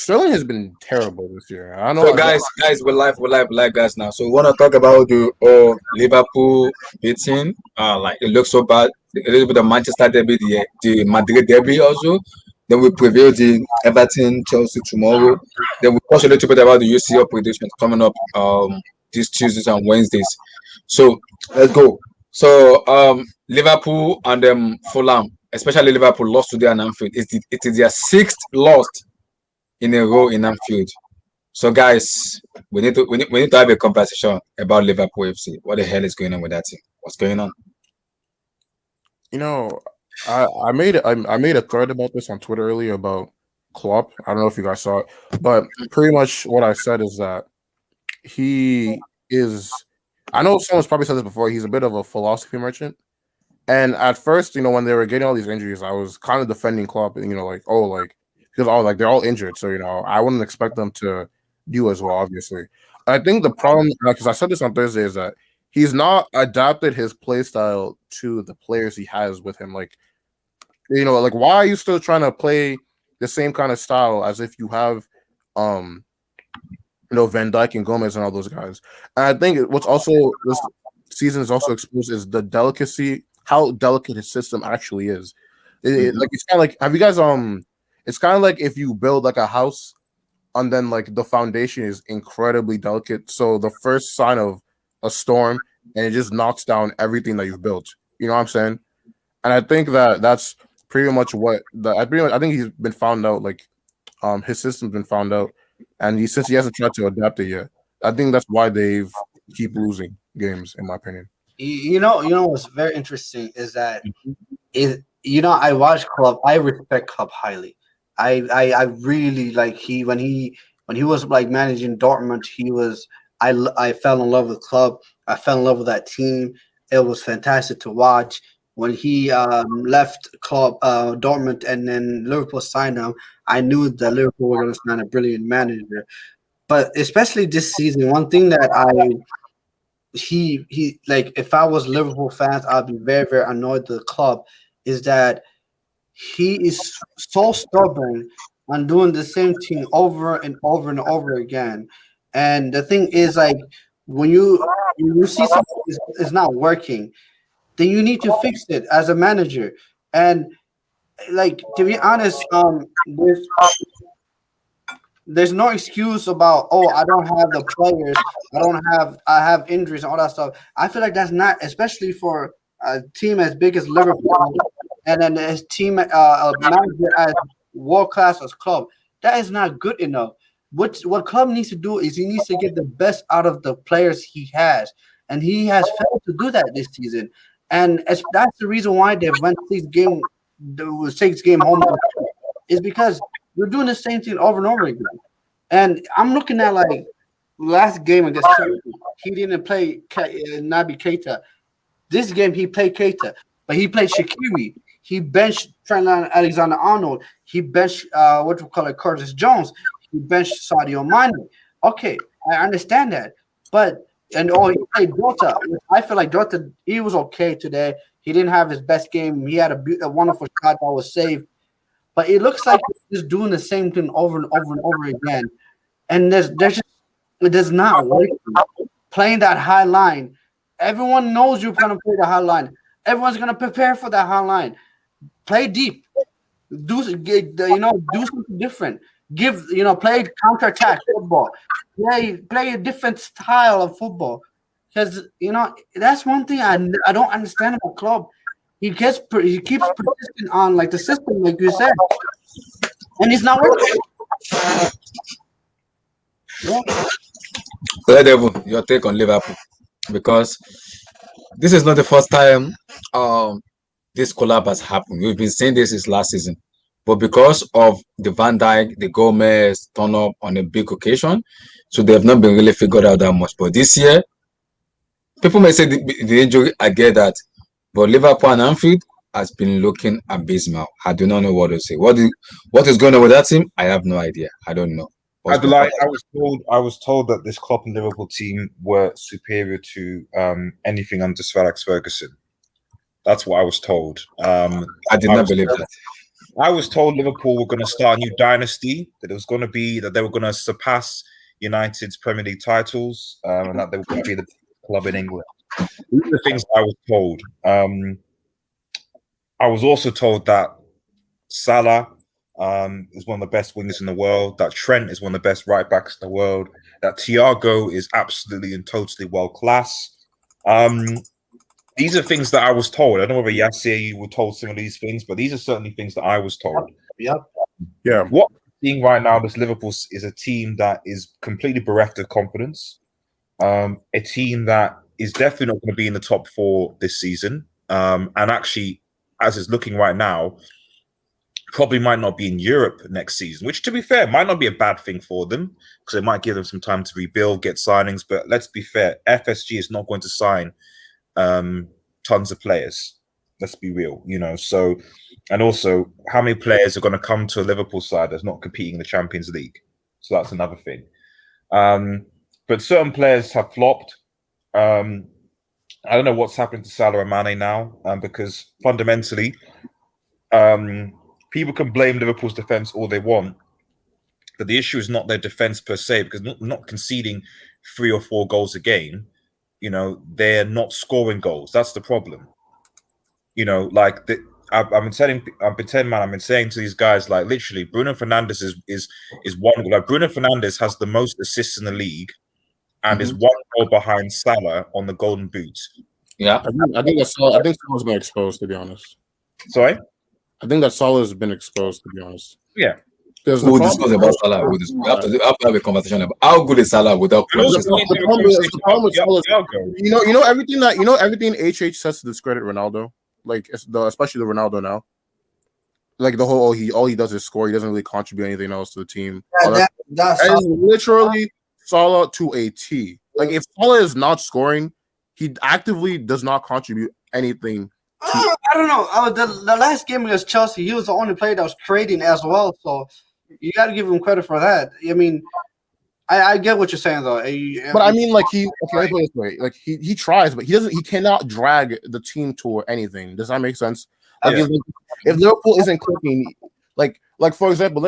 Sterling has been terrible this year. I So know. guys, we're live, guys now. So we want to talk about the Liverpool beating. Like it looks so bad. A little bit of Manchester derby, the Madrid derby also. Then we preview the Everton Chelsea tomorrow. Then we talk a little bit about the UCL predictions coming up these Tuesdays and Wednesdays. So let's go. So Liverpool and Fulham, especially Liverpool, lost today at Anfield. It is their sixth loss in a row in Anfield. So guys, we need to have a conversation about Liverpool FC. What the hell is going on with that team? What's going on? You know, I made a thread about this on Twitter earlier about Klopp. I don't know if you guys saw it, but pretty much what I said is that he is. I know someone's probably said this before. He's a bit of a philosophy merchant. And at first, when they were getting all these injuries, I was kind of defending Klopp. Like, oh, like because all like they're all injured, so I wouldn't expect them to do as well. Obviously, I think the problem, because I said this on Thursday, is that he's not adapted his play style to the players he has with him. Like, like why are you still trying to play the same kind of style as if you have, um, Van Dyke and Gomez and all those guys? And I think what's also this season is also exposed is the delicacy, how delicate his system actually is. Mhm. Like it's kind of like, have you guys it's kind of like if you build like a house and then like the foundation is incredibly delicate, so the first sign of a storm and it just knocks down everything that you've built. You know what I'm saying? And I think that that's pretty much I think he's been found out. Like his system's been found out, and since he hasn't tried to adapt it yet, I think that's why they've keep losing games, in my opinion. You know what's very interesting is that I watch Club. I respect Club highly. I really like when he was like managing Dortmund. I fell in love with Club. I fell in love with that team. It was fantastic to watch. When he left Club Dortmund and then Liverpool signed him, I knew that Liverpool were going to sign a brilliant manager. But especially this season, one thing that he like if I was Liverpool fans, I'd be very, very annoyed with the club, is that he is so stubborn on doing the same thing over and over and over again. And the thing is like when you see something is not working, then you need to fix it as a manager. And like to be honest, there's no excuse about, oh, I don't have the players, I have injuries and all that stuff. I feel like that's not, especially for a team as big as Liverpool and then his team a manager as world class as club. That is not good enough. What club needs to do is he needs to get the best out of the players he has, and he has failed to do that this season. And that's the reason why they went six game home is because we're doing the same thing over and over again. And I'm looking at like last game against Chelsea, he didn't play Naby Keita. This game he played Keita, but he played Shaqiri. He benched Trent Alexander-Arnold. He benched what we call it Curtis Jones. He benched Sadio Mane. Okay, I understand that, but he played Dota. I feel like Dota he was okay today. He didn't have his best game. He had a wonderful shot that was saved, but it looks like he's just doing the same thing over and over and over again. And there's just it does not work. Playing that high line, everyone knows you're gonna play the high line. Everyone's gonna prepare for that high line. Play deep. Do something different. Play counter attack football. Play a different style of football. Because that's one thing I don't understand about club. He keeps persisting on like the system, like you said, and it's not working. Yeah. Let Devil, your take on Liverpool, because this is not the first time um this collab has happened. We've been saying this since last season, but because of the Van Dijk, the Gomez turn up on a big occasion, so they have not been really figured out that much. But this year, people may say the injury, I get that, but Liverpool and Anfield has been looking abysmal. I do not know what to say. What is going on with that team? I have no idea. I don't know what's I'd going on. like. I was told that this Klopp and Liverpool team were superior to anything under Sir Alex Ferguson. That's what I was told. I did I not was believe that. I was told Liverpool were going to start a new dynasty. That it was going to be that they were going to surpass United's Premier League titles, and that they were going to be the biggest club in England. These are the things I was told. I was also told that Salah is one of the best wingers in the world, that Trent is one of the best right backs in the world, that Thiago is absolutely and totally world class. These are things that I was told. I don't know whether Yassir, you were told some of these things, but these are certainly things that I was told. Yep. Yeah. What I'm seeing right now, this Liverpool is a team that is completely bereft of confidence. A team that is definitely not going to be in the top 4 this season. And actually, as it's looking right now, probably might not be in Europe next season, which, to be fair, might not be a bad thing for them because it might give them some time to rebuild, get signings. But let's be fair, FSG is not going to sign tons of players. Let's be real, So, and also, how many players are going to come to a Liverpool side that's not competing in the Champions League? So that's another thing. But certain players have flopped. I don't know what's happening to Salah and Mane now, because fundamentally, people can blame Liverpool's defense all they want, but the issue is not their defense per se, because not conceding 3 or 4 goals a game. They're not scoring goals. That's the problem. I've been saying to these guys, like, literally, Bruno Fernandes is one. Like, Bruno Fernandes has the most assists in the league, and is 1 goal behind Salah on the Golden Boot. Yeah, I think Salah's been exposed, to be honest. Sorry, I think that Salah's been exposed, to be honest. Yeah. We'll discuss about Salah. We have to have a conversation about how good is Salah without the problem with Salah, everything HH says to discredit Ronaldo, like especially the Ronaldo now. Like the whole all he does is score. He doesn't really contribute anything else to the team. That is literally Salah to a T. Like, if Salah is not scoring, he actively does not contribute anything. I don't know. The last game against Chelsea, he was the only player that was creating as well. So you got to give him credit for that. I mean, I get what you're saying though. But I mean, like, let's put it this way. Like, he tries, but he cannot drag the team to anything. Does that make sense? Like, if Liverpool isn't clicking, like for example,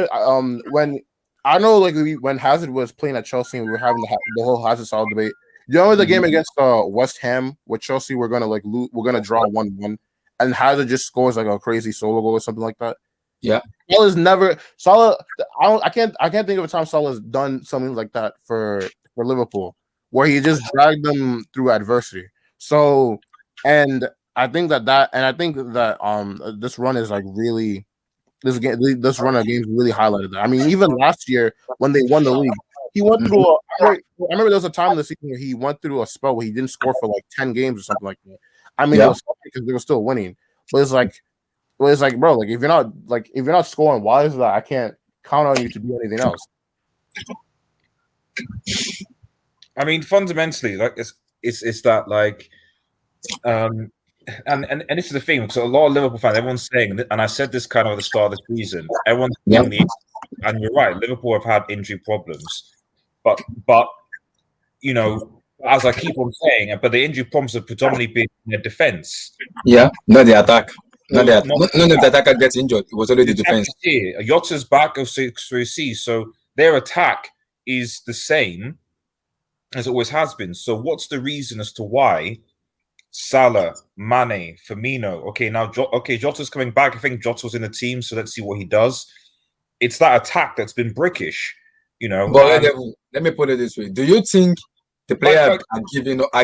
when I know, like, when Hazard was playing at Chelsea, and we were having the whole Hazard Salah debate. You know, the game against West Ham with Chelsea, we're gonna draw 1-1, and Hazard just scores like a crazy solo goal or something like that. Yeah, Salah. I can't think of a time Salah's done something like that for Liverpool, where he just dragged them through adversity. So, and I think that this run is like really. This run of games really highlighted that. I mean, even last year when they won the league, he went through. I remember there was a time in the season where he went through a spell where he didn't score for like 10 games or something like that. I mean, it was because they were still winning, but it's like, bro, like, if you're not scoring, why is that? I can't count on you to do anything else. I mean, fundamentally, like, it's that, like, and this is the thing, because a lot of Liverpool fans, everyone's saying, and I said this kind of at the start of the season, everyone's saying, and you're right, Liverpool have had injury problems, but as I keep on saying, but the injury problems have predominantly been in their defense. Yeah, not the attack. None of the attacker gets injured. It was only the defense. Yotta's back of 6-3-C, so their attack is the same as it always has been. So what's the reason as to why Salah, Mane, Firmino? Okay, now Jota's coming back. I think Jota was in the team, so let's see what he does. It's that attack that's been brickish, But let me put it this way: do you think the players are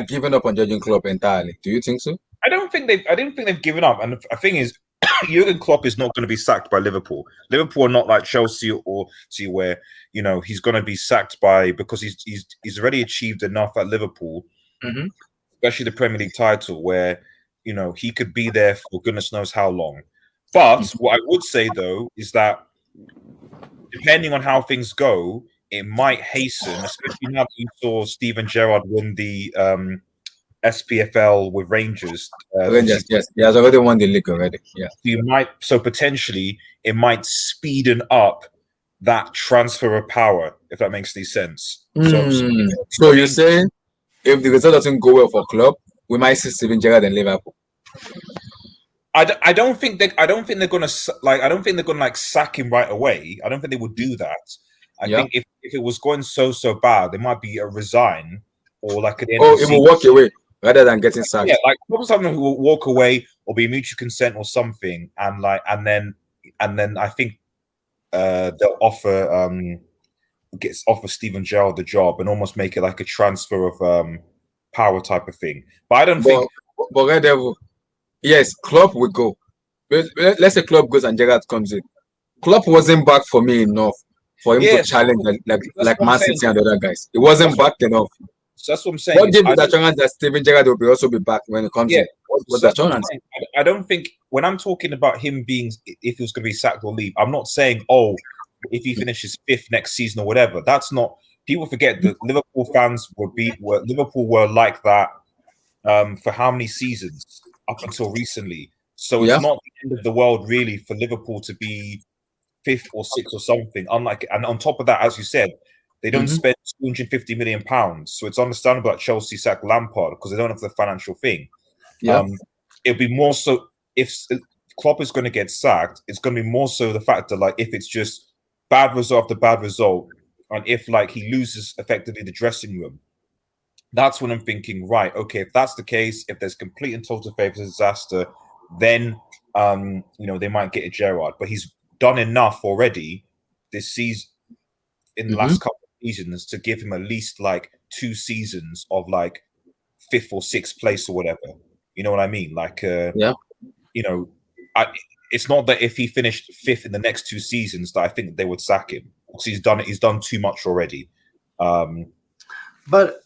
giving up on Jurgen Klopp entirely? Do you think so? I don't think they've given up. And the thing is, Jurgen Klopp is not going to be sacked by Liverpool. Liverpool are not like Chelsea or City, where he's going to be sacked because he's already achieved enough at Liverpool, especially the Premier League title, where he could be there for goodness knows how long. But what I would say though is that depending on how things go, it might hasten, especially now that you saw Steven Gerrard win the SPFL with Rangers. Rangers, yes, he has already won the league already. Yeah, so potentially it might speeden up that transfer of power, if that makes any sense. So you're saying if the result doesn't go well for Klopp, we might see Steven Gerrard in Liverpool? I don't think they're gonna like. I don't think they're gonna like sack him right away. I don't think they would do that. I Yeah. think if it was going so bad, they might be a resign or like at the end of Oh, the he will season. walk away rather than getting Yeah, sacked. like probably someone who will walk away or be mutual consent or something, and then I think they'll offer Steven Gerrard the job and almost make it like a transfer of power type of thing. But I don't But think. but Red Devil, yes, Klopp will go. Let's say Klopp goes and Gerrard comes in. Klopp wasn't back for me enough for him to Yeah, challenge that's like what I'm Man saying. City and the other guys. It wasn't That's what back enough. that's what I'm saying. What Is give me I the don't. assurance that Steven Gerrard will also be back when it comes Yeah, in? What's so the that's what I'm assurance? saying. I don't think when I'm talking about him being if he was going to be sacked or leave, I'm not saying if he finishes fifth next season or whatever. That's not. People forget that Liverpool fans Liverpool were like that for how many seasons up until recently. So it's Yeah. not the end of the world really for Liverpool to be fifth or sixth or something. Unlike, and on top of that, as you said, they don't Mm-hmm. spend £250 million. So it's understandable that Chelsea sacked Lampard because they don't have the financial thing. Yeah. Um, it'll be more so if Klopp is going to get sacked, it's going to be more so the fact that like if it's just bad result after bad result, and if like he loses effectively the dressing room, that's when I'm thinking, right, okay, if that's the case, if there's complete and total failure disaster, then they might get a Gerrard. But he's done enough already this season in the Mm-hmm. last couple of seasons to give him at least like 2 seasons of like fifth or sixth place or whatever. You know what I mean? Like Yeah. you know, I it's not that if he finished fifth in the next 2 seasons that I think they would sack him because he's done too much already. But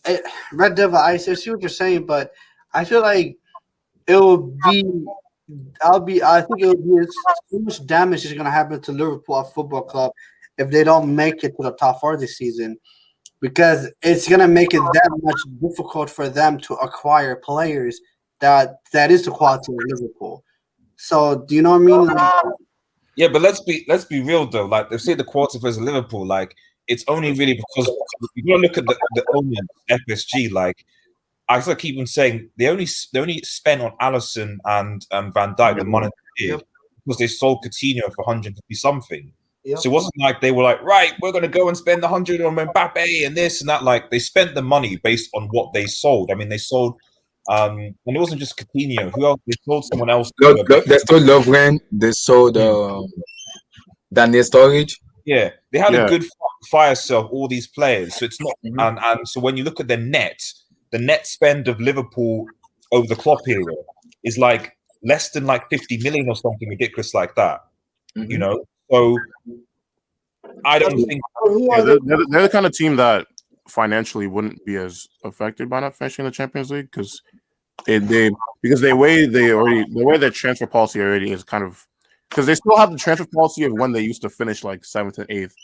Red Devil, I see what you're saying, but I feel like it will be. I think it would be so much damage is going to happen to Liverpool Football Club if they don't make it to the top four this season, because it's going to make it that much difficult for them to acquire players that is the quality of Liverpool. So, do you know what I mean? Yeah, but let's be real though. Like they say the quarter versus Liverpool, like it's only really because you gotta look at the owners, FSG. Like I still keep on saying they only spent on Allison and Van Dijk the money they Yep. did because they sold Coutinho for 150 something. Yep. So it wasn't like they were like, right, we're gonna go and spend 100 on Mbappe and this and that. Like they spent the money based on what they sold. I mean, they sold and it wasn't just Coutinho. Who else? They sold someone else. They stole Lovren. They sold Daniel Sturridge. Yeah, they had a Yeah, good fire sale of all these players. So it's not, Mhm. and so when you look at the net spend of Liverpool over the Klopp era is like less than like 50 million or something ridiculous like that. You Mhm. know, so I don't think. Who yeah, are they? they're the kind of team that financially wouldn't be as affected by not finishing the Champions League because the way their transfer policy already is kind of because they still have the transfer policy of when they used to finish like seventh and eighth,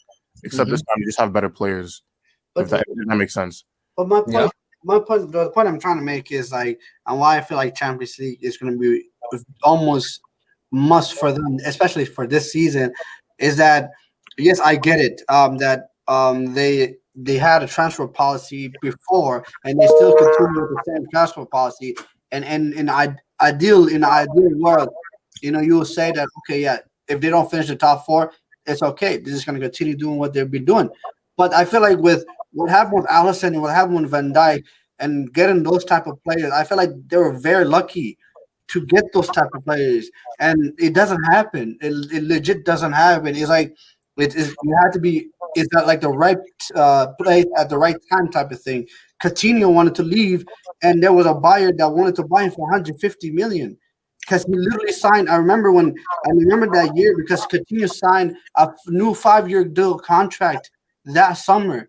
except this Mhm. time you just have better players. But If that makes sense. But my Yeah. the point I'm trying to make is like, and why I feel like Champions League is going to be almost must for them, especially for this season, is that yes, I get it. That they had a transfer policy before, and they still continue with the same transfer policy. And in the ideal world, you will say that okay, yeah, if they don't finish the top four, it's okay. They're just going to continue doing what they've been doing. But I feel like with what happened with Allison and what happened with Van Dijk and getting those type of players, I feel like they were very lucky to get those type of players, and it doesn't happen. It legit doesn't happen. It's like it is. You have to be. It's not like the right place at the right time type of thing. Coutinho wanted to leave, and there was a buyer that wanted to buy him for 150 million because he literally signed. I remember that year because Coutinho signed a new 5-year deal contract that summer.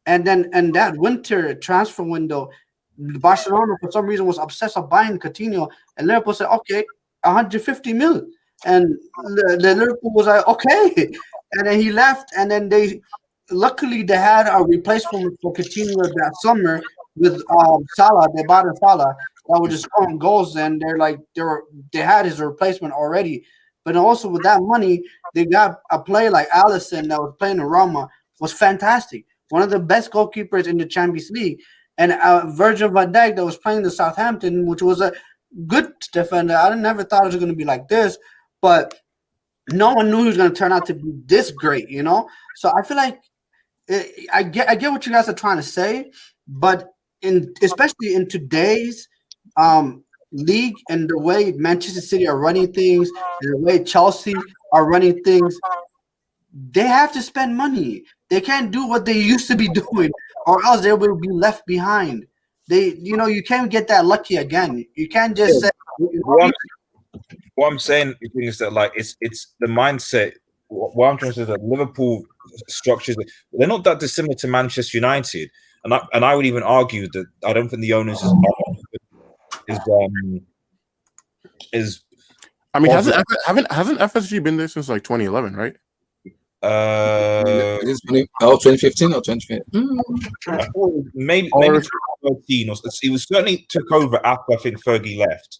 And that winter transfer window, Barcelona for some reason was obsessed with buying Coutinho, and Liverpool said, "Okay, 150 mil," and the Liverpool was like, "Okay," and then he left, and then luckily they had a replacement for Coutinho that summer with Salah. They bought a Salah that was just scoring goals, and they had his replacement already. But also with that money, they got a player like Allison that was playing in Roma was fantastic, one of the best goalkeepers in the Champions League, and Virgil van Dijk that was playing the Southampton, which was good defender. I never thought it was going to be like this, but no one knew he was going to turn out to be this great, you know? So I feel like I get what you guys are trying to say, but especially in today's league and the way Manchester City are running things and the way Chelsea are running things, they have to spend money. They can't do what they used to be doing, or else they will be left behind. You can't get that lucky again. You can't just say. What I'm saying is that like it's the mindset. What I'm trying to say is that Liverpool structures, they're not that dissimilar to Manchester United, and I would even argue that I don't think the owners is. I mean, hasn't FSG been there since like 2011, right? It is 2015 or 2015. Maybe 2013 or it was certainly took over after I think Fergie left.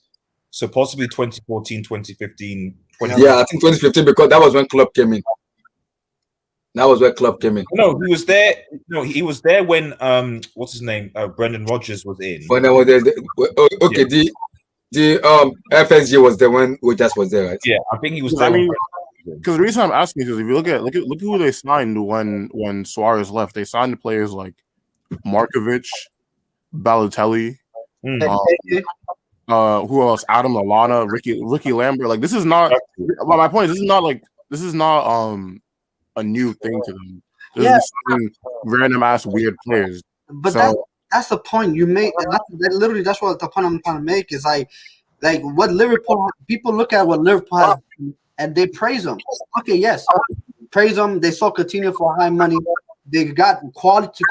So possibly 2014, 2015. Yeah, I think 2015 because that was when Klopp came in. That was where Klopp came in. No, he was there. No, he was there when what's his name? Brendan Rodgers was in. When I was there, okay, yeah. The FSG was there when Rodgers was there, right? Yeah, I think he was there. I mean, because the reason I'm asking is if you look at who they signed when Suarez left, they signed players like Markovic, Balotelli, who else? Adam Lallana, Ricky Lambert. Like this is not. My point is this is not a new thing to them. This is random ass weird players. But that's the point you make. Literally, that's what the point I'm trying to make is like what Liverpool people look at what Liverpool has and they praise them. Okay, yes, praise them. They sold Coutinho for high money. They got quality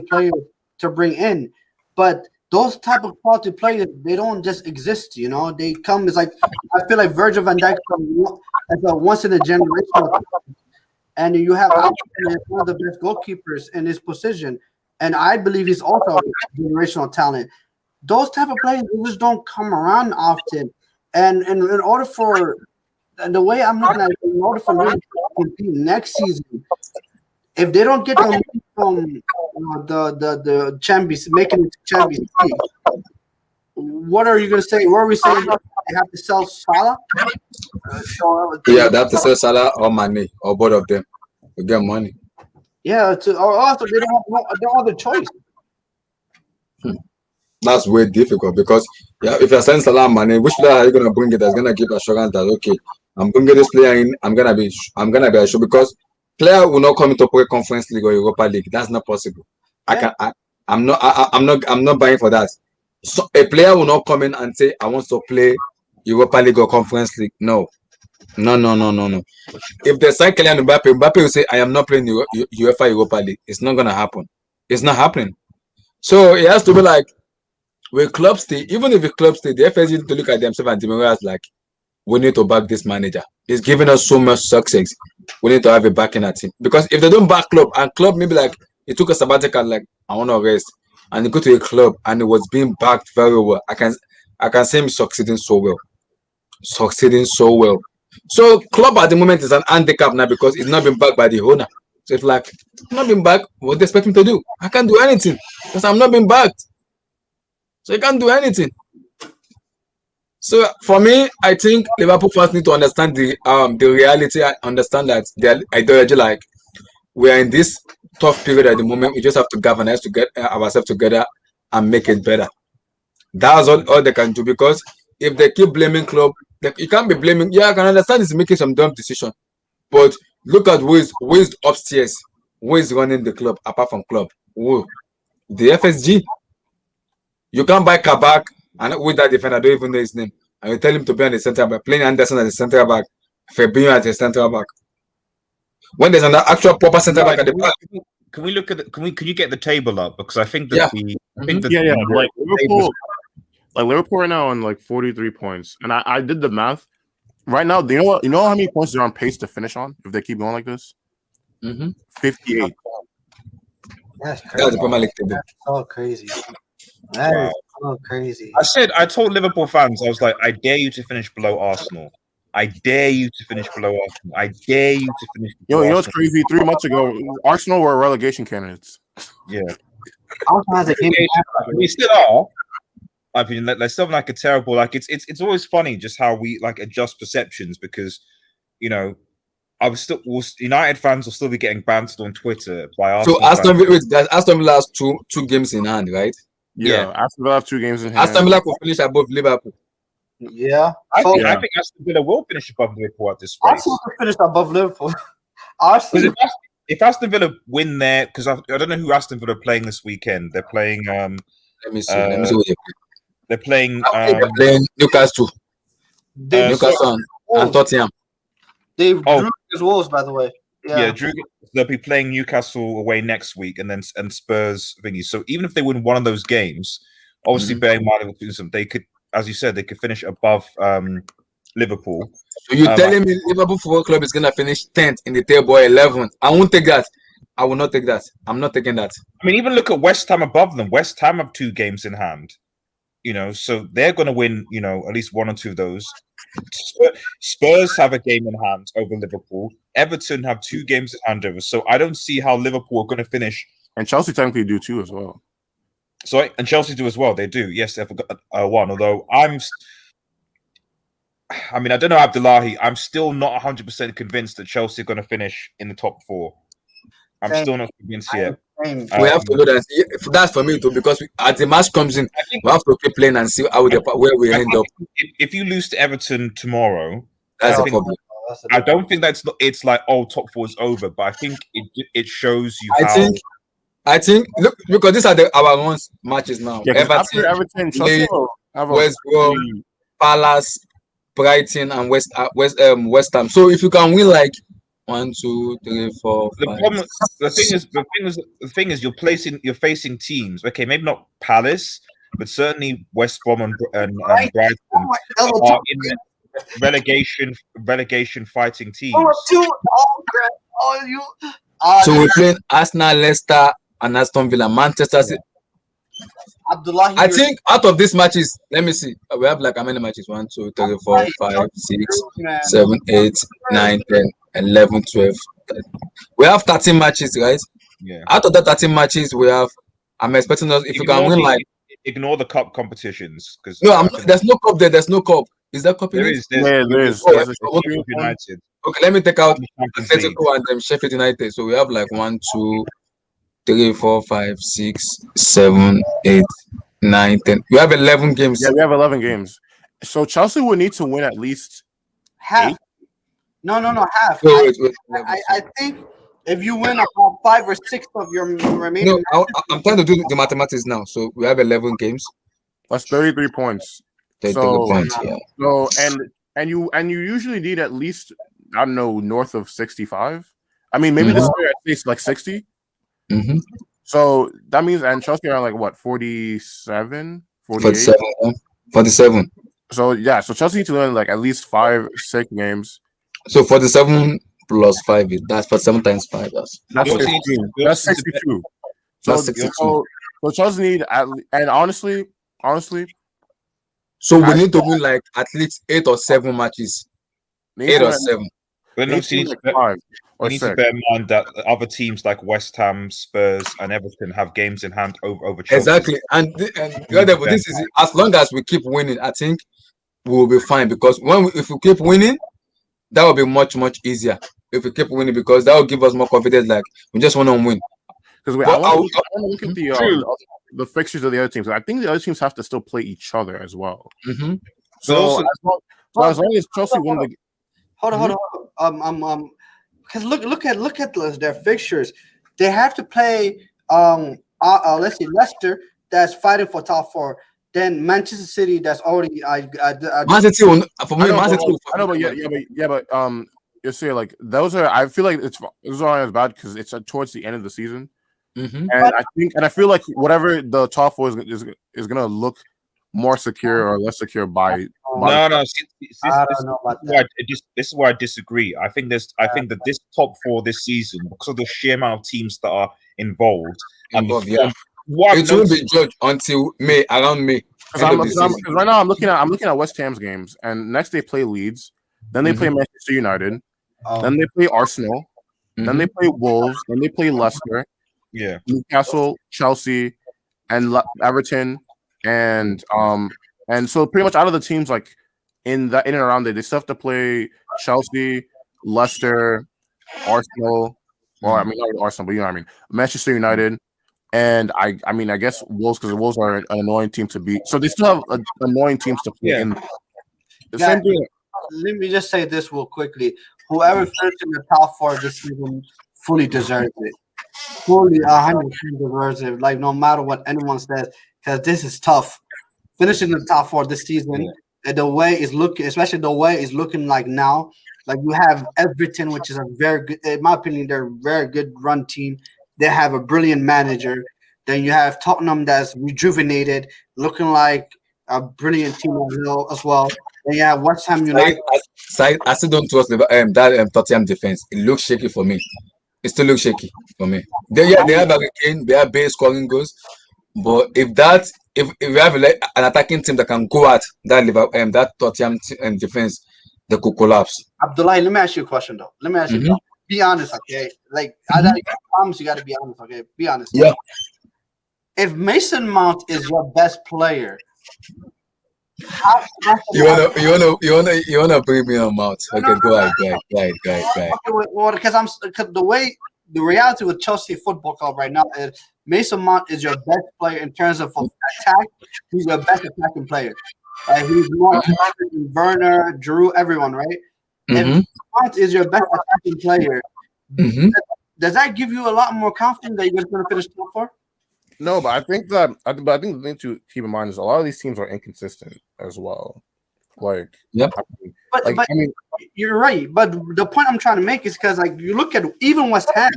players to bring in, but those type of quality players they don't just exist. You know, they come as like I feel like Virgil van Dijk as a once in a generation, and you have one of the best goalkeepers in his position. And I believe he's also a generational talent. Those type of players just don't come around often. And in order for the way I'm looking at it, in order for Liverpool to compete next season, if they don't get them from the champions, making it to Champions League, what are you going to say? What are we saying? They have to sell Salah? Yeah, they have to sell Salah or Mane or both of them to get money. Yeah, or also they don't have no other choice. That's way difficult because if you're selling Salah Mane, which player are you gonna bring it that's gonna give assurance that okay, I'm bringing this player in, I'm gonna be assured because player will not come into play Conference League or Europa League. That's not possible. Yeah. I'm not buying for that. So a player will not come in and say I want to play Europa League or Conference League. No. If they sign Kylian Mbappe will say, I am not playing UEFA Europa League. It's not going to happen. It's not happening. So it has to be like, when clubs stay, even if the club stay, the FSG need to look at themselves and Dimero as like, we need to back this manager. He's giving us so much success. We need to have a backing at him. Because if they don't back club, and club maybe like, he took a sabbatical, like, I want to rest. And he go to a club and it was being backed very well. I can say him succeeding so well. So club at the moment is an handicap now because it's not been backed by the owner. So it's like not been backed, what do they expect me to do? I can't do anything because I'm not being backed. So you can't do anything. So for me, I think Liverpool fans need to understand the reality. I understand that their ideology, like we are in this tough period at the moment. We just have to galvanize to get ourselves together and make it better. That's all they can do because if they keep blaming club, you can't be blaming. Yeah, I can understand he's making some dumb decision, but look at who is upstairs, who is running the club apart from club. Who? The FSG. You can't buy Kabak and with that defender, I don't even know his name, and you tell him to be on the center back, playing Anderson as a center back, Fabinho as a center back. When there's an actual proper center back at the back. Can we look at can you get the table up because I think that like Liverpool right now on like 43 points, and I did the math. Right now, you know how many points they're on pace to finish on if they keep going like this? 58. That's crazy. That's the Premier League table. That's so crazy. That is so crazy. I told Liverpool fans, I was like, I dare you to finish below Arsenal. I dare you to finish below Arsenal. I dare you to finish below you know what's crazy? 3 months ago, Arsenal were relegation candidates. Yeah. Arsenal has a game. We still are. I mean, there's something like a terrible, like it's always funny just how we like adjust perceptions because, you know, United fans will still be getting bantered on Twitter by So Arsenal fans. Aston Villa has two games in hand, right? Yeah, Aston Villa have 2 games in hand. Aston Villa will finish above Liverpool. Yeah. I So think Aston Villa will finish above Liverpool at this race. Arsenal could finish above Liverpool. Arsenal. If Aston Villa win there, because I don't know who Aston Villa are playing this weekend. They're playing. Let me see. Let me see what they're playing. they're playing Newcastle. Newcastle and Tottenham. They drew as Wolves, by the way. Yeah, they'll be playing Newcastle away next week, and Spurs thingy. So even if they win one of those games, obviously bearing in mind they could, as you said, they could finish above Liverpool. So you're telling me Liverpool Football Club is gonna finish 10th in the table, 11th? I won't take that. I will not take that. I'm not taking that. I mean, even look at West Ham above them. West Ham have 2 games in hand. You know, so they're going to win. You know, at least 1 or 2 of those. Spurs have a game in hand over Liverpool. Everton have 2 games in hand over. So I don't see how Liverpool are going to finish. And Chelsea technically do too as well. So and Chelsea do as well. They do. Yes, they've got 1. Although I mean, I don't know, Abdullahi. I'm still not 100% convinced that Chelsea are going to finish in the top 4. I'm still not convinced yet. We have to do that. That's for me too, because as the match comes in, we have to keep playing and see where we end up. If you lose to Everton tomorrow, that's a problem. I don't think it's like top 4 is over, but I think it shows you I think look, because these are our own matches now. Yeah, Everton, Chelsea, West Brom, Palace, Brighton, and West Ham. So if you can win like 1, 2, 3, 4, 5. The thing is, you're facing teams. Okay, maybe not Palace, but certainly West Brom and Brighton are in the relegation fighting teams. So we're playing Arsenal, Leicester, and Aston Villa, Manchester City. Abdullahi, I think out of these matches, let me see. We have like how many matches? 1, 2, 3, 4, 5, 6, 7, 8, 9, 10, 11, 12. We have 13 matches, right? Yeah. Out of the 13 matches, I'm expecting us if you can win like. Ignore the cup competitions because there's no cup there. There's no cup. Is there cup in there? There is. United. Okay, let me take out Atletico and them Sheffield United. So we have like 1, 2, 3, 4, 5, 6, 7, 8, 9, 10. We have 11 games. Yeah, we have 11 games. So Chelsea would need to win at least half. 8? No, half. Wait. I think if you win about 5 or 6 of your remaining. No, I'm trying to do the mathematics now. So we have 11 games. That's 33 points. 33 points, yeah. So and you usually need at least, I don't know, north of 65. I mean, maybe this year at least like 60. Mm-hmm. So that means, and Chelsea are like what, 47, 48? 47. So yeah, so Chelsea need to win like at least 5, 6 games. So 47 plus 5, that's 47 times 5. That's 15. That's 62. So, that's 62. So Chelsea need and honestly. So we need to win like at least 8 or 7 matches. 8 or 7. But no, you need to bear in mind that other teams like West Ham, Spurs, and Everton have games in hand over Chelsea. Exactly, and this is as long as we keep winning, I think we will be fine. Because if we keep winning, that will be much easier. If we keep winning, because that will give us more confidence. Like we just want to win. Because I want to look at the fixtures of the other teams. I think the other teams have to still play each other as well. Mm-hmm. So as long as Chelsea win the. Hold on. Because look at their fixtures. They have to play let's see, Leicester, that's fighting for top 4. Then Manchester City, that's already Man City for me. Man City. I know, but you see, like those are. I feel like those aren't as bad because it's towards the end of the season, and I feel like whatever the top 4 is gonna look more secure or less secure by. No. This is where I disagree. I think that this top 4 this season, because of the sheer amount of teams that are involved, it won't be judged until around May. Because right now I'm looking at West Ham's games, and next they play Leeds, then they play Manchester United, then they play Arsenal, then they play Wolves, then they play Leicester, Newcastle, Chelsea, and Everton and so pretty much out of the teams like in and around there, they still have to play Chelsea, Leicester, Arsenal. Well, I mean not Arsenal, but you know what I mean. Manchester United, and I mean I guess Wolves, because the Wolves are an annoying team to beat. So they still have annoying teams to play. Yeah. In the Guys, same thing. let me just say this real quickly. Whoever finished in the top four this season fully deserves it. Fully 100% deserves it. Like no matter what anyone says, because this is tough. Finishing in the top four this season, and the way is looking, especially the way it's looking like now. Like you have Everton, which is a very good, in my opinion, they're a very good run team. They have a brilliant manager. Then you have Tottenham that's rejuvenated, looking like a brilliant team as well. Then you have West Ham United. I still don't trust that Tottenham defense. It looks shaky for me. It still looks shaky for me. They have Harry Kane, they have base scoring goals. But if we have like an attacking team that can go at that that Tottenham defense, they could collapse. Abdullah, let me ask you a question though. Let me ask you. Mhm. Be honest, okay? Like I promise you got to be honest, okay? Be honest. Yeah. If Mason Mount is your best player, how You wanna bring me on mouth? Okay, go ahead. Because the reality with Chelsea Football Club right now is Mason Mount is your best player in terms of attack. He's your best attacking player. He's more important than Werner, Giroud, everyone, right? If Mount is your best attacking player, does that give you a lot more confidence that you're going to finish top four? No, but I think the thing to keep in mind is a lot of these teams are inconsistent as well. Like, yep. But I mean, you're right. But the point I'm trying to make is because, like, you look at even West Ham,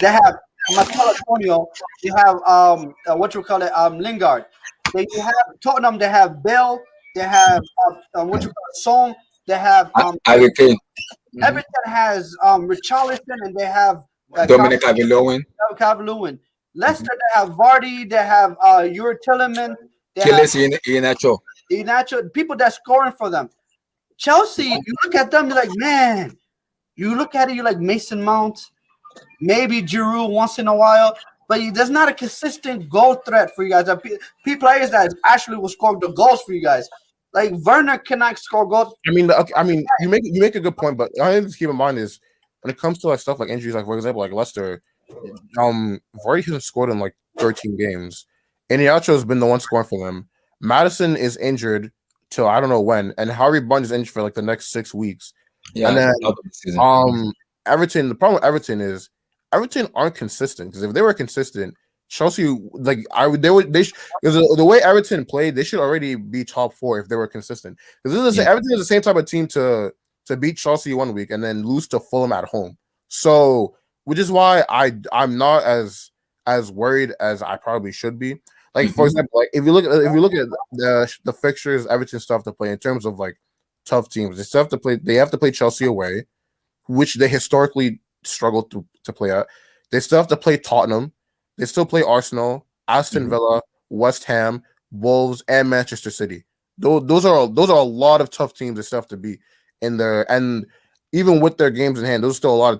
they have Marcelo Antonio, they have Lingard. They have Tottenham, they have Bale, they have Song, they have Harry Kane. Everton has Richarlison, and they have Dominic Calvert-Lewin. Leicester, they have Vardy, they have Yuri Tillman, they Iheanacho, people that's scoring for them. Chelsea, you look at them, you're like, man. You look at it, you're like Mason Mount, maybe Giroud once in a while, but there's not a consistent goal threat for you guys. Players that actually will score the goals for you guys. Like Werner cannot score goals. I mean, you make a good point, but I have to keep in mind is when it comes to like stuff like injuries, like for example, like Leicester, Vardy hasn't scored in like 13 games. Iheanacho has been the one scoring for them. Maddison is injured till I don't know when, and Harvey Barnes is injured for like the next 6 weeks. Yeah, and then Everton. The problem with Everton is Everton aren't consistent, because if they were consistent, Chelsea the way Everton played, they should already be top four if they were consistent. Because Everton is the same type of team to beat Chelsea one week and then lose to Fulham at home. So, which is why I'm not as worried as I probably should be. Like for example, like if you look at the fixtures Everton still have to play in terms of like tough teams, they still have to play. They have to play Chelsea away, which they historically struggle to play at. They still have to play Tottenham. They still play Arsenal, Aston Villa, West Ham, Wolves, and Manchester City. Those are a lot of tough teams they still have to beat in there. And even with their games in hand, those are still a lot of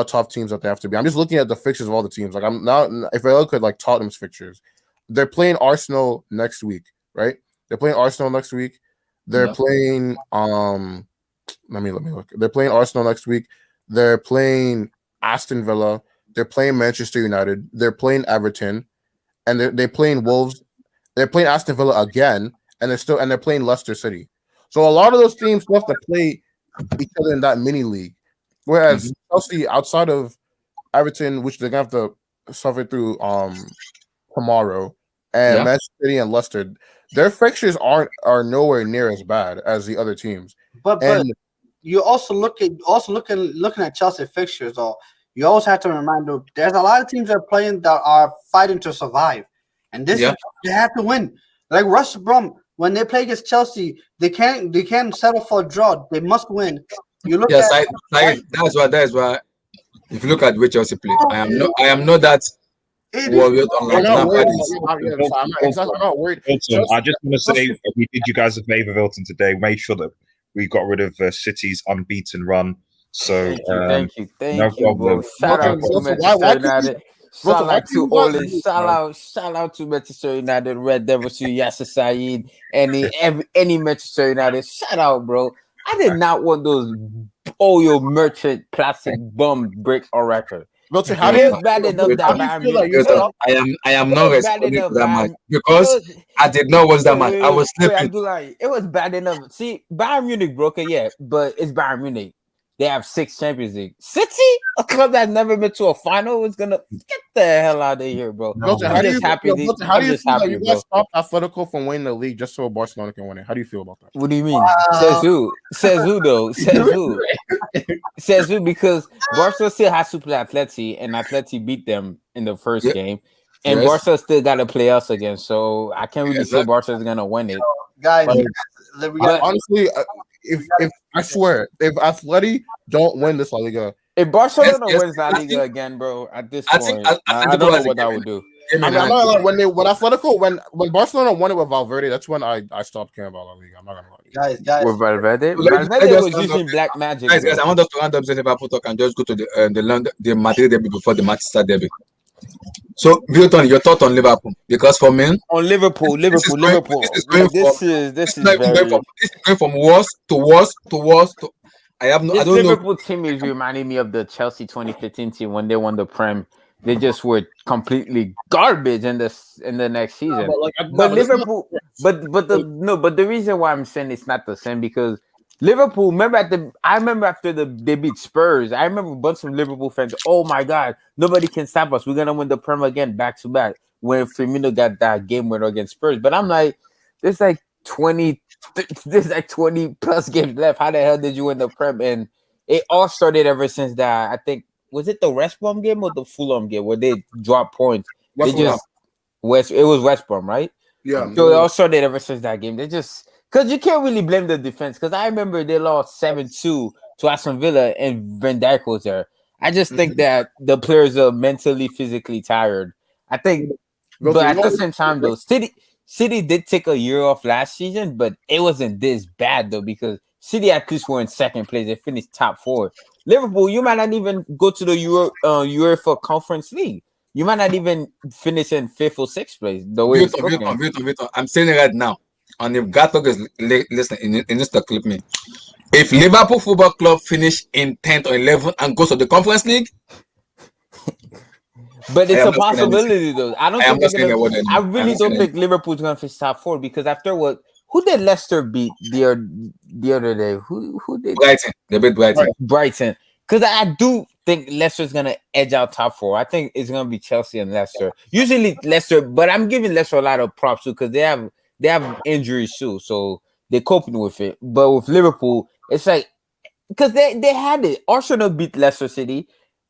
tough teams that they have to be. I'm just looking at the fixtures of all the teams. Like I'm not, if I look at like Tottenham's fixtures, they're playing Arsenal next week, right? They're playing Arsenal next week. They're playing let me look. They're playing Arsenal next week. They're playing Aston Villa. They're playing Manchester United. They're playing Everton, and they're playing Wolves. They're playing Aston Villa again, and they're playing Leicester City. So a lot of those teams still have to play each other in that mini league. Whereas Chelsea, outside of Everton, which they're gonna have to suffer through tomorrow, and Manchester City and Leicester, their fixtures are nowhere near as bad as the other teams. But you also looking at Chelsea fixtures, though. You always have to remind them there's a lot of teams that are playing that are fighting to survive, and this is, they have to win. Like West Brom, when they play against Chelsea, they can't settle for a draw. They must win. You look that's why. If you look at which Chelsea play, I am not that worried. I'm not worried. Wilton, I just want to say we did you guys a favor, Wilton, today. Made sure that we got rid of City's unbeaten run. So thank you. No problem. Shout out to Manchester United. Roger, Shout how out do to you guys Ole. lose, man? Shout out to Manchester United, Red Devils, to Yasser Saeed, any Manchester United. Shout out, bro. I did not want those Oil Merchant plastic bum brick or record. Roger, how do It you was bad enough how that Milton, do you Bayern feel like Munich. you Milton, stopped? I am It not was bad responding to enough, that match Bayern. It because was I did not watch that match. I was wait, sleeping. Abdullah. It was bad enough. See, Bayern Munich broke it, yeah, but it's Bayern Munich. They have 6 Champions League. City, a club that's never been to a final, is gonna get the hell out of here, bro. No, Roger, I'm how do just you happy. Roger, how do I'm you just feel that happy, you guys bro. stopped Atletico from winning the league just so Barcelona can win it? How do you feel about that? What do you mean? Says who? Says who though? Says who? Says who? Because Barca still has to play Atleti, and Atleti beat them in the first Yeah, game, and yes, Barca still got to play us again. So I can't really say exactly. Barca is gonna win it. Guys, Like, we got But honestly, if I swear, if Atleti don't win this La Liga, if Yes, Barcelona yes. wins La I Liga think again, bro, at this I think point, I Atletico don't know has a what I game would do. in I'm not hand. gonna lie. When Atletico when Barcelona won it with Valverde, that's when I stopped caring about La Liga. I'm not gonna lie. guys. With Valverde, So let's Valverde just was round up. using black magic, Guys, bro. I want us to round up the Liverpool talk and just go to the London, the Madrid derby before the Manchester derby. So, Milton, your thought on Liverpool? Because for me, On Liverpool, this is Liverpool, going, this Liverpool. is going from, This this is is not even going from, very. this is going from worst to worst to worst to. I This don't know. Liverpool team is reminding me of the Chelsea 2015 team when they won the Prem. They just were completely garbage in the next season. But like, But but it's not. Liverpool, but the reason why I'm saying it's not the same because Liverpool. I remember after they beat Spurs. I remember a bunch of Liverpool fans. Oh my God, nobody can stop us. We're gonna win the Prem again, back to back. When Firmino got that game winner against Spurs, but I'm like, there's like 20 plus games left. How the hell did you win the Prem? And it all started ever since that. I think was it the West Brom game or the Fulham game where they dropped points? They West Ham. just it was West Brom, right? Yeah. So it all started ever since that game. They just because you can't really blame the defense because I remember they lost 7-2 to Aston Villa and Van Dijk was there. I just think that the players are mentally, physically tired. I think, but at the same time though, City did take a year off last season, but it wasn't this bad though because City at least were in second place. They finished top 4. Liverpool, you might not even go to the UEFA Conference League. You might not even finish in 5th or 6th place. The way it's looking. Milton. I'm saying it right now. And if Gatok is listening, in this to clip me. If Liverpool Football Club finish in 10th or 11th and goes to the Conference League, But I it's am a not saying anything. possibility, though. I don't I am think not they're saying a gonna. word I anymore. I'm really not saying don't think Liverpool's gonna finish top 4 because after who did Leicester beat the other day? Who did Brighton. They beat Brighton. Brighton? Because I do think Leicester's gonna edge out top 4. I think it's gonna be Chelsea and Leicester. Usually Leicester, but I'm giving Leicester a lot of props too because they have injuries too, so they're coping with it. But with Liverpool, it's like because they had it. Arsenal beat Leicester City.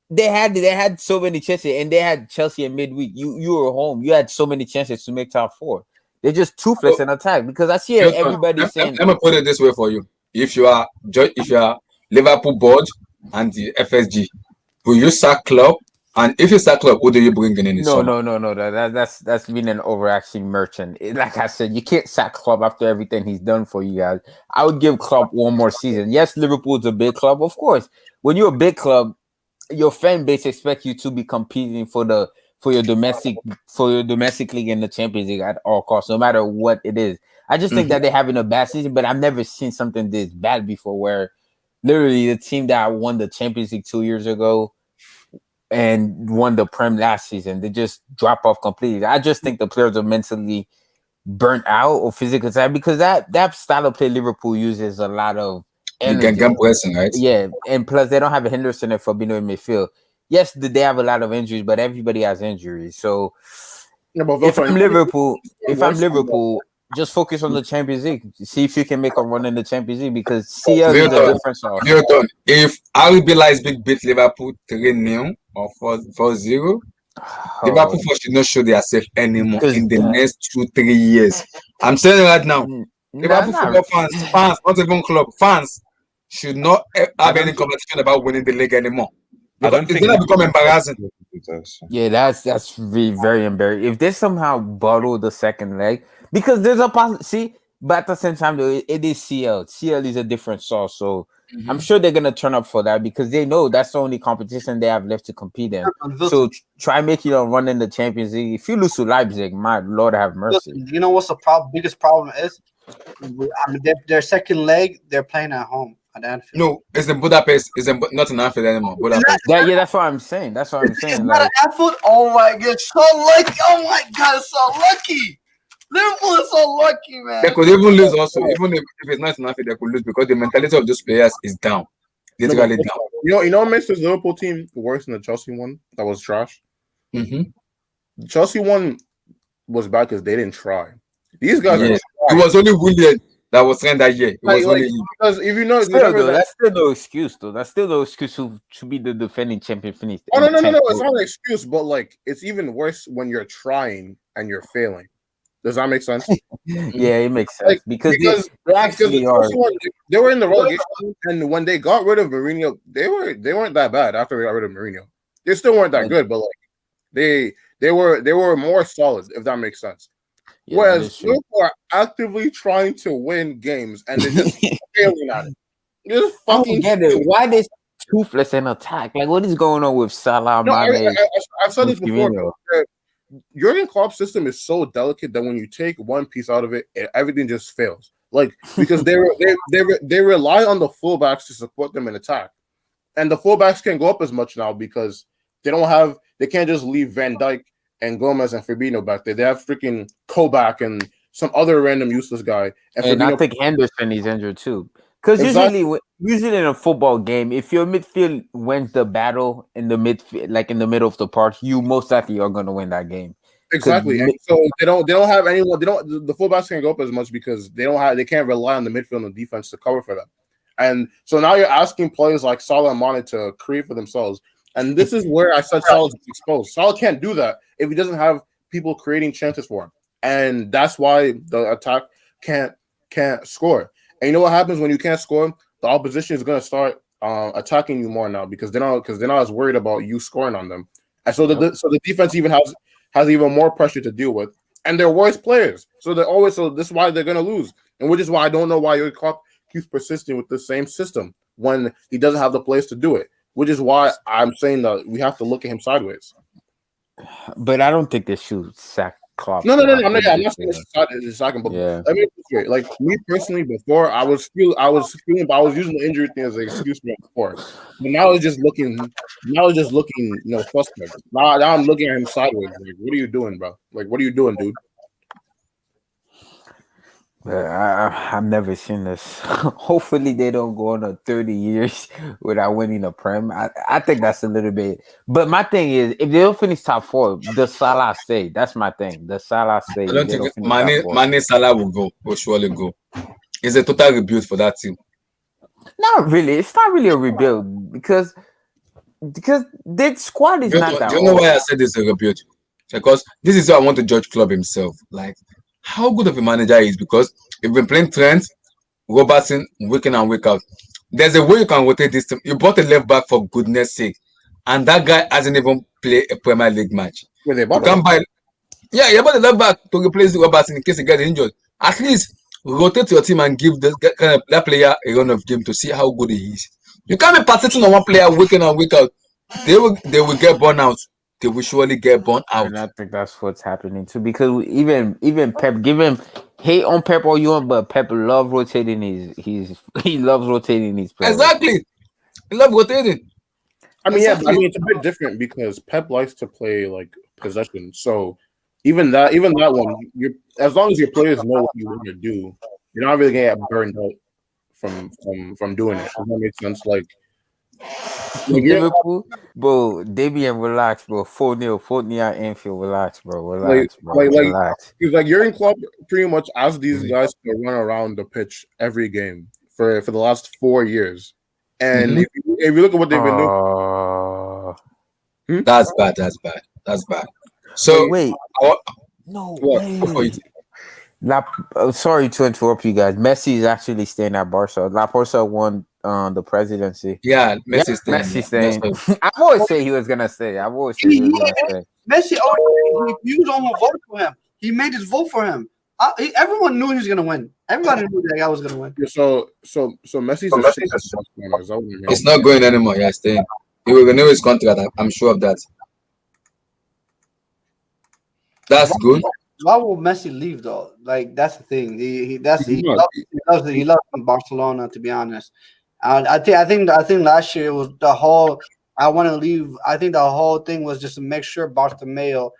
They had so many chances, and they had Chelsea in midweek. You were home. You had so many chances to make top 4. They're just toothless in attack because I see Milton, everybody saying let me put it this way for you. If you are Liverpool board and the FSG, will you sack club? And if you sack club, who do you bring in the no. summer? That's being an overacting merchant. Like I said, you can't sack Klopp after everything he's done for you guys. I would give Klopp one more season. Yes, Liverpool's a big club, of course. When you're a big club, your fan base expects you to be competing for your domestic league and the Champions League at all costs, no matter what it is. I just think that they're having a bad season, but I've never seen something this bad before where literally the team that won the Champions League 2 years ago and won the Prem last season, they just drop off completely. I just think the players are mentally burnt out or physically tired because that style of play Liverpool uses a lot of You energy. can pressing, right? Yeah, and plus they don't have a Henderson and Fabinho in midfield. Yes, they have a lot of injuries, but everybody has injuries. So if I'm Liverpool, just focus on the Champions League. See if you can make a run in the Champions League because CL is a different sauce. Milton, if RB Leipzig beat Liverpool 3-0 or 4-0, Liverpool should not show themselves anymore in the next 2-3 years. I'm saying it right now. Liverpool football fans, not even club fans, should not have any competition about winning the league anymore. Because it's gonna become embarrassing. Yeah, that's really very embarrassing. If they somehow bottle the second leg, because there's a possibility. See, but at the same time, though, it is CL. CL is a different sauce, so I'm sure they're gonna turn up for that because they know that's the only competition they have left to compete in. So try making a run in the Champions League. If you lose to Leipzig, my Lord have mercy. You know what's the biggest problem is? I mean, their second leg, they're playing at home at Anfield. No, it's in Budapest. It's not in Anfield anymore. Budapest. That's what I'm saying. That's what I'm saying. It's not at Anfield. Oh my god, so lucky! Oh my god, so lucky! Liverpool is so lucky, man. They could even lose also. Even if it's not in Anfield, they could lose because the mentality of those players is down. Literally down. You know what makes this Liverpool team worse than the Chelsea one that was trash? The Chelsea one was bad because they didn't try. These guys are it was only Willian that was trying that year. It was only because if you know, that's still no excuse though. That's still no excuse to be the defending champion finish. Oh no, it's not an excuse, but like it's even worse when you're trying and you're failing. Does that make sense? Yeah, it makes sense because they actually are. They were in the relegation, and when they got rid of Mourinho, they weren't that bad. After they got rid of Mourinho, they still weren't that good, but like they were more solid. If that makes sense. Yeah, whereas Liverpool are actively trying to win games and they're just failing at it. Just fucking get it. Why this toothless in attack? Like what is going on with Salah? No, I've said this before. Jurgen Klopp's system is so delicate that when you take one piece out of it, everything just fails. Like because they rely on the fullbacks to support them in attack, and the fullbacks can't go up as much now because they can't just leave Van Dijk and Gomez and Fabinho back there. They have freaking Kovac and some other random useless guy. And I think Henderson is injured too. Because usually in a football game, if your midfield wins the battle in the midfield, like in the middle of the park, you most likely are going to win that game. Exactly. And so they don't have anyone. The fullbacks can't go up as much because they can't rely on the midfield and the defense to cover for them. And so now you're asking players like Salah and Mane to create for themselves. And this is where I said Salah's exposed. Salah can't do that if he doesn't have people creating chances for him. And that's why the attack can't score. And you know what happens when you can't score? The opposition is going to start attacking you more now because they're not as worried about you scoring on them. And so the defense even has even more pressure to deal with. And they're worse players. So this is why they're going to lose. And which is why I don't know why Jurgen Klopp keeps persisting with the same system when he doesn't have the players to do it. Which is why I'm saying that we have to look at him sideways. But I don't think they should sack Klopp. No. I'm not saying it's sacking. But let me say, like me personally, before I was feeling, but I was using the injury thing as an excuse for before. But now it's just looking, suspect. Now I'm looking at him sideways. Like, what are you doing, bro? Like, what are you doing, dude? I've never seen this. Hopefully they don't go on a 30 years without winning a Prem. I think that's a little bit. But my thing is, if they don't finish top 4, the Salah stay. That's my thing. The Salah stay. I don't think Mane Salah will surely go. It's a total rebuild for that team. Not really. It's not really a rebuild because their squad is not that. Do you know why I said this is a rebuild? Because this is how I want to judge Klopp himself. Like, how good of a manager he is, because you've been playing Trent, Robertson, week in and week out. There's a way you can rotate this team. You bought a left back for goodness sake, and that guy hasn't even played a Premier League match. You bought a left back to replace Robertson in case he gets injured. At least rotate your team and give that player a run of game to see how good he is. You can't be persisting on one player week in and week out. They will get burnt out. They will surely get burnt out. And I think that's what's happening too. Because even Pep, give him hate on Pep all you want, but Pep loves rotating he loves rotating his players. Exactly. He loves rotating. I mean, it's a bit different because Pep likes to play like possession. So even that one, as long as your players know what you want to do, you're not really gonna get burned out from doing it. Does that make sense? Like Liverpool, bro, Damian, relax, bro. 4-0 at Anfield, relax, bro. Relax. He's like Jurgen Klopp pretty much asked these guys to run around the pitch every game for the last 4 years. And if you look at what they've been doing, that's bad. So wait, no way. Sorry to interrupt you guys. Messi is actually staying at Barca. Laporta won the presidency. Yeah, Messi's staying. I've always said he was gonna stay. Messi already views on who voted for him. He made his vote for him. Everyone knew he was gonna win. Everybody knew that guy was gonna win. Yeah, so Messi's a shit. Barcelona. Is that what you mean? It's not going anymore. Yeah, staying. He will renew his contract. I'm sure of that. That's good. Why will Messi leave though? Like that's the thing. He that's He's he not. loves Barcelona, to be honest. I think last year it was the whole I want to leave. I think the whole thing was just to make sure Bartomeu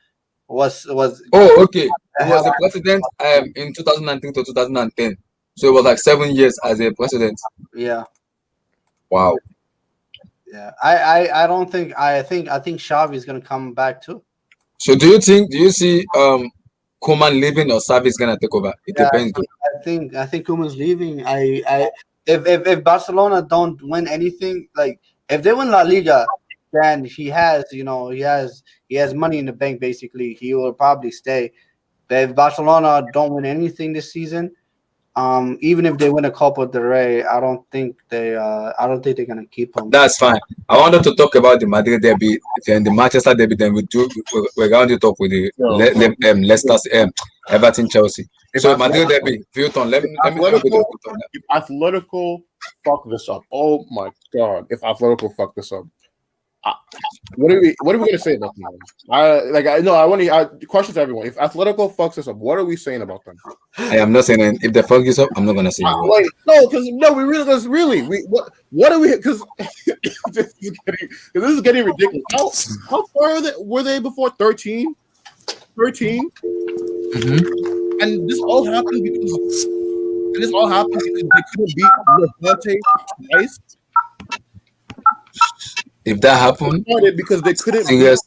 was Oh, okay. He was a president in 2019 to 2010. So it was like 7 years as a president. yeah. Wow. Yeah, I don't think I think Xavi is gonna come back too. So do you see Koeman leaving or Xavi is gonna take over? It Yeah, depends. I think Koeman's leaving. If Barcelona don't win anything, like if they win La Liga, then he has money in the bank. Basically, he will probably stay. But if Barcelona don't win anything this season, even if they win a Copa del Rey, I don't think they're gonna keep him. That's fine. I wanted to talk about the Madrid derby, then the Manchester derby. Then we're going to talk with the Leicester, Everton, Chelsea. So Madrid derby, Vilton. Let me if Atletico fuck this up, oh my god! If Atletico fuck this up, what are we gonna say about them? I want to questions to everyone. If Atletico fucks this up, what are we saying about them? I am not saying it. If they fuck this up, I'm not gonna say it. Wait, no, because what are we? Because this is getting ridiculous. How far were they before 13? 13? Mm-hmm. And this all happened because they couldn't beat Levante twice. If that happened, because they couldn't. Serious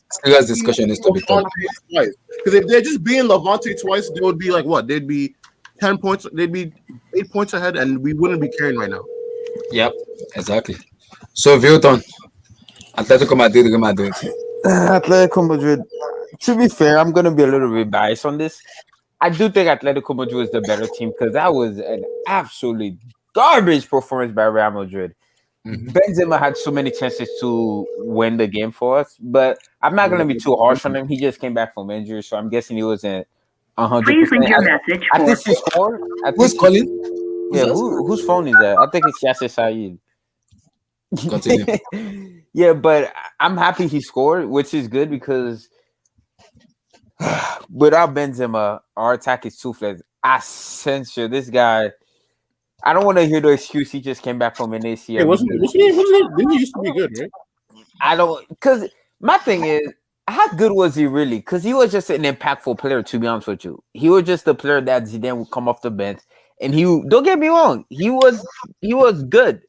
discussion needs to be done. Because if they're just being Levante twice, they would be like what? They'd be 10 points. They'd be 8 points ahead, and we wouldn't be caring right now. Yep, exactly. So Vilton, Atletico Madrid, Real Madrid. Atletico Madrid. To be fair, I'm gonna be a little bit biased on this. I do think Atletico Madrid is the better team because that was an absolutely garbage performance by Real Madrid. Mm-hmm. Benzema had so many chances to win the game for us, but I'm not going to be too harsh on him. He just came back from injury, so I'm guessing he wasn't 100%. Please leave your message. I think he scored. Who's calling? Yeah, whose phone is that? I think it's Yasser Saeed. Continue. Yeah, but I'm happy he scored, which is good because without Benzema, our attack is toothless. I censure this guy. I don't want to hear the excuse he just came back from an ACL. Hey, wasn't he used to be good, right? I don't, because my thing is, how good was he really? Because he was just an impactful player, to be honest with you. He was just a player that Zidane would come off the bench, and don't get me wrong, he was good.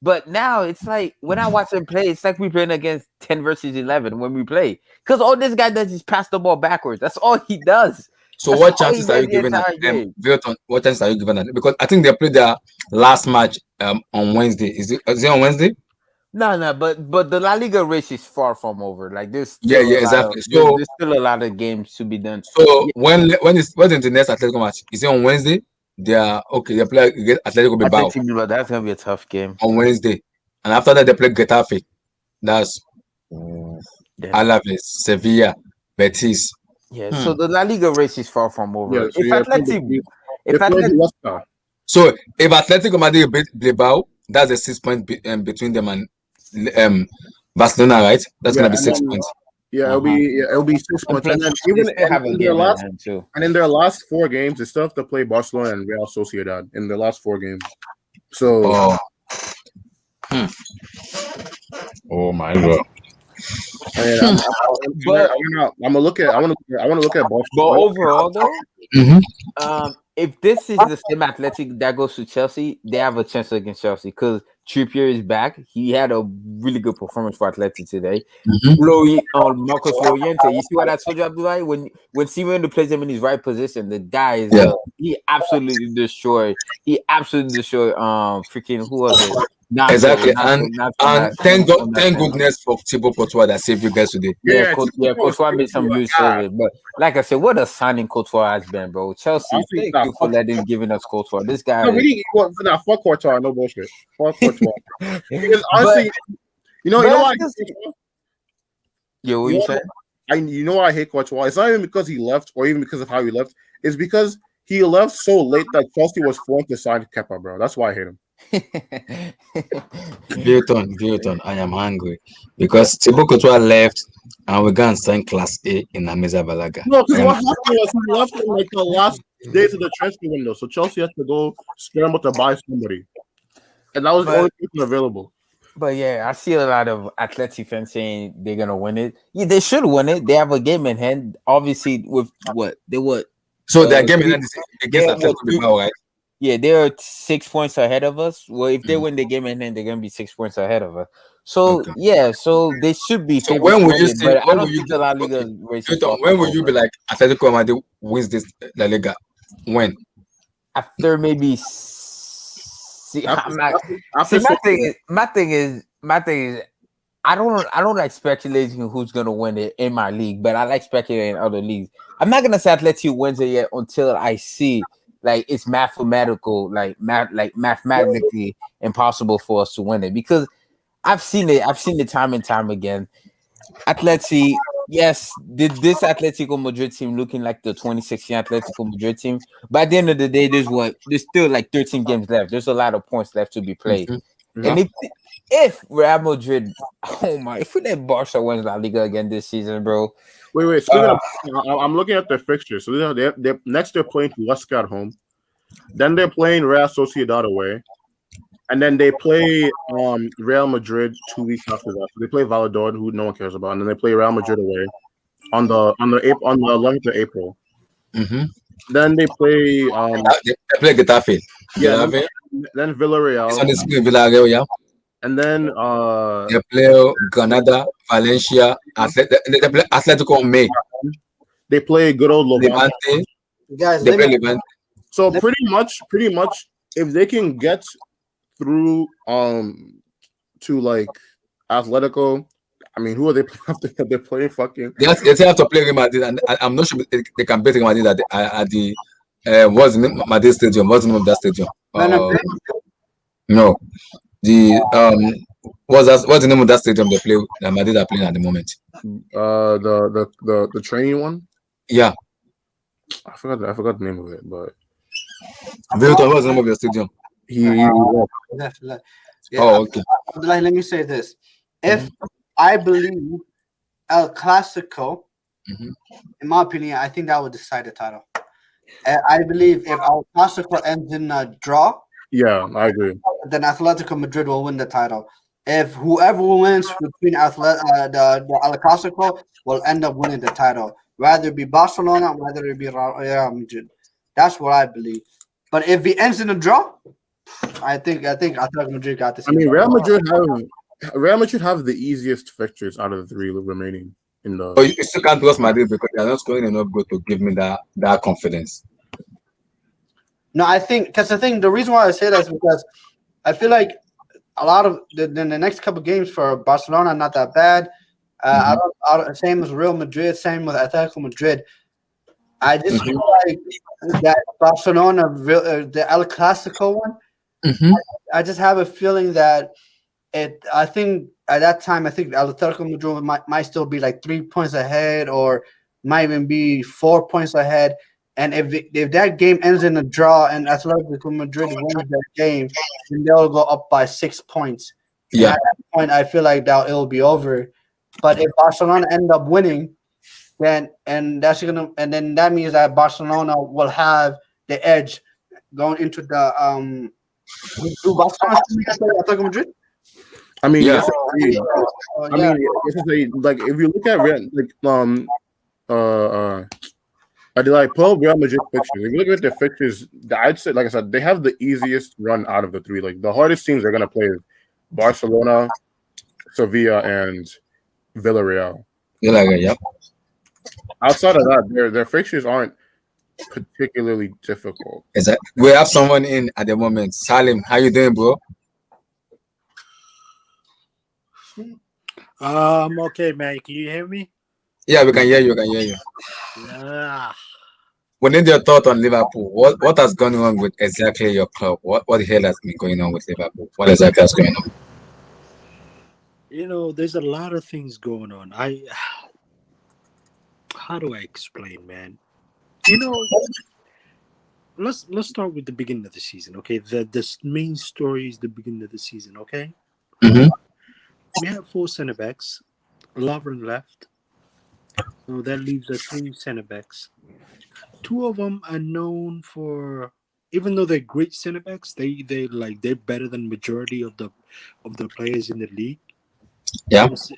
But now it's like when I watch him play, it's like we're playing against 10 versus 11 when we play. Because all this guy does is pass the ball backwards. That's all he does. So what chances are you giving Vilton? What chances are you giving them? Because I think they played their last match on Wednesday. Is it on Wednesday? No, but the La Liga race is far from over. Like there's exactly. So there's still a lot of games to be done. So when is the next Atletico match? Is it on Wednesday? They play against Atletico Bilbao. That's gonna be a tough game on Wednesday, and after that they play Getafe. That's Alaves, Sevilla, Betis. Yeah, so the La Liga race is far from over. Yeah, so so if Atletico Madrid beat Bilbao, that's a 6 point between them and Barcelona, right? That's gonna be 6 points. Yeah, it'll be 6 points, and then even in their last 4 games, they still have to play Barcelona and Real Sociedad in their last 4 games. So, oh my god. I'm gonna look at. I want to look at Barcelona. But overall, though, if this is the same Athletic that goes to Chelsea, they have a chance against Chelsea because Trippier is back. He had a really good performance for Athletic today. Marcos Llorente, you see what I told you, Abdullah? When Simeone plays him in his right position, the guy is he absolutely destroyed. Freaking who was it? Exactly, and thank goodness for Thibaut Courtois that saved you guys today. Courtois made some huge service, but like I said, what a signing Courtois has been, bro. Chelsea, thank you for giving us Courtois. This guy, fuck Courtois, no bullshit. Fuck Courtois. Because honestly, you know why? Yeah, what you said? You know why I hate Courtois? It's not even because he left or even because of how he left. It's because he left so late that Chelsea was forced to sign Kepa, bro. That's why I hate him. Vilton, I am angry because Thibaut Courtois left and we gonna sign Class A in Ameza Balaga. No, because what happened was he left in like the last days of the transfer window, so Chelsea had to go scramble to buy somebody, and that was the only person available. But yeah, I see a lot of Atleti fans saying they're gonna win it. Yeah, they should win it. They have a game in hand. Obviously, with what they what. So their game in hand is against Yeah, Atletico Bilbao, right? Yeah, they're 6 points ahead of us. Well, if they win the game in hand, they're gonna be 6 points ahead of us. So Okay. yeah, so they should be. So favorites when will to you win it, see? but I When don't will you? think the La Liga Okay. race is Vilton, far when from will you be over. like Atletico Madrid wins this La Liga? When? After maybe After, my after thing is I don't like speculating who's gonna win it in my league, but I like speculating in other leagues. I'm not gonna say Atleti wins it yet until I see like it's mathematical, like mathematically impossible for us to win it, because I've seen it. I've seen it time and time again. Atleti, yes, did this Atletico Madrid team looking like the 2016 Atletico Madrid team? By the end of the day, there's still like 13 games left. There's a lot of points left to be played. Mm-hmm. And if Real Madrid, oh my, if we let Barca win La Liga again this season, bro. wait. Speaking of, I'm looking at their fixtures. So they're next. They're playing Huesca at home. Then they're playing Real Sociedad away, and then they play Real Madrid 2 weeks after that. So they play Valladolid, who no one cares about, and then they play Real Madrid away on the 11th of April. Mm-hmm. Then they play They play Getafe. yeah, Getafe. then Villarreal, It's on the screen, Villarreal, yeah. and then They play Granada, Valencia, they play Atletico in May. they play good old Levante. Levante. Guys, They let play me Levante. So pretty much, if they can get through to like Atletico, I mean, who are they playing? They're playing fucking. They still have to play Real Madrid, and I'm not sure they can beat Real Madrid at the what's the name? Madrid Stadium. What's the name of that stadium? No, the what's the name of that stadium they play? That Madrid are playing at the moment. The training one. Yeah, I forgot the name of it, but Vilton, what's the name of your stadium? he yeah, Oh, okay. let me say this. If I believe El Clasico, in my opinion, I think that would decide the title. I believe if El Clasico ends in a draw, yeah, I agree. then Atletico Madrid will win the title. If whoever wins between the El Clasico will end up winning the title, whether it be Barcelona, whether it be Real Madrid. That's what I believe. But if it ends in a draw, I think Atletico Madrid got this. I mean, Real Madrid have the easiest fixtures out of the three remaining in the. But you still can't trust Madrid because they're not scoring enough goals to give me that confidence. No, I think because the reason why I say that is because I feel like a lot of the next couple games for Barcelona are not that bad. Same as Real Madrid, same with Atletico Madrid. I just feel like that Barcelona, the El Clasico one. I just have a feeling that I think at that time, I think Atletico Madrid might still be like 3 points ahead, or might even be 4 points ahead. And if that game ends in a draw and Atletico Madrid wins that game, then they'll go up by 6 points. Yeah. And at that point, I feel like that it'll be over. But if Barcelona end up winning, then that means that Barcelona will have the edge going into the do Barcelona play Atletico Madrid? I mean, Yeah. yes, I mean, like if you look at I did like pull Real Madrid fixtures. If you look at their fixtures, I'd say, like I said, they have the easiest run out of the three. Like the hardest teams they're gonna play is Barcelona, Sevilla, and Villarreal. Yeah. Outside of that, their fixtures aren't particularly difficult. Exactly. We have someone in at the moment. Salim, how you doing, bro? I'm okay, man. Can you hear me? Yeah, we can hear you. Yeah. We need your thought on Liverpool. What has gone wrong with exactly your club? What the hell has been going on with Liverpool? What exactly is going on? You know, there's a lot of things going on. How do I explain, man? You know, let's start with the beginning of the season. Okay, the main story is the beginning of the season. Okay, Mm-hmm. we have four center backs. Lovren left, so that leaves us three center backs. Two of them are known for, even though they're great center backs, they're better than majority of the players in the league. I Yeah. would say,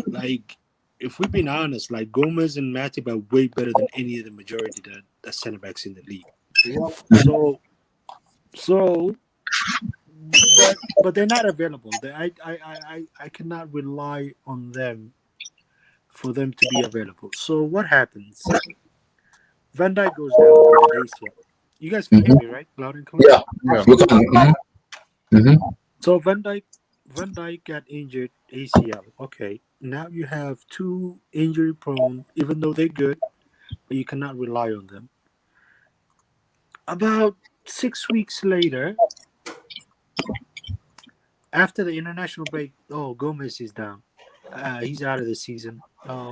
like, if we've been honest, like Gomez and Matip are way better than any of the majority that center backs in the league. Yep. So so but they're not available. I cannot rely on them for them to be available. So what happens? Van Dijk goes down with an ACL. You guys can hear Mm-hmm. me, right? Loud and clear. Yeah. Yeah. We can. Mm-hmm. Mm-hmm. So Van Dijk got injured ACL. Okay, now you have two injury prone, even though they're good, but you cannot rely on them. About 6 weeks later, after the international break, oh, Gomez is down. He's out of the season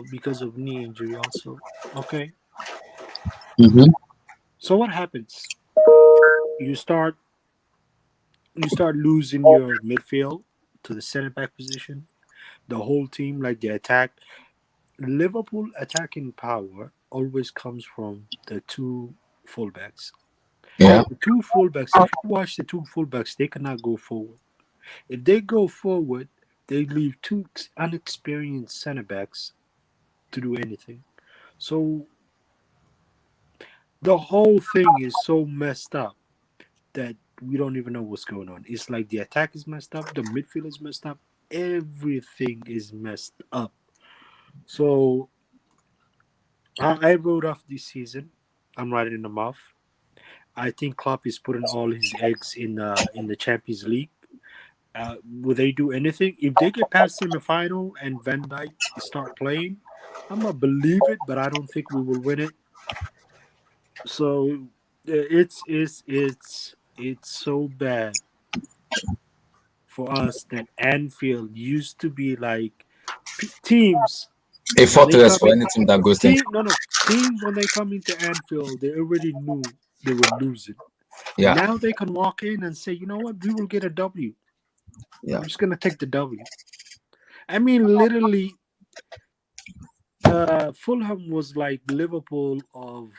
because of knee injury also. Okay, Mm-hmm. so what happens? You start you start losing your midfield to the center back position. The whole team, like the attack, Liverpool attacking power always comes from the two fullbacks. Yeah. The two fullbacks, if you watch the two fullbacks, they cannot go forward. If they go forward, they leave two unexperienced center backs to do anything. So the whole thing is so messed up that we don't even know what's going on. It's like the attack is messed up, the midfield is messed up, everything is messed up. So I wrote off this season. I'm writing them off. I think Klopp is putting all his eggs in the Champions League. Will they do anything if they get past semifinal and Van Dijk start playing? I'm gonna believe it, but I don't think we will win it. So it's so bad for us that Anfield used to be like teams A when they fortress come for in. any team that goes there. Teams when they come into Anfield, they already knew they were losing. Yeah. Now they can walk in and say, you know what, we will get a W. Yeah. We're just gonna take the W. I mean, literally, Fulham was like Liverpool of.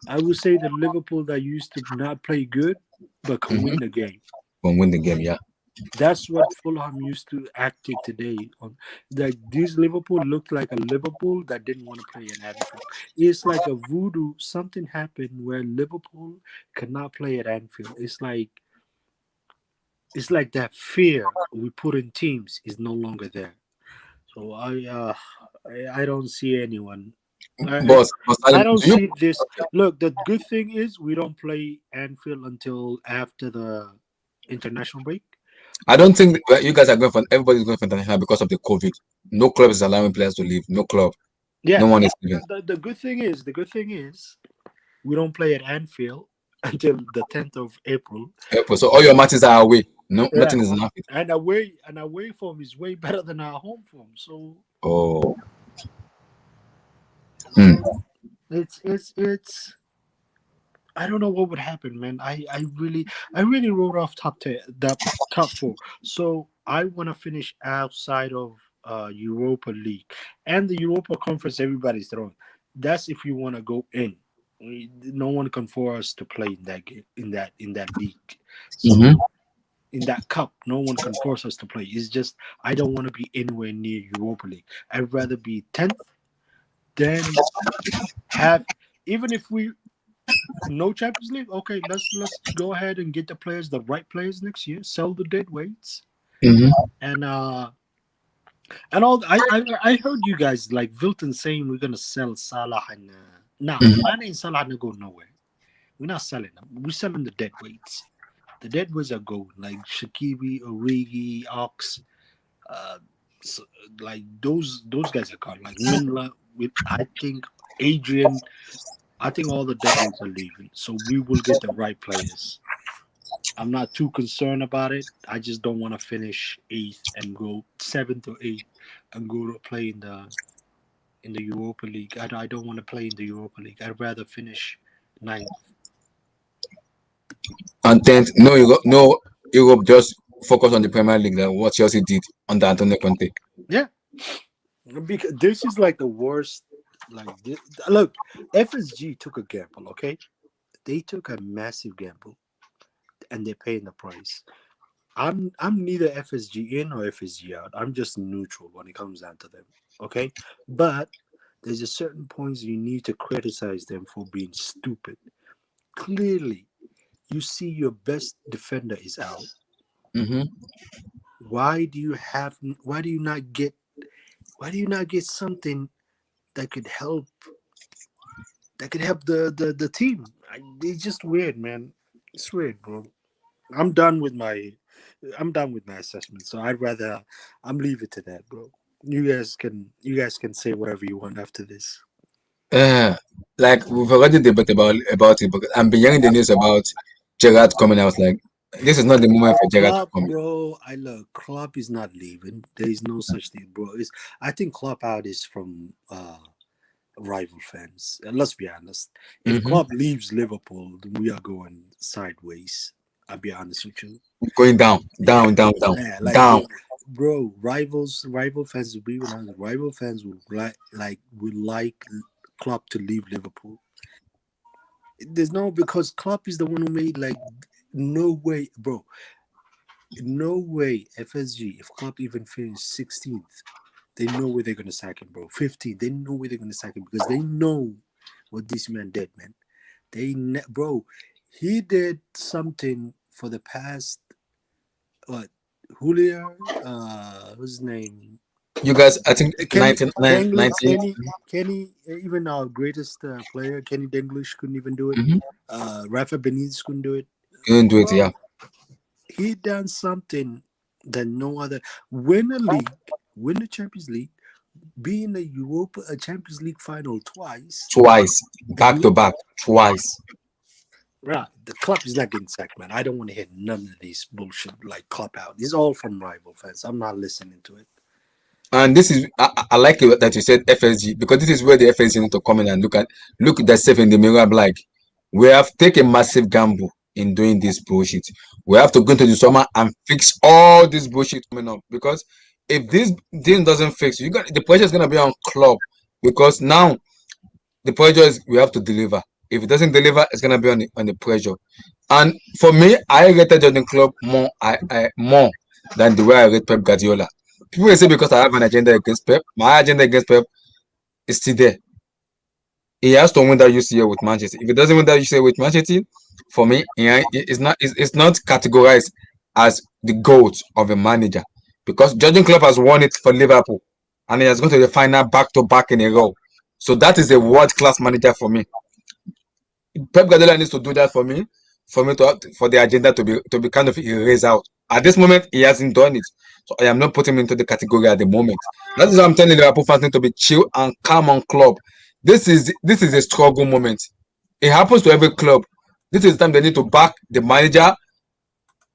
I would say the Liverpool that used to not play good but can Mm-hmm. win the game. When win the game. Yeah. That's what Fulham used to act it today. On like this Liverpool looked like a Liverpool that didn't want to play at Anfield. It's like a voodoo. Something happened where Liverpool cannot play at Anfield. It's like that fear we put in teams is no longer there. So I don't see anyone. I, But I Salim, don't do you? see this. Look, the good thing is we don't play Anfield until after the international break. I don't think you guys are going for. Everybody's going for international because of the COVID. No club is allowing players to leave. No club. No Yeah, one is leaving. the good thing is we don't play at Anfield until the 10th of April. April. So all your matches are away. No, Yeah, nothing is in Anfield. and away form is way better than our home form. So Oh. Hmm. so it's I don't know what would happen, man. I really wrote off the top four. So I want to finish outside of Europa League and the Europa Conference. Everybody's throwing. That's if you want to go in. No one can force us to play in that game in that league. Mm-hmm. So in that cup, no one can force us to play. It's just I don't want to be anywhere near Europa League. I'd rather be 10th than have even if we no Champions League. Okay, let's go ahead and get the right players next year. Sell the dead weights Mm-hmm. and and all. I heard you guys like Vilton saying we're gonna sell Salah and nah, Mm-hmm. Mane and Salah not go nowhere. We're not selling them. We're selling the dead weights. The dead weights are going like Shakibi, Origi, Ox. Uh, so, like those guys are gone. Like Minla with I think Adrian. I think all the dead weights are leaving, so we will get the right players. I'm not too concerned about it. I just don't want to finish eighth and go seventh or eighth and go to play in in the Europa League. I don't want to play in the Europa League. I'd rather finish ninth. And tenth, no Europe, no Europe. Just focus on the Premier League. Like what Chelsea did under Antonio Conte. Yeah, because this is like the worst. Look, FSG took a gamble. Okay, they took a massive gamble, and they're paying the price. I'm neither FSG in or FSG out. I'm just neutral when it comes down to them. Okay, but there's a certain points you need to criticize them for being stupid. Clearly, you see your best defender is out. Mm-hmm. Why do you have? Why do you not get? Why do you not get something that could help? That could help the team. It's just weird, man. It's weird, bro. I'm done with my I'm done with my assessment. So I'm leave it to that, bro. You guys can say whatever you want after this. Uh, like we've already debated about it, but I'm hearing the news about Gerrard coming out. Like this is not the moment for Gerrard to Klopp, come. bro, I look. Klopp is not leaving. There is no such thing, bro. I think Klopp out is from rival fans. And let's be honest. If Mm-hmm. Klopp leaves Liverpool, then we are going sideways. I'll be honest with you. Going down, Yeah, down, down, down, yeah, down. bro. Rival fans. Be honest. Rival fans would like Klopp to leave Liverpool. There's no because Klopp is the one who made no way, bro. No way. FSG. If Klopp even finished 16th, they know where they're gonna sack him, bro. 15th. They know where they're gonna sack him because they know what this man did, man. Bro, he did something for the past what Julia, what's his name? You guys, I think Kenny, 99, Kenny, 90. Kenny, Kenny. Even our greatest player, Kenny Dalglish, couldn't even do it. Mm-hmm. Rafa Benitez couldn't do it. You didn't do it, yeah. Bro, he done something that no other. Win a league, win the Champions League, be in the Europa a Champions League final twice. Twice, back to back, twice. Right, the club is not getting sacked, man. I don't want to hear none of these bullshit like club out. It's all from rival fans. I'm not listening to it. And this is I like it that you said FSG because this is where the FSG need to come in and look at themselves in the mirror. I'm like, we have taken a massive gamble in doing this bullshit. We have to go into the summer and fix all this bullshit coming up because if this thing doesn't fix, the pressure is gonna be on club because now the pressure is we have to deliver. If it doesn't deliver, it's gonna be on the pressure. And for me, I rated Jurgen Klopp more than the way I rate Pep Guardiola. People will say because I have an agenda against Pep, my agenda against Pep is still there. He has to win that UCL with Manchester. If he doesn't win that UCL with Manchester, for me, it's not categorized as the GOAT of a manager because Jurgen Klopp has won it for Liverpool and he has gone to the final back to back in a row. So that is a world class manager for me. Pep Guardiola needs to do that for me for the agenda to be kind of erased out. At this moment, he hasn't done it, so I am not putting him into the category at the moment. That is why I'm telling Liverpool fans need to be chill and calm on club. This is a struggle moment. It happens to every club. This is the time they need to back the manager,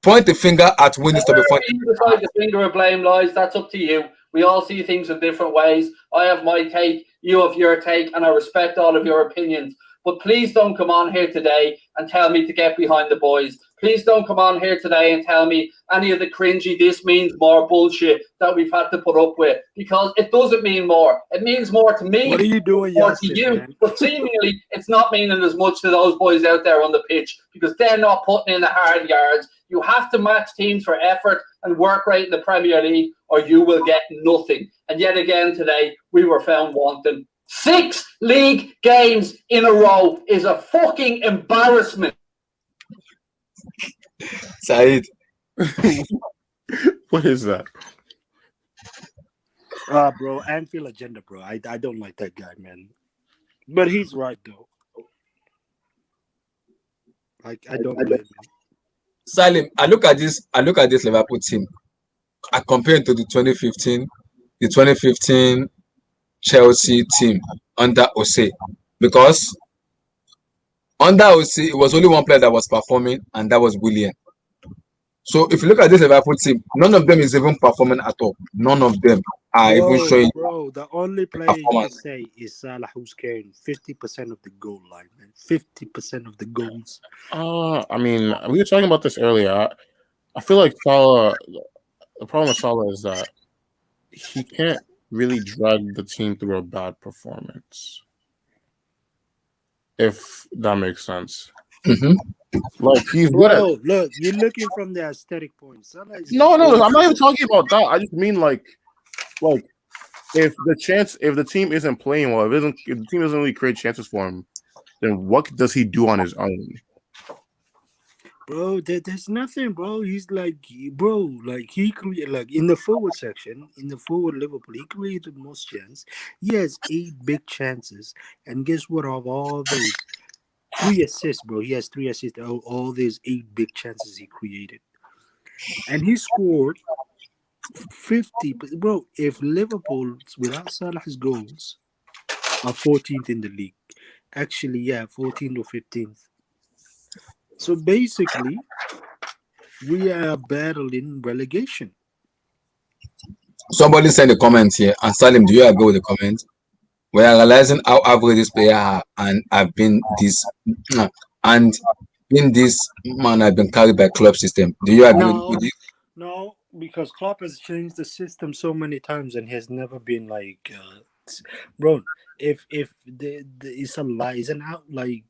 point the finger at who needs to be Wherever funny. you decide the finger of blame lies, that's up to you. We all see things in different ways. I have my take, you have your take, and I respect all of your opinions. But please don't come on here today and tell me to get behind the boys. Please don't come on here today and tell me any of the cringy, this means more bullshit that we've had to put up with. Because it doesn't mean more. It means more to me. What are you doing, More to Yasser, you, man? but seemingly it's not meaning as much to those boys out there on the pitch because they're not putting in the hard yards. You have to match teams for effort and work rate in the Premier League, or you will get nothing. And yet again today, we were found wanting. 6 league games in a row is a fucking embarrassment. Said, What is that? Bro, Anfield agenda, bro. I don't like that guy, man. But he's right though. Like I don't blame him. Salim, I look at this Liverpool team. I compare it to the 2015 Chelsea team under Ose because under Ose it was only one player that was performing and that was Willian. So if you look at this Liverpool team, none of them is even performing at all. None of them are even showing Bro, the only player you can performance. say is Salah, who's carrying 50% of the goal line, man. 50% of the goals. I mean, we were talking about this earlier. I feel like Salah. The problem with Salah is that he can't really drag the team through a bad performance. If that makes sense. Mm-hmm. Like he's good at. Bro, look, you're looking from the aesthetic point. Salah is No, very I'm not even good. talking about that. I just mean like if the team isn't playing well, if the team doesn't really create chances for him, then what does he do on his own? Bro, there's nothing, bro. He's like, bro, like he created, like in the forward section, in the forward Liverpool, he created the most chance. He has 8 big chances, and guess what? Of all those, 3 assists, bro. He has 3 assists. All these 8 big chances he created, and he scored 50. Bro, if Liverpool without Salah's goals are 14th in the league, actually, yeah, 14th or 15th. So basically, we are battling relegation. Somebody send a comment here. And Salim, do you agree with the comment? We are realizing how average this player are and have been this and in this man have been carried by club system. Do you agree with this? No, because Klopp has changed the system so many times and has never been like, bro. If the it's a lie, it's an out like.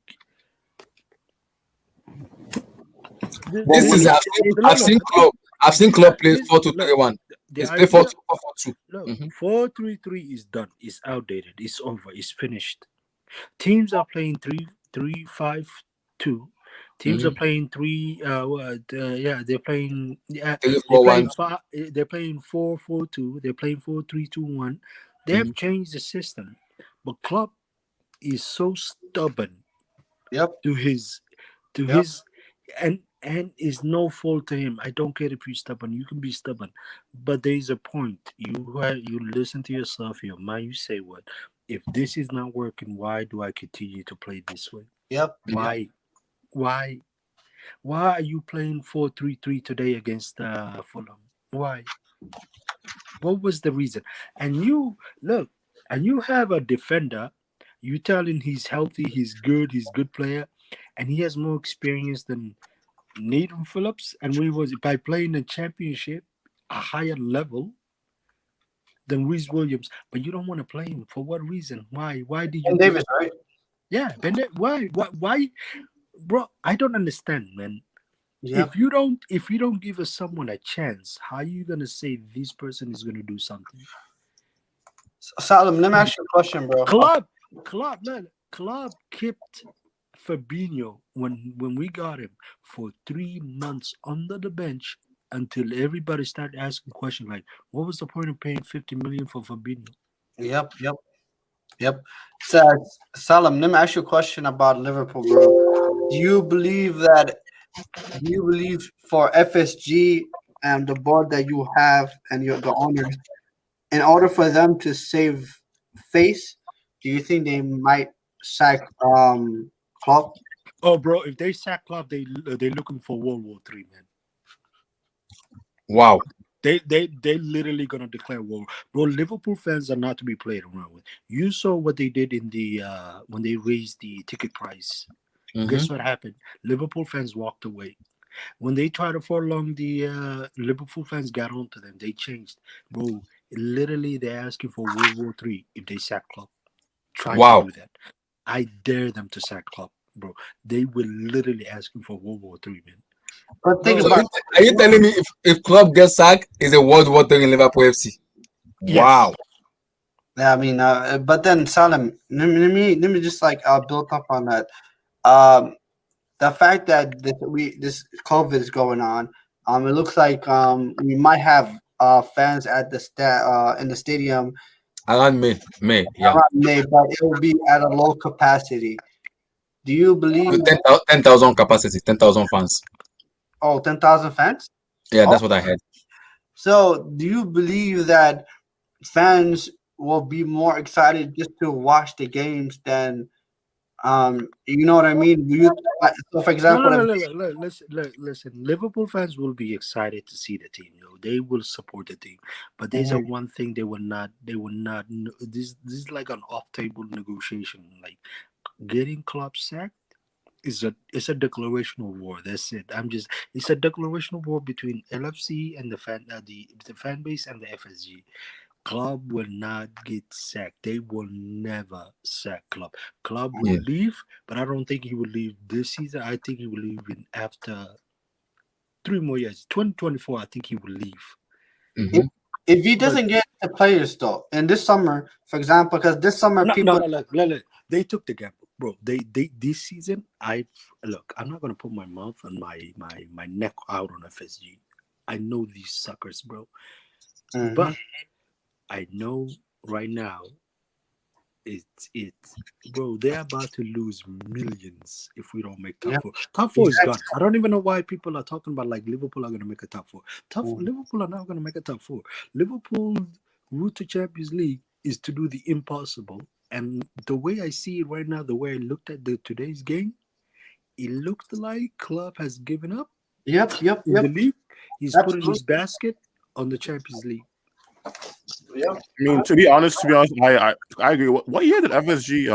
This is I've seen club play 4-2-3-1. The It's play idea, 4-2-4-2. look, 4-3-3 is done. It's outdated. It's over. It's finished. Teams are playing 3-3-5-2. Teams are playing they're playing they're playing 5 they're playing 4-4-2, they're playing 4-3-2-1. They have changed the system. But Klopp is so stubborn Yep. to his and it's no fault to him. I don't care if you're stubborn. You can be stubborn, but there is a point. You listen to yourself, your mind. You say, "What if this is not working? Why do I continue to play this way? Yep. Why? Why? Why are you playing 4-3-3 today against Fulham? Why? What was the reason? And you look, and you have a defender. You telling he's healthy, he's good player, and he has more experience than Nathan Phillips, and we was by playing the championship a higher level than Reese Williams, but you don't want to play him for what reason? Why? Why did you And Davis, right? Yeah, Bennett. Why? Why? Bro, I don't understand, man. Yep. If you don't give us someone a chance, how are you gonna say this person is gonna do something? Salim, let me ask you a question, bro. Club kept Fabinho when we got him for 3 months under the bench until everybody started asking questions like, what was the point of paying 50 million for Fabinho? Yep. So, Salim, let me ask you a question about Liverpool, bro. Do you believe for FSG and the board that you have and the owners, in order for them to save face, do you think they might sack Klopp? Oh, bro, if they sack Club, they looking for World War III, man. Wow. They literally gonna declare war, bro. Liverpool fans are not to be played around with. You saw what they did in the when they raised the ticket price. Guess what happened? Liverpool fans walked away. When they tried to prolong the Liverpool fans got onto them. They changed, bro. Literally, they're asking for World War III if they sack Klopp. Try to do that. I dare them to sack Klopp, bro. They will literally asking for World War III, man. But think So about are you telling me if club gets sacked is a World War III in Liverpool FC? Wow. Yeah, I mean, but then Salim, let me just like build up on that. The fact that this COVID is going on, it looks like we might have fans at the in the stadium Around May, yeah. around May, but it will be at a low capacity. Do you believe? 10,000 capacity, 10,000 fans. Oh, 10,000 fans? Yeah, Oh. that's what I heard. So, do you believe that fans will be more excited just to watch the games than You know what I mean? So, for No, no, example, no, if no, no, no. Listen. Liverpool fans will be excited to see the team. They will support the team. But there's a Mhm. one thing they will not. They will not. This is like an off-table negotiation. Like getting Klopp sacked is a declaration of war. That's it. It's a declaration of war between LFC and the fan base and the FSG. Club will not get sacked. They will never sack Club. Club will Yeah. leave, but I don't think he will leave this season. I think he will leave in after 3 more years. 2024, I think he will leave. if, Mm-hmm. if he But doesn't get the players though, and this summer, for example, because this summer no, no, people, no, look, they took the gamble, bro. They this season. I look. I'm not gonna put my mouth and my neck out on FSG. I know these suckers, bro. Mhm. But I know right now it's bro, they're about to lose millions if we don't make top Yeah, four. Top four is gone. exactly. I don't even know why people are talking about like Liverpool are gonna make a top four. Mhm. Liverpool are not gonna make a top four. Liverpool route to Champions League is to do the impossible. And the way I see it right now, the way I looked at the today's game, it looked like Klopp has given up Yep, yep, in the yep. league. He's putting Absolutely. his basket on the Champions League. Yep. I mean, to be honest, I agree. What year did FSG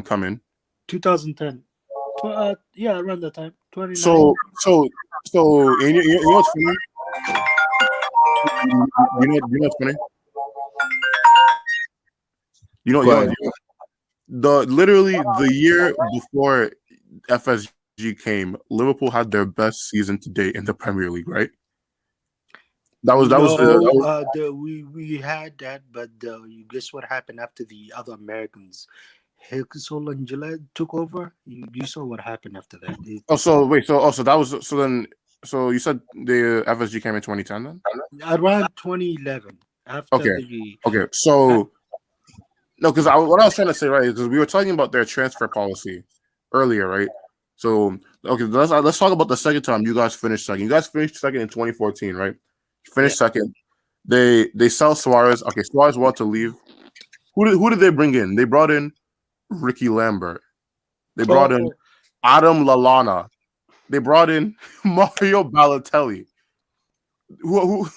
come in? 2010. Yeah, around that time. 29. So so so you know what's funny? You know what's funny? You Go know ahead. the literally the year before FSG came, Liverpool had their best season to date in the Premier League, right? That No, was we had that, but you guess what happened after the other Americans, Hicksol and Gillette took over. You saw what happened after that. oh so wait so that was so then so you said the FSG came in 2010 then? Around 2011, after Okay. the Okay. uh, So no, because what I was trying to say, right, is because we were talking about their transfer policy earlier, right? So okay, let's talk about the second time you guys finished second. You guys finished second in 2014, right? You yeah, finished second. They sell Suarez. Okay, Suarez wanted to leave. Who did they bring in? They brought in Ricky Lambert. They brought in oh, Adam Lallana. They brought in Mario Balotelli. Who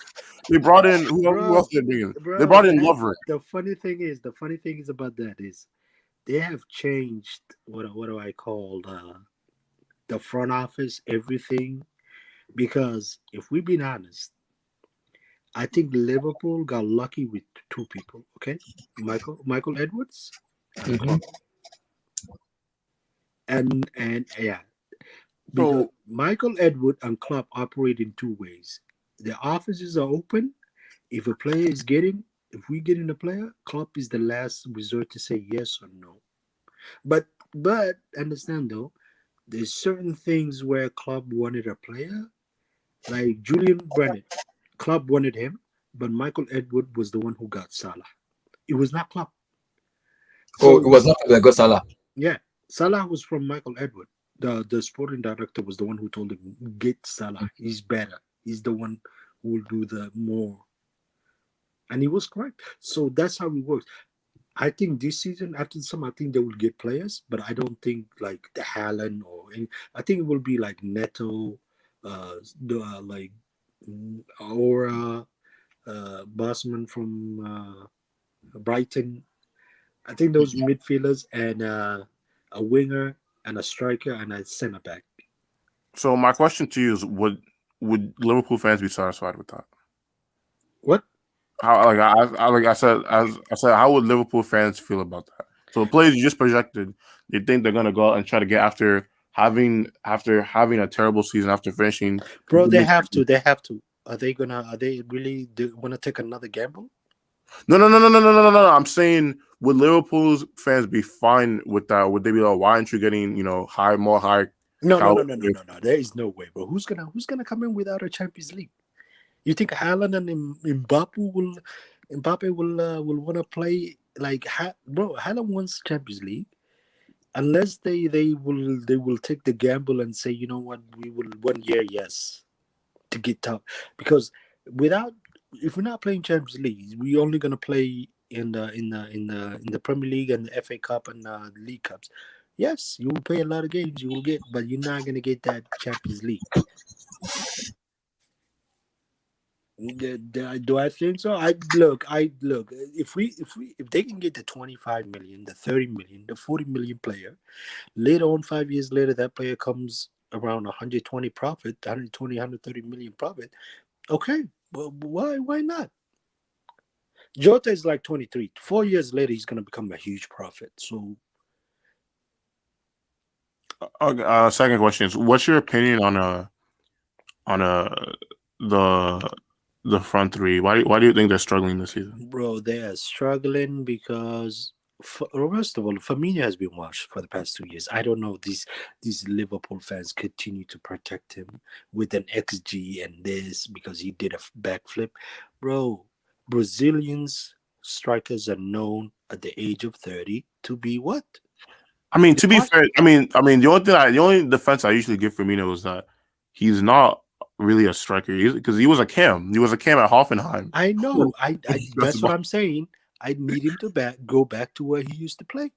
they brought in? Who else bro, did they bring in? They bro. brought in Lovren. The funny thing is about that is they have changed what do I call the front office everything because if we've been honest, I think Liverpool got lucky with two people. Okay, Michael Edwards and Mm-hmm. Klopp, and yeah, because So Michael Edward and Klopp operate in two ways. The offices are open. If a player is getting, if we get in a player, Klopp is the last resort to say yes or no. But understand though, there's certain things where Klopp wanted a player, like Julian Brennan. Klopp wanted him, but Michael Edward was the one who got Salah. It was not Klopp. Oh, it So was not like Salah. yeah, Salah was from Michael Edward. The sporting director was the one who told him get Salah. He's better. He's the one who will do the more. And he was correct. So that's how it works. I think this season, after some, I think they will get players, but I don't think like the Haaland or any. I think it will be like Neto, like Aura, Bosman from Brighton. I think those midfielders and a winger and a striker and a centre back. so my question to you is: would Liverpool fans be satisfied with that? What? How like I said, as I said, how would Liverpool fans feel about that? So the players you just projected, you think they're gonna go out and try to get after having a terrible season after finishing? Bro, they have to. They have to. Are they gonna? Are they really wanna take another gamble? No. I'm saying, would Liverpool's fans be fine with that? Would they be like, why aren't you getting more high No, no, caliber? no, no, no, no, no. There is no way, bro. Who's gonna come in without a Champions League? You think Haaland and Mbappe will want to play like bro? Haaland wants Champions League unless they will take the gamble and say, you know what, we will 1 year, yes, to get top because without if we're not playing Champions League, we're only gonna play in the Premier League and the FA Cup and League Cups. Yes, you will play a lot of games. You will get, but you're not gonna get that Champions League. Do I think so? I look. If they can get the 25 million, the 30 million, the 40 million player, later on 5 years later, that player comes around 120 profit, 120, 130 million profit. Okay, well, why not? Jota is like 23. 4 years later, he's gonna become a huge profit. So Second question is, what's your opinion on the front three? Why do you think they're struggling this season? bro, they are struggling because first of all, Firmino has been washed for the past 2 years. I don't know, these Liverpool fans continue to protect him with an XG and this because he did a backflip, bro. Brazilians strikers are known at the age of 30 to be what? I mean, to be What? fair, the only defense I usually give Firmino is that he's not really a striker because he was a cam. He was a cam at Hoffenheim. I know. That's what I'm saying. I need him to go back to where he used to play.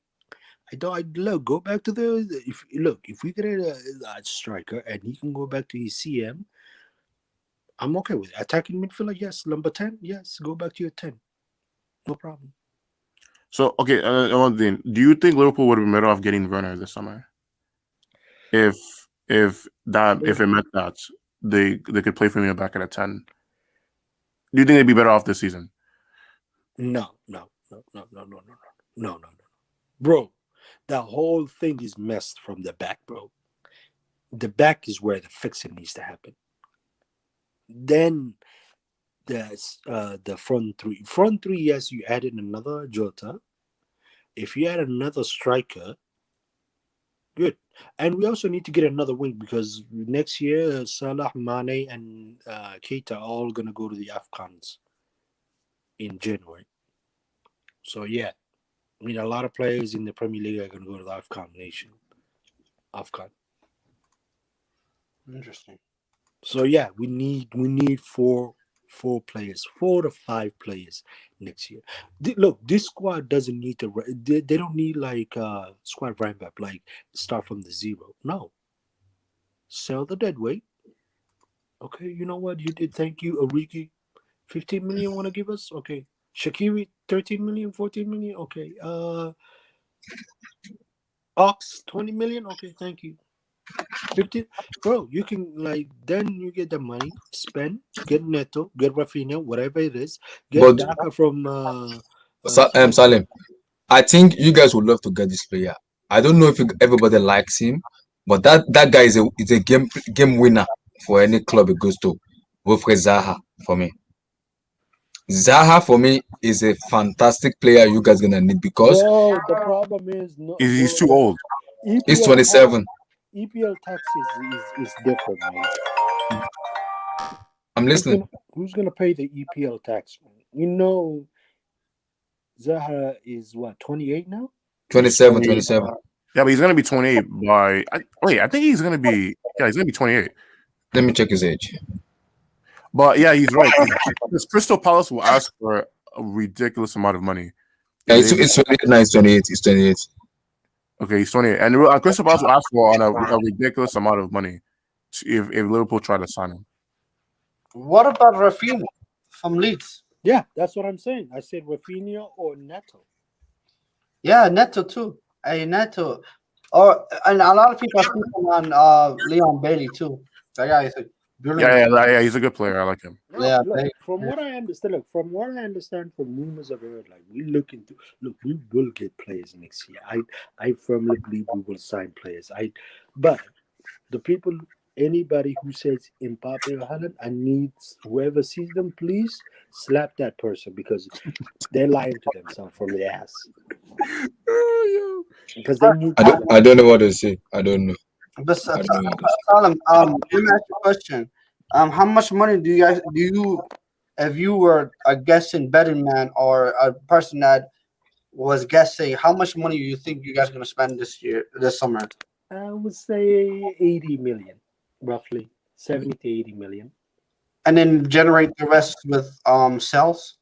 I don't. I look. Go back to if we get a striker and he can go back to his CM, I'm okay with it. Attacking midfielder, yes. Number 10, yes. Go back to your 10, no problem. So okay, one thing. Do you think Liverpool would have been better off getting Werner this summer? If it meant that they could play Firmino back at a 10, do you think they'd be better off this season? No, bro. The whole thing is messed from the back, bro. The back is where the fixing needs to happen. Then the front three. Front three, yes, you added another Jota. If you add another striker, good. And we also need to get another wing because next year Salah, Mane, and Keita are all gonna go to the Afghans in January. So yeah, I mean a lot of players in the Premier League are gonna go to the Afghan nation. Afghan. Interesting. So yeah, we need four players, 4 to 5 players next year. Look, this squad doesn't need to. They don't need like squad ramp up, like start from the zero. No, sell the dead weight. Okay, you know what you did? Thank you, Origi. 15 million want to give us? Okay, Shakiri 13 million, 14 million. Okay, Ox 20 million. Okay, thank you. 15, bro, you can like then you get the money, spend, get Neto, get Rafinha, whatever it is, get But Daka from Spurs. Salim, I think you guys would love to get this player. I don't know if everybody likes him, but that guy is a game winner for any club he goes to. Wilfred Zaha for me. Zaha for me is a fantastic player you guys gonna need because Bro, the problem is no, He's bro, too old. he's EPL 27. EPL tax is different, man. I'm listening. Who's gonna pay the EPL tax, man? You know, Zaha is what 28 now. 27, 27. Yeah, but he's gonna be 28 by. I think he's gonna be. Yeah, he's gonna be 28. Let me check his age. But yeah, he's right. Because Crystal Palace will ask for a ridiculous amount of money. Yeah, it's 28 now. It's 28. It's 28. Okay, he's 28, and Crystal Palace will ask for a ridiculous amount of money if Liverpool try to sign him. What about Rafinha from Leeds? Yeah, that's what I'm saying. I said Rafinha or Neto. Yeah, Neto too. Hey, Neto. And a lot of people are sleeping on Leon Bailey too. That guy is a brilliant. Yeah, he's a good player. I like him. No, Yeah, look, they- from what I understand, from rumors I've heard, like we will get players next year. I firmly believe we will sign players. But the people, anybody who says Mbappe or Haaland, I need whoever sees them, please slap that person because they're lying to themselves from the ass. Because they need. I don't know what to say. I don't know. But I don't know what to say. Salim, let me ask you a question. How much money do you, if you were a guessing betting man or a person that was guessing, how much money do you think you guys are gonna spend this summer? I would say 80 million, roughly 70 to 80 million. And then generate the rest with sales?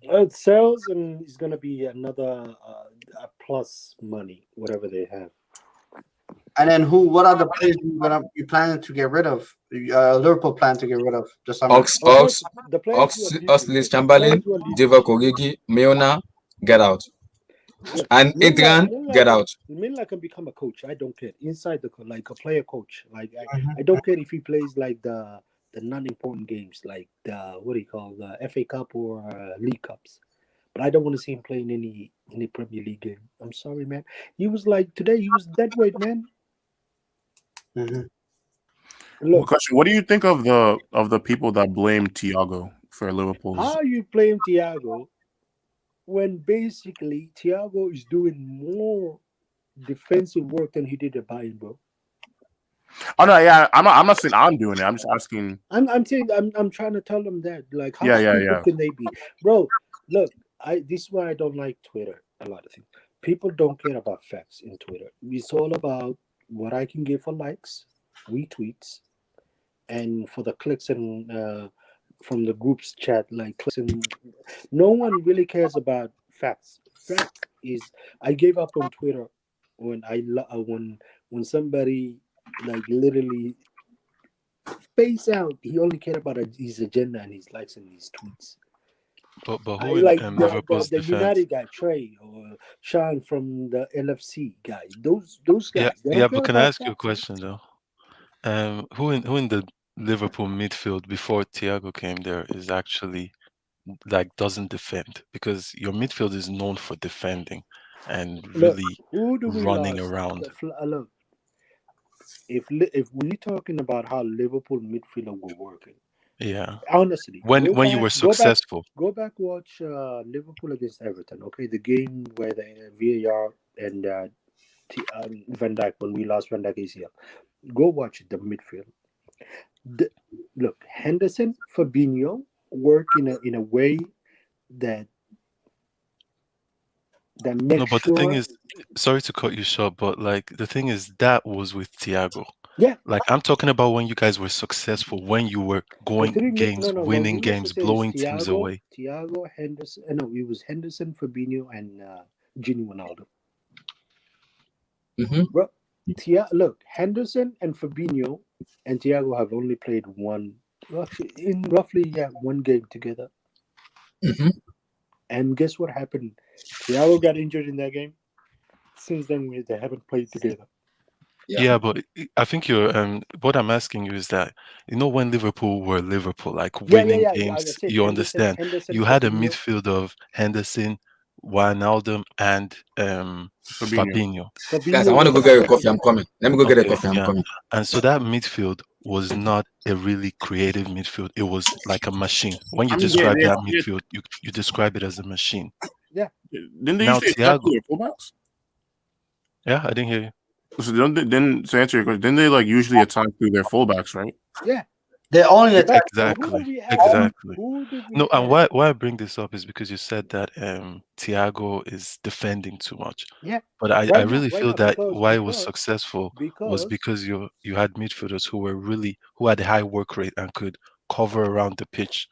It sells, and it's gonna be another plus money, whatever they have. And then who? What are the players you planning to get rid of? Liverpool plan to get rid of this summer. Ox, Of course, Ox, the players who are leaving, Oxlade the players Chamberlain, who are leaving. Divock Origi, Milner, get out. Look, And Adrian, get out. Milner can become a coach. I don't care. Inside like a player coach. Like Mhm. I don't care if he plays like the non-important games, like the what do you call the FA Cup or League Cups. But I don't want to see him play in any Premier League game. I'm sorry, man. He was like today. He was dead weight, man. Mhm. Look, Question: what do you think of the people that blame Thiago for Liverpool's? how you blame Thiago when basically Thiago is doing more defensive work than he did at Bayern, bro. Oh no, yeah, I'm not saying I'm doing it. I'm just asking. I'm saying I'm trying to tell them that like how Yeah, stupid can they be, bro? Look, this is why I don't like Twitter. A lot of things. People don't care about facts in Twitter. It's all about what I can get for likes, retweets, and for the clicks and from the group's chat, like clicks and no one really cares about facts. Facts is I gave up on Twitter when when somebody like literally space out. He only cared about his agenda and his likes and his tweets. But I who in like Liverpool's the defense? United guy Trey or Sean from the LFC guy. Those Yeah, guys they yeah. don't But care can I about ask you a facts, man. question though? Who in the Liverpool midfield before Thiago came there is actually like doesn't defend, because your midfield is known for defending and Look, really who do we running lost? around. Look, if we're talking about how Liverpool midfielder were working, Yeah. honestly, When you were successful. go back, watch Liverpool against Everton. Okay, the game where the VAR and Van Dijk when we lost Van Dijk ACL. Go watch the midfield. The, look, Henderson, Fabinho work in a way that No, makes but the thing sure. is, sorry to cut you short, but like the thing is that was with Thiago. Yeah, Like I'm talking about when you guys were successful, when you were the going three mid. No, games, no. When winning we were games, success, is blowing teams away. Thiago, Henderson. No, it was Henderson, Fabinho, and Gini Ronaldo. Mm-hmm. Bro, look, Henderson and Fabinho and Thiago have only played one, actually, in roughly one game together. Mm-hmm. And guess what happened? Thiago got injured in that game. Since then, they haven't played together. Yeah, but I think you're what I'm asking you is that when Liverpool were Liverpool, like winning Yeah. I games, said you understand. Henderson, You had a Fabinho. midfield of Henderson, Wijnaldum, and Fabinho. Guys, I Fabinho want to was go a get a second coffee. I'm guy. coming. Let me go get a okay, coffee. I'm yeah. coming. And so that midfield was not a really creative midfield. It was like a machine. When you I mean, yeah, describe that midfield, you describe it as a machine. Yeah. Didn't they Now usually attack Thiago, through their fullbacks? yeah, I didn't hear you. So then to answer your question, didn't they like usually attack through their fullbacks, right? Yeah. They only But attack. who do Exactly, we have? exactly. Who did we No, and have? why I bring this up is because you said that Thiago is defending too much. Yeah. But I Right really feel now, that why it was successful was because you had midfielders who had a high work rate and could cover around the pitch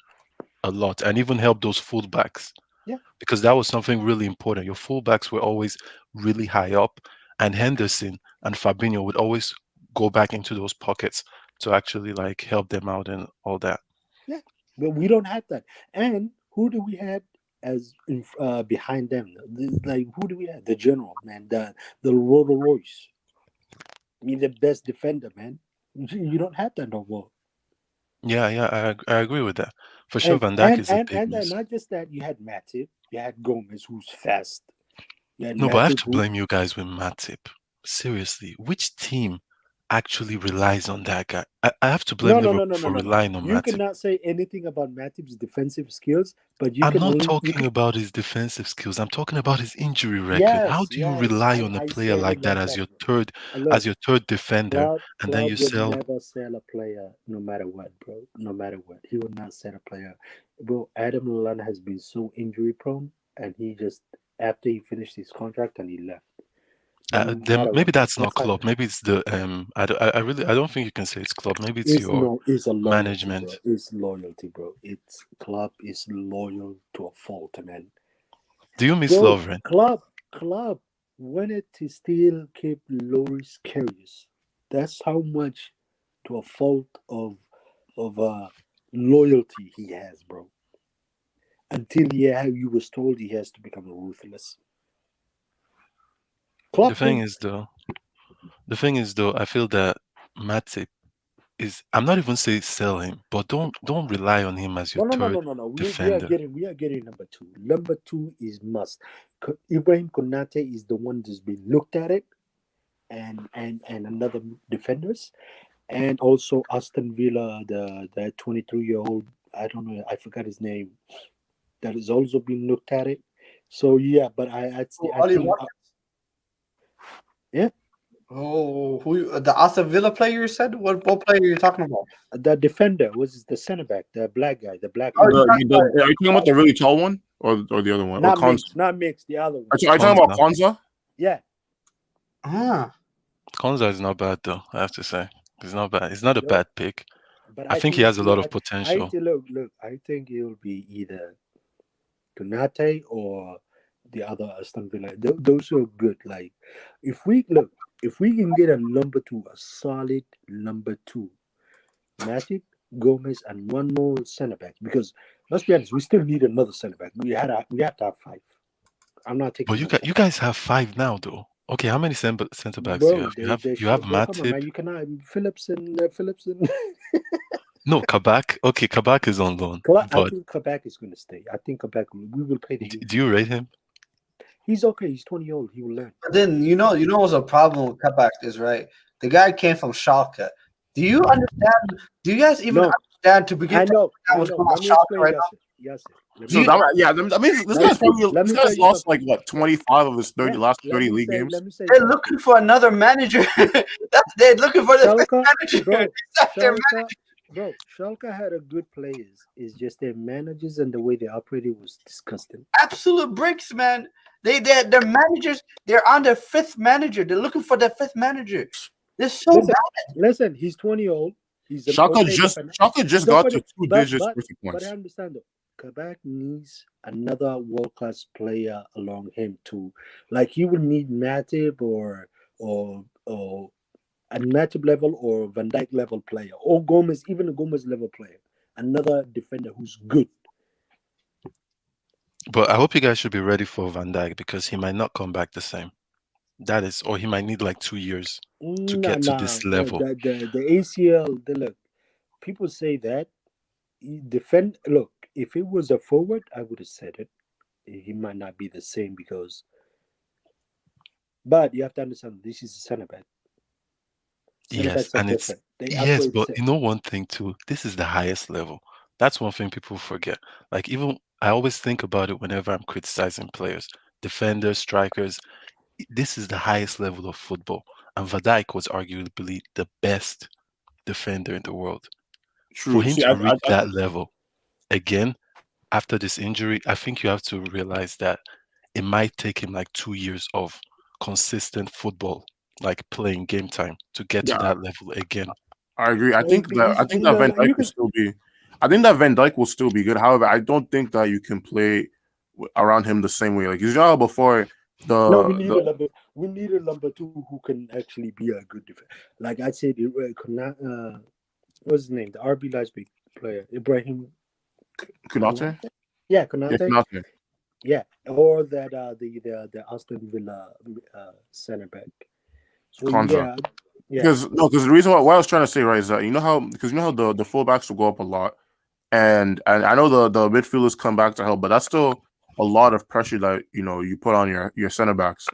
a lot and even help those fullbacks. Yeah. Because that was something really important. Your fullbacks were always really high up, and Henderson and Fabinho would always go back into those pockets to actually like help them out and all that. Yeah. But we don't have that. And who do we have as behind them? Like who do we have? The general, man. The Rolls Royce. I mean, the best defender, man. You don't have that no more. Yeah, I agree with that. For sure, Van Dijk is a big miss. Not just that, you had Matip, you had Gomez, who's fast. You had No, but I have Matip, to blame you guys with Matip. Seriously, which team actually relies on that guy? I have to blame Liverpool for relying on You Matip. cannot say anything about Matip's defensive skills, but I'm not talking about his defensive skills. I'm talking about his injury record. Yes, How do you rely on a player like that as your third defender, and then you sell? Never sell a player, no matter what, bro. No matter what, he will not sell a player, bro. Adam Lallana has been so injury prone, and he just after he finished his contract and he left. Then maybe that's not Klopp. Maybe it's the I don't think you can say it's Klopp. Maybe it's your it's a loyalty, management. bro. It's loyalty, bro. It's Klopp is loyal to a fault, man. Do you miss Lovren? Klopp wanted to still keep Loris curious. That's how much to a fault of loyalty he has, bro. Until he was told he has to become ruthless. The Klopp thing can is though, the thing is though, I feel that Matip is. I'm not even say sell him, but don't rely on him as your third no. defender. We are getting number two. Number two is must. Ibrahim Konate is the one that's been looked at it, and another defenders, and also Aston Villa, the 23-year-old. I don't know. I forgot his name. That has also been looked at it. So yeah, but I Ollie think Watkins. yeah, Oh, the Aston Villa player you said? What player are you talking about? the defender was the center back, the black guy, the black Oh, one. you're talking about Are you talking about the really tall one or the other one? Or Not Konza? mixed, not mixed. The other one. Are you talking about Konza. Konza? Yeah. Konza is not bad though. I have to say, it's not bad. It's not a No, bad pick. but I I think he think has a lot of potential. look. I think it will be either Konate or the other Aston Villa. Those are good. Like, if we can get a number two, a solid number two, Matip, Gomez, and one more center back. Because let's be honest, we still need another center back. We have to have five. I'm not But taking no you four. guys have five now though. Okay, how many center backs do you Bro, have? You have bro, come on, Matip. man. You cannot Phillips and No, Kabak. Okay, Kabak is on loan. I But think Kabak is going to stay. I think Kabak. We will pay the huge do you fee. rate him? He's okay. He's 20 old. He will learn. But then you know what's a problem with Kabak is, right? The guy came from Schalke. Do you understand? Do you guys even No, understand to begin to understand I what's know. going on Let at me Schalke explain, right now? Yasser. Yasser. Let me Do So you, explain. that means Let me let this me tell guy's you lost something. like what 25 of his Yeah, last let 30 me league say. games. Let me say they're something. looking for another manager. They're looking for the fifth Schalke, manager. bro. That's their Schalke, bro. Schalke had a good players. It's just their managers and the way they operated was disgusting. absolute bricks, man. Their managers. They're on their fifth manager. They're looking for their fifth manager. They're so Listen, bad. listen. He's 20 old. He's an Shaka okay just defender. Shaka just He's got okay, to two but digits but perfect but I points. understand though. Quebec needs another world class player along him too. Like he would need Matip or a Matip level or Van Dijk level player or Gomez, even a Gomez level player. Another defender who's good. But I hope you guys should be ready for Van Dijk because he might not come back the same. That is, or he might need like 2 years to Nah, get to nah. this level. The ACL. Look, people say that he defend. Look, if it was a forward, I would have said it. He might not be the same because, but you have to understand this is a center back. Center Yes, backs are and it's different. They yes, operate. but you know one thing too, this is the highest level. That's one thing people forget. Like even I always think about it whenever I'm criticizing players, defenders, strikers. This is the highest level of football. And Van Dijk was arguably the best defender in the world. For True. him See, to reach that level again after this injury, I think you have to realize that it might take him like 2 years of consistent football, like playing game time to get to yeah, that level again. I agree. I think that No, Van no. Dijk You will can. still be. I think that Van Dijk will still be good. However, I don't think that you can play around him the same way. Like you know how before No, the we need a number two who can actually be a good defender. Like I said, what's his name? The RB Leipzig player, Ibrahim Konate. Konate. Yeah, Yeah, Konate. Konate. Yeah, or that the Aston Villa center back. So Konza. yeah. Because the reason why I was trying to say right is that you know how the fullbacks will go up a lot, and I know the midfielders come back to help, but that's still a lot of pressure that you put on your center backs,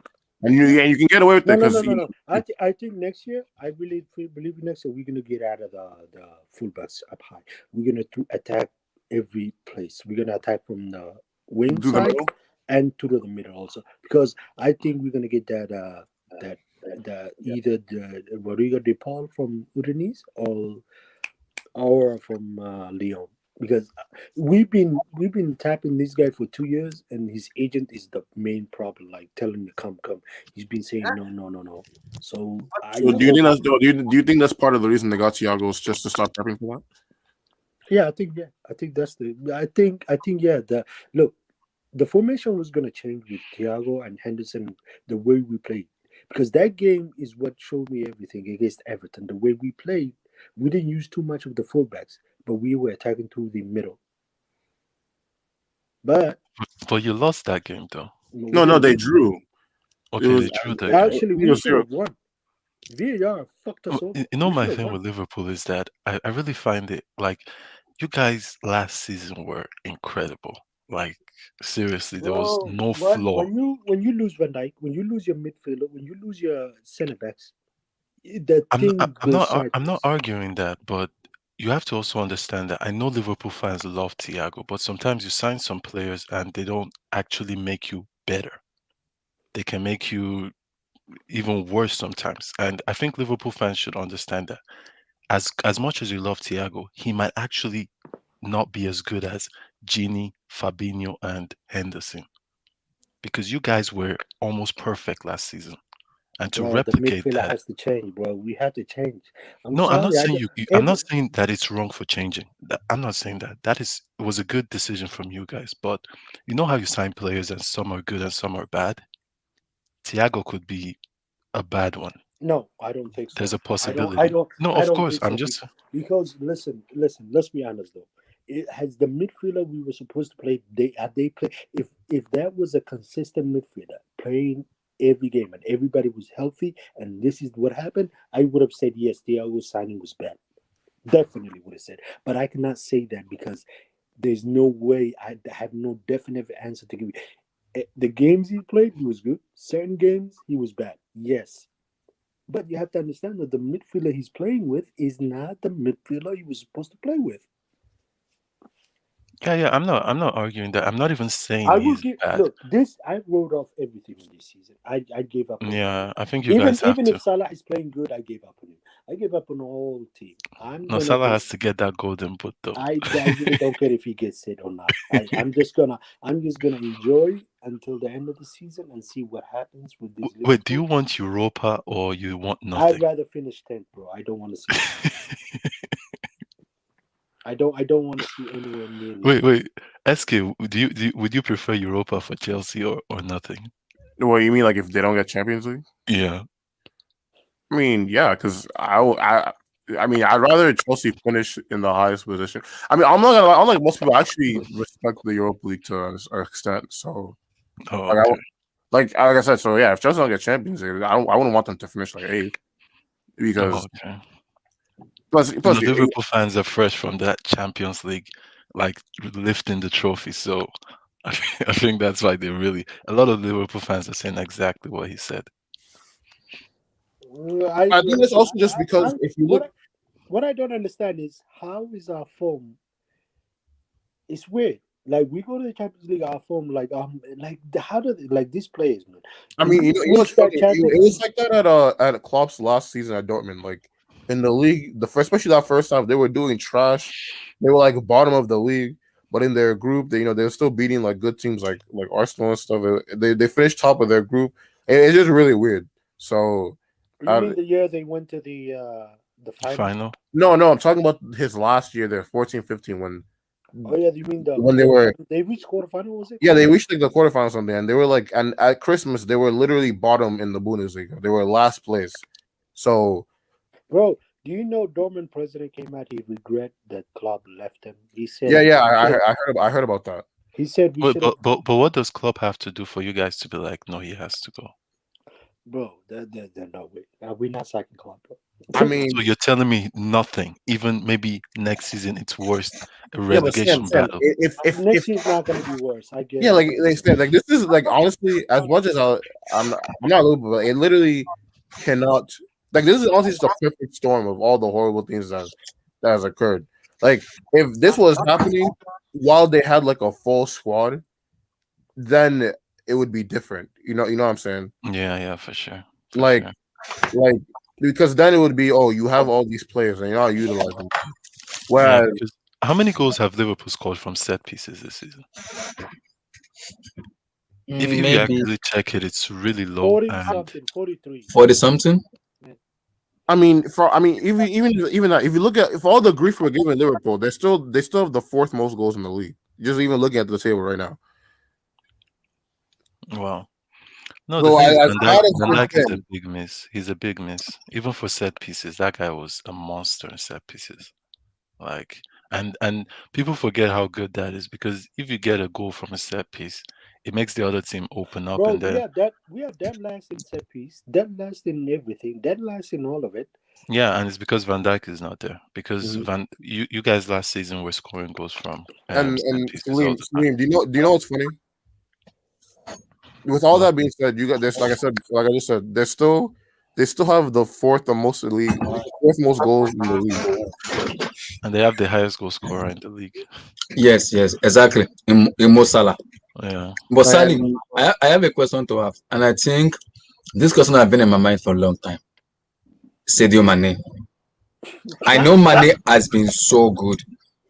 and you can get away with it because No. I think next year, I really believe next year we're gonna get out of the fullbacks up high. We're gonna attack every place. We're gonna attack from the wing do the side middle. and to the middle also because I think we're gonna get that the either the Rodrigo De Paul from Udinese or from Lyon because we've been tapping this guy for 2 years and his agent is the main problem, like telling me come. He's been saying no. So I So hope. do you think that's part of the reason they got Thiago is just to start prepping for Yeah, I think that's the. I think yeah. The look, the formation was gonna change with Thiago and Henderson. The way we played, because that game is what showed me everything against Everton. The way we played, we didn't use too much of the fullbacks, but we were attacking through the middle. But But you lost that game though. we No, no, didn't they lose. drew. It Okay, was they drew the game. Actually, we should 0-0. have won. VAR fucked us over. You know, We my should have thing won. with Liverpool is that I really find it like you guys last season were incredible. Like seriously, there was Bro, no flaw. when you lose Van Dijk, when you lose your midfielder, when you lose your centre backs, the I'm not, thing I'm goes not, I'm not sideways. arguing that, but you have to also understand that I know Liverpool fans love Thiago, but sometimes you sign some players and they don't actually make you better. They can make you even worse sometimes. And I think Liverpool fans should understand that. As much as you love Thiago, he might actually not be as good as Gini, Fabinho, and Henderson because you guys were almost perfect last season. And to Bro, the replicate midfielder that, has to change, bro. We have to change. I'm no, I'm not sorry. I saying don't, I'm every not saying that it's wrong for changing. I'm not saying that. That is it was a good decision from you guys. But you know how you sign players and some are good and some are bad. Thiago could be a bad one. No, I don't think There's so. a possibility. No, I of don't course. think I'm so. just Because listen. Let's be honest though. It has the midfielder we were supposed to play. They play. If that was a consistent midfielder playing every game and everybody was healthy and this is what happened, I would have said yes. Thiago's signing was bad. Definitely would have said. But I cannot say that because there's no way. I have no definite answer to give you. The games he played, he was good. Certain games, he was bad. Yes. But you have to understand that the midfielder he's playing with is not the midfielder he was supposed to play with. yeah. I'm not arguing that. I'm not even saying I will he's give bad. look, this I wrote off everything in this season. I gave up on Yeah, I think you even guys have even if to. Salah is playing good, I gave up on him. I gave up on the whole team. I'm No, gonna Salah just has to get that golden boot though. I really don't care if he gets it or not. I'm just gonna enjoy until the end of the season and see what happens with this Wait, do you Liverpool. want Europa or you want I'd nothing? rather finish 10th, bro. I don't want to see nothing. I don't want to see anywhere near nothing. Wait. SK, would you prefer Europa for Chelsea or nothing? What you mean, like if they don't get Champions League? Yeah. I mean, yeah, because I mean, I'd rather Chelsea finish in the highest position. I mean, I'm not gonna lie, unlike most people, I actually respect the Europa League to an extent. So, Oh, like, okay. like I said, so yeah, if Chelsea don't get Champions League, I wouldn't want them to finish like eighth Oh, because okay. You plus know, Liverpool fans are fresh from that Champions League, like lifting the trophy. So I think that's why they really a lot of Liverpool fans are saying exactly what he said. I think it's also just because if you look, What I don't understand is how is our form? It's weird. Like we go to the Champions League, our form how do they, like these players, man? I mean, you know Once what's funny? that It Champions was League, like that at Klopp's last season at Dortmund. Like in the league, especially that first half, they were doing trash. They were like bottom of the league, but in their group, they were still beating like good teams like Arsenal and stuff. They finished top of their group, and it's just really weird. So, you uh, mean the year they went to the final? Final. no, I'm talking about his last year there, 14-15, Oh yeah, you mean the when they were quarterfinal? They reached quarterfinal, was it? yeah, they reached like the quarterfinals on there, and they were like, and at Christmas they were literally bottom in the Bundesliga. They were last place. So Bro, do you know Dortmund president came out? He regret that club left him. He said yeah, we should have. I heard about that. He said we Wait, should have. but what does Klopp have to do for you guys to be like, no, he has to go? Bro, no way. We're not sacking club, bro. I So mean, you're telling me nothing, even maybe next season it's worst, a yeah, but relegation Sam, battle. if Next year's not gonna be worse. I yeah, guarantee like you. they said, like this is like honestly, as much as I'm not Liverpool, but it literally cannot like this is honestly just a perfect storm of all the horrible things that has occurred. Like if this was happening while they had like a full squad, then it would be different. You know what I'm saying? Yeah, for sure, for Like sure. like because then it would be you have all these players and you're not utilizing them. Yeah, Whereas because how many goals have Liverpool scored from set pieces this season? If you Maybe actually check it, it's really low. 40 And something, 43. 40 something. even that if you look at if all the grief we're giving Liverpool, they still have the fourth most goals in the league. Just even looking at the table right now. Wow. No, the So thing is, as bad as Van it's Dijk is a been, big miss. He's a big miss. Even for set pieces, that guy was a monster in set pieces. Like, and people forget how good that is because if you get a goal from a set piece, it makes the other team open up, Bro, and then we are dead last in set piece, dead last in everything, dead last in all of it. yeah, and it's because Van Dijk is not there. Because Mhm. you guys last season were scoring goals from set and pieces all Salim, the time. Salim, do you know what's funny? With all Well, that being said, you got this. Like I said, like I just said, they still have the fourth most goals in the league. and they have the highest goal scorer in the league. Yes, exactly. In Mo Salah. Yeah. But Salim, And I have a question to have, and I think this question has been in my mind for a long time. Sadio Mane. I know Mane has been so good,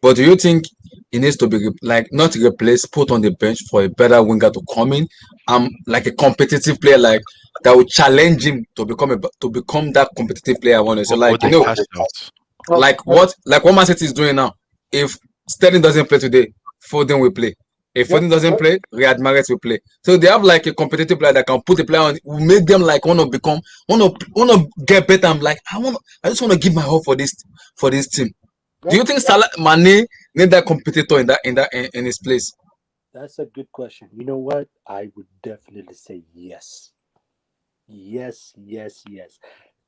but do you think he needs to be like not replaced, put on the bench for a better winger to come in? Like a competitive player, like that will challenge him to become that competitive player I want to. So Or like they cash out. like what Man City is doing now. If Sterling doesn't play today, Foden will play. If Yep. Foden doesn't play, Riyad Mahrez will play. So they have like a competitive player that can put the player on, will make them like want to get better. I'm like I just want to give my all for this team. Do Yep. you think Salah Mane need that competitor in his place? That's a good question. You know what? I would definitely say yes. Yes, yes, yes.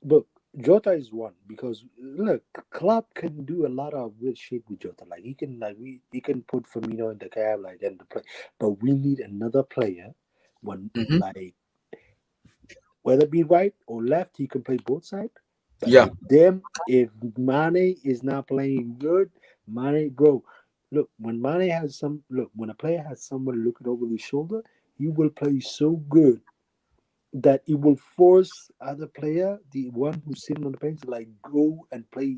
But Jota is one because look, Klopp can do a lot of weird shit with Jota. Like he can put Firmino in the cab like then the play. But we need another player when Mm-hmm. like whether it be right or left, he can play both sides. But Yeah. if Mane is not playing good, Mane, bro, look when Mane has when a player has someone looking over his shoulder, he will play so good that it will force other player, the one who's sitting on the bench, to like go and play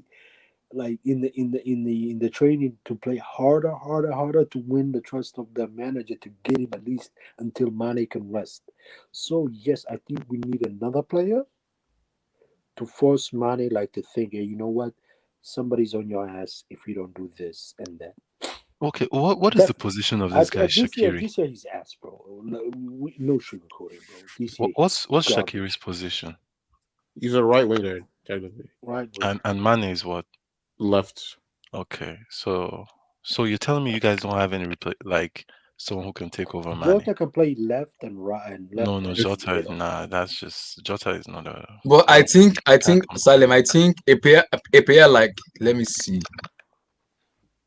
like in the training to play harder, harder, harder to win the trust of the manager to get him at least until Mane can rest. So yes, I think we need another player to force Mane like to think, hey, you know what? Somebody's on your ass if you don't do this and that. Okay, what is the Definitely. position of this guy Shakiri? This year he's ass, bro. No sugarcoating, bro. This year he's What's Shakiri's garbage. position? he's a right winger technically, Right And winger. Mane is what? left. Okay, so you're telling me you guys don't have any like someone who can take over Mane? Jota can play left and right and No, left no, and Jota is middle. nah. That's just Jota is not a. But I don't think I he can think come. Salim, I think a player like let me see.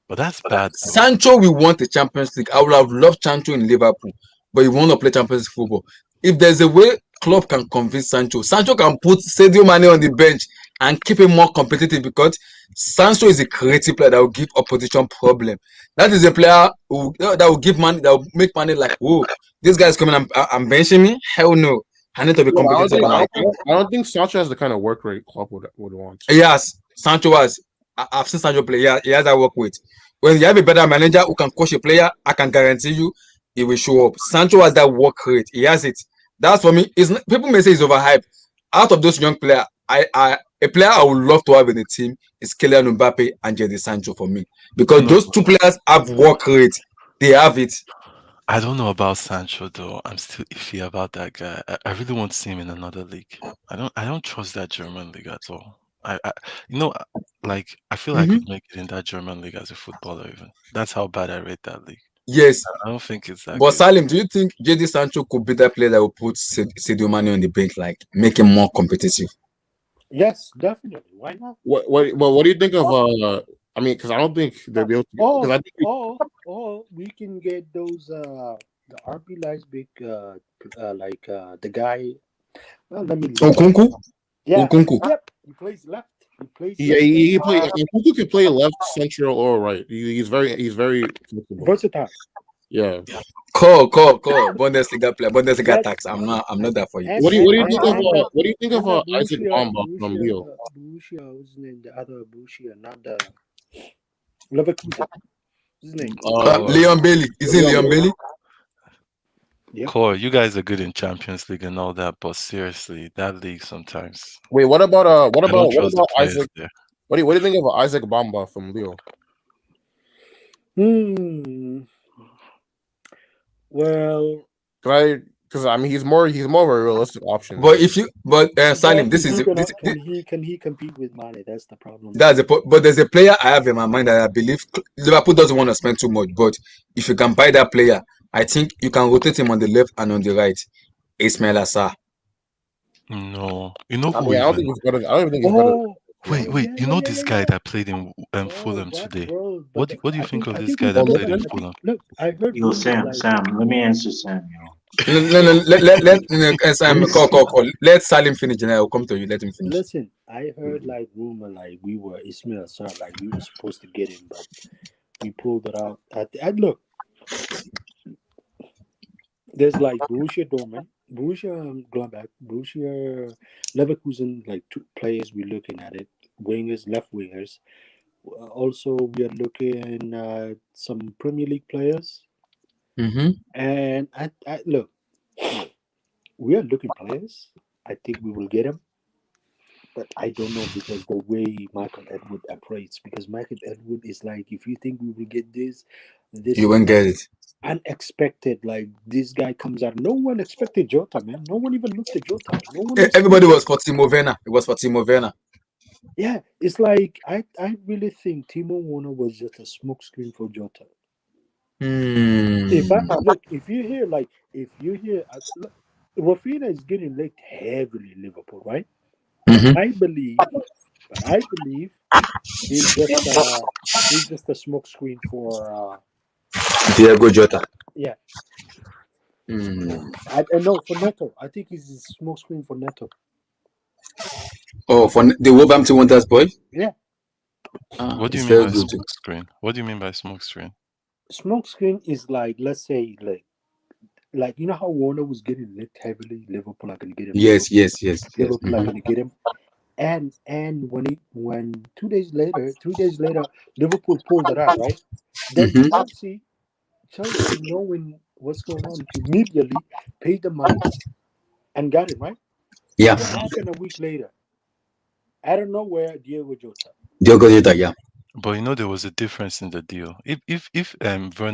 But that's bad though. Sancho will want the Champions League. I would have loved Sancho in Liverpool, but he want to play Champions League football. If there's a way Klopp can convince Sancho can put Sadio Mane on the bench and keep him more competitive because Sancho is a creative player that will give opposition problem. That is a player that will give money that will make money like, whoa, this guy's coming. I'm benching me. Hell no, I need to be Yeah, but competitive. And like, I don't think Sancho has the kind of work rate Klopp would want. yes, Sancho has. I've seen Sancho play. Yeah, he has that work with. When you have a better manager who can coach a player, I can guarantee you he will show up. Sancho has that work rate. He has it. That's for me. People may say he's overhyped. Out of those young players, a player I would love to have in the team is Kylian Mbappe and Jadon Sancho for me because No, those two players have work rate. They have it. I don't know about Sancho though. I'm still iffy about that guy. I really want to see him in another league. I don't trust that German league at all. I you know like I feel I Mhm. could make it in that German league as a footballer even. That's how bad I rate that league. Yes, I don't think it's that but good. Salim, do you think Jadon Sancho could be that player that will put Sadio Mane on the bench, like make him more competitive? Yes, definitely. Why not? What do you think of I mean, because I don't think they'll be able to get, because I think Or we can get those the RB Leipzig the guy. Well, let me look. Okunku? Yeah. Okunku. Yep. He plays left. He plays left. he play Nkunku can play left, central, or right. He's very flexible. Versatile. Yeah. Call. Bundesliga player, Bundesliga Yes. tax. I'm not that for you. What do you think of what do you think of that Isaac Bamba from Lille? Borussia, what's his name? The other Borussia, not the Leverkusen. What's his name? Leon Bailey. Is it Leon Bailey? Yep. Core, you guys are good in Champions League and all that, but seriously, that league sometimes Wait, what I don't what trust the about players Isaac? there. What do you think of Isaac Bamba from Lille? Hmm. Well, Because because I mean he's more of a realistic option But than if you, but Salim, But this is this, this, can he compete with Mane? That's the problem. that's the point. But there's a player I have in my mind that I believe Liverpool doesn't want to spend too much. But if you can buy that player, I think you can rotate him on the left and on the right. Ismail Assar. No, you know I who mean I don't even? think he's better. I don't even think he's better. Oh, To be Wait, honest. wait. yeah, You yeah, know yeah, this yeah, guy yeah. that played in Bro, Fulham what, today. bro? What what do you think of I this think guy he's that Almost played better. in I think Fulham? look, I heard Yo, rumors Sam, like Sam, let me answer Sam, yo. Let Simon This, call. Let Salim finish, and I'll come to you. Let him finish. listen, I heard like rumor like we were Ismail Assar, like we were supposed to get him, but we pulled it out. And look, there's like Borussia Dortmund, Borussia Gladbach, Borussia Leverkusen, like two players we're looking at it, wingers, left wingers. Also, we are looking at some Premier League players, Mm-hmm. and I look, we are looking players. I think we will get him, but I don't know because the way Michael Edward operates. Because Michael Edward is like, if you think we will get this You won't get it. unexpected. Like this guy comes out. No one expected Jota, man. No one even looked at Jota. No one was Everybody thinking. was for Timo Werner. It was for Timo Werner. Yeah, it's like I really think Timo Werner was just a smokescreen for Jota. If I Hmm. look, if you hear, look, Rafinha is getting licked heavily in Liverpool, right? But Mm-hmm. I believe, but I believe he's just a smokescreen for Diego Jota. yeah. Hmm. I know for Neto. I think he's a smokescreen for Neto. Oh, for the Wolverhampton Wanderers boy. Yeah, What do you It's mean very by good. smoke screen? What do you mean by smoke screen? smokescreen is like, let's say, like you know how Warner was getting licked heavily. Liverpool are gonna get him. Yes, yes, yes, yes. Liverpool are gonna get him. And when 2 days later, 3 days later, Liverpool pulled it out, right? Then Mm-hmm. Chelsea, knowing what's going on, immediately paid the money and got him, right? Yeah, What happened a week later? Out of nowhere, Diego Jota. Diego Jota. Yeah. But you know there was a difference in the deal. If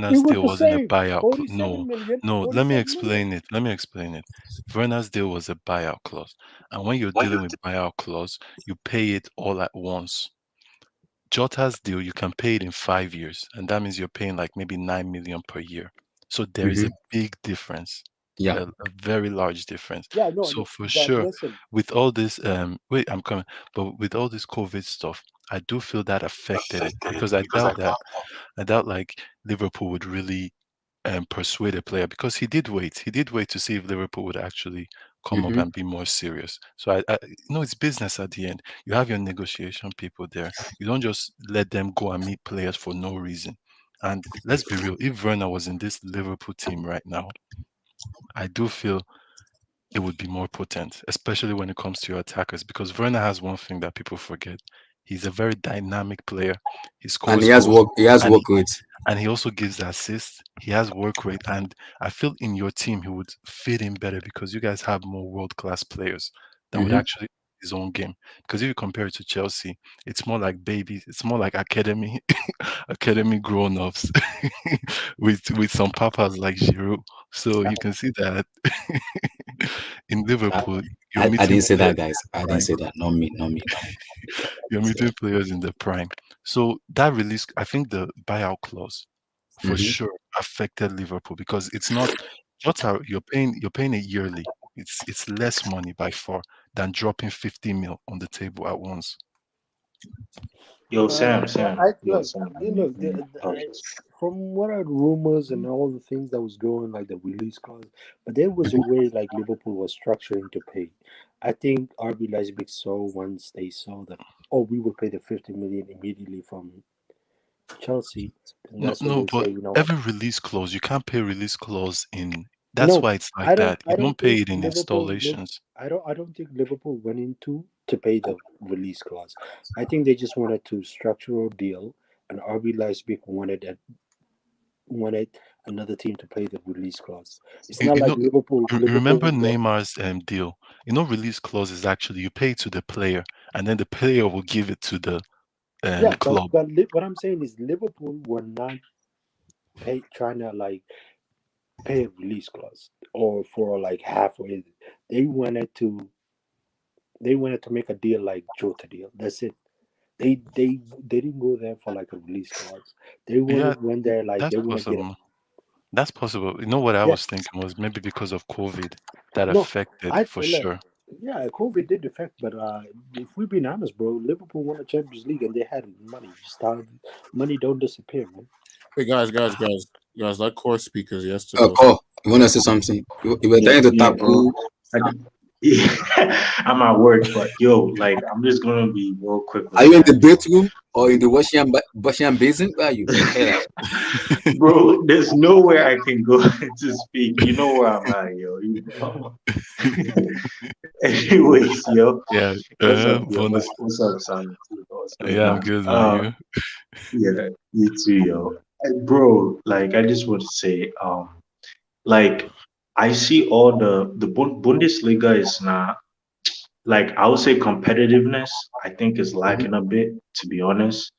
It Werner's was deal the wasn't a same. buyout, 47 no, million, no. Let me 47 million. explain it. Let me explain it. Werner's deal was a buyout clause, and when you're dealing with buyout clause, you pay it all at once. Jota's deal, you can pay it in 5 years, and that means you're paying like maybe 9 million per year. So there is Mm-hmm. a big difference, Yeah. a very large difference. Yeah, no, So no. for But sure, listen, with all this, wait, I'm coming. But with all this COVID stuff, I do feel that affected it because I doubt like Liverpool would really persuade a player because he did wait. He did wait to see if Liverpool would actually come up Mm-hmm. and be more serious. So I it's business at the end. You have your negotiation people there. You don't just let them go and meet players for no reason. And let's be real, if Werner was in this Liverpool team right now, I do feel it would be more potent, especially when it comes to your attackers, because Werner has one thing that people forget. He's a very dynamic player. He And scores he has goals work. He has and work rate. he also gives assists. He has work rate, and I feel in your team he would fit in better because you guys have more world class players that would Mm-hmm. actually his own game. Because if you compare it to Chelsea, it's more like babies. It's more like academy, academy grown ups with some papas like Giroud. So you can see that in I, Liverpool, you're I meeting didn't say players that, guys. I didn't prime. say that. Not me, not me, not me. You're meeting players in the prime. So that release, I think the buyout clause for Mm-hmm. sure affected Liverpool because it's not Jota, you're paying it yearly. It's less money by far than dropping 50 mil on the table at once. Yo, Sam, Sam, I yo, look, Sam. look. Okay. From what are rumors and all the things that was going, like the release clause, but there was a way like Liverpool was structuring to pay. I think RB Leipzig saw once they saw that, oh, we will pay the 50 million immediately from Chelsea, and No, that's when no, they but say, you know what? every release clause, you can't pay release clause in. That's No, why it's like that. You I don't don't pay think it in Liverpool. installations. I don't think Liverpool went into to pay the release clause. I think they just wanted to structure a deal, and RB Leipzig wanted another team to pay the release clause. It's You, not you like know, Liverpool. Liverpool remember will get. Neymar's deal. You know, release clause is actually you pay to the player, and then the player will give it to the Yeah, club. what I'm saying is Liverpool were not trying to like pay a release clause or for like half or anything. They wanted to they wanted to make a deal like Jota deal. That's it. They didn't go there for like a release clause. They Yeah, wanted went there like that's they want to get possible. That's possible. You know what I yeah. was thinking was maybe because of COVID that No, affected I for look, sure. yeah, COVID did affect, but if we're being honest, bro, Liverpool won the Champions League and they had money. Start money don't disappear, man. Hey guys, let core speak because he has to go. Cole, you want to say something? You were Yeah, trying to yeah, bro. tackle. Yeah, I'm at work, but yo, like, I'm just gonna be real quick Are with you in the that, yo. bedroom or in the washing basin? Where are you? Hey, Bro, there's nowhere I can go to speak. You know where I'm at, yo. You know? Anyways, yo, Yeah, what's up, yo? bonus. What's up, Simon? What's going Yeah, I'm on? good, man. You? Yeah, you too, yo. Bro, like, I just want to say, like, I see all the Bundesliga is not like, I would say competitiveness. I think is lacking a bit, to be honest.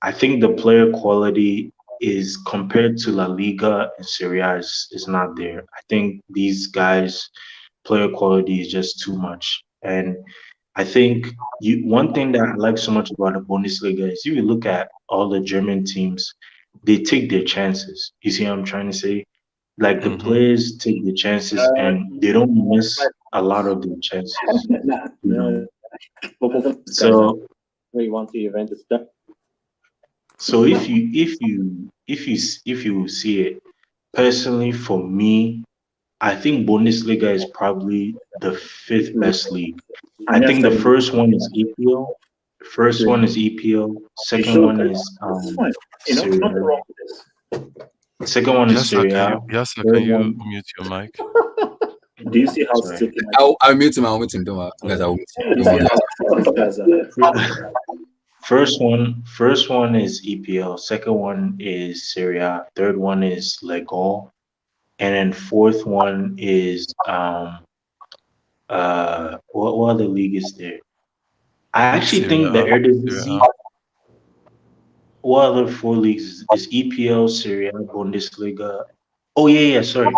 I think the player quality is compared to La Liga and Serie A is not there. I think these guys player quality is just too much. And I think one thing that I like so much about the Bundesliga is if you look at all the German teams, they take their chances. You see what I'm trying to say? Like the Mm-hmm. players take the chances and they don't miss a lot of their chances. You know. So so if you see it personally, for me, I think Bundesliga is probably the fifth best league. I think the first one is EPL. First one is EPL. Second one is Serie A. Second one is Serie A. Yasa, can Third you one, mute your mic? sorry. I'll meet him. I'll meet him. Don't worry, guys. I'll meet him. Don't worry. First one is EPL. Second one is Serie A. Third one is Legal, and then fourth one is what other league is there? I actually Syria, think the Syria. Eredivisie. What other four leagues is EPL, Serie A, Bundesliga? Oh yeah, yeah. Sorry,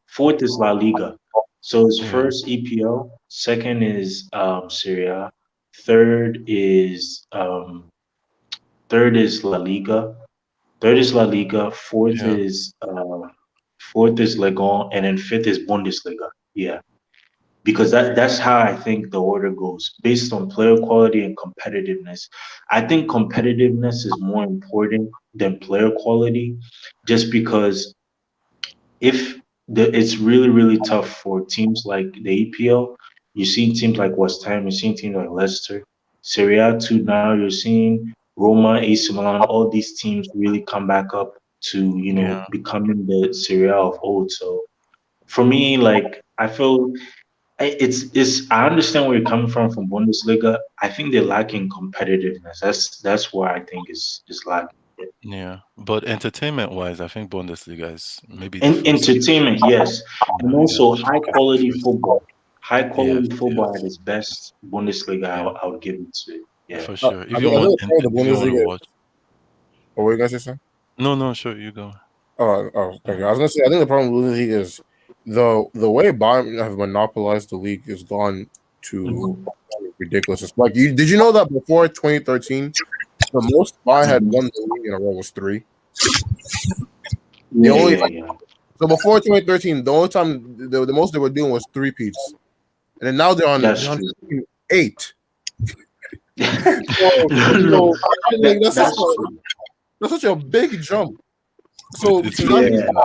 fourth is La Liga. So it's Yeah, first EPL, second is Serie A, third is um, third is La Liga, third is La Liga, yeah, fourth is Ligue 1, and then fifth is Bundesliga. Yeah, because that's how I think the order goes based on player quality and competitiveness. I think competitiveness is more important than player quality, just because if it's really really tough for teams like the EPL. You're seeing teams like West Ham, you're seeing teams like Leicester, Serie A too. Now you're seeing Roma, AC Milan, all these teams really come back up to yeah, becoming the Serie A of old. So for me, like I feel it's I understand where you're coming from Bundesliga. I think they're lacking competitiveness. That's where I think is lacking. yeah. But entertainment-wise, I think Bundesliga is maybe the And first. entertainment, yes, and Yeah, yeah, also I think it's the first. high Yes, quality football at yes, its best. Bundesliga, yeah, I would give it to it. Yeah. for sure. I think the point of the If you want to Bundesliga. watch, What were you guys saying? no, no, sure, you go. Thank you. I was gonna say I think the problem with the league is the way Bayern have monopolized the league has gone to ridiculous. It's like did you know that before 2013, the most Bayern had won the league in a row was three. The Yeah, only yeah, yeah. so before 2013, the only time the most they were doing was three peats, and then now That's they're on true. eight. No, no, So like, that's true. that's such a big jump. So It's that really Yeah, means bad.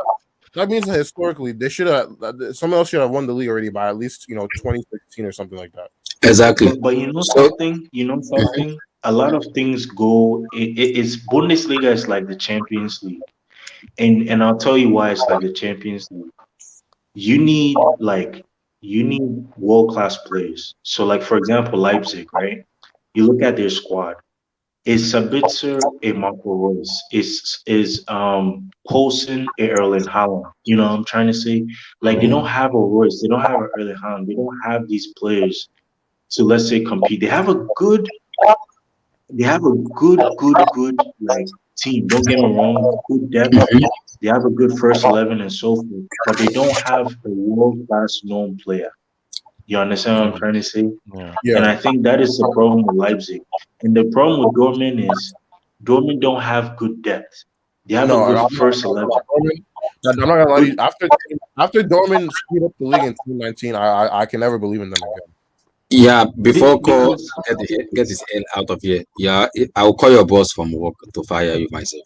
that means that historically they should have someone else should have won the league already by at least 2016 or something like that. exactly. but you know So something, a lot of things go. It's Bundesliga is like the Champions League, and I'll tell you why it's like the Champions League. You need like you need world class players. So like for example, Leipzig, right? You look at their squad. Is Sabitzer a Marco Reus? Is Poulsen a Erling Haaland? You know what I'm trying to say? Like they don't have a Royce, they don't have an Erling Haaland, they don't have these players to, let's say, compete. They have a good like team. Don't get me wrong, good depth, They have a good first 11 and so forth, but they don't have a world class known player. You understand what I'm trying to say? Yeah. And Yeah. I think that is the problem with Leipzig. And the problem with Dortmund is Dortmund don't have good depth. They have a No, good I'm not. first 11. I'm not gonna lie to you. Good. After Dortmund screwed up the league in 2019, I can never believe in them again. Yeah, before call Because get his head out of here. Yeah, I'll call your boss from work to fire you myself.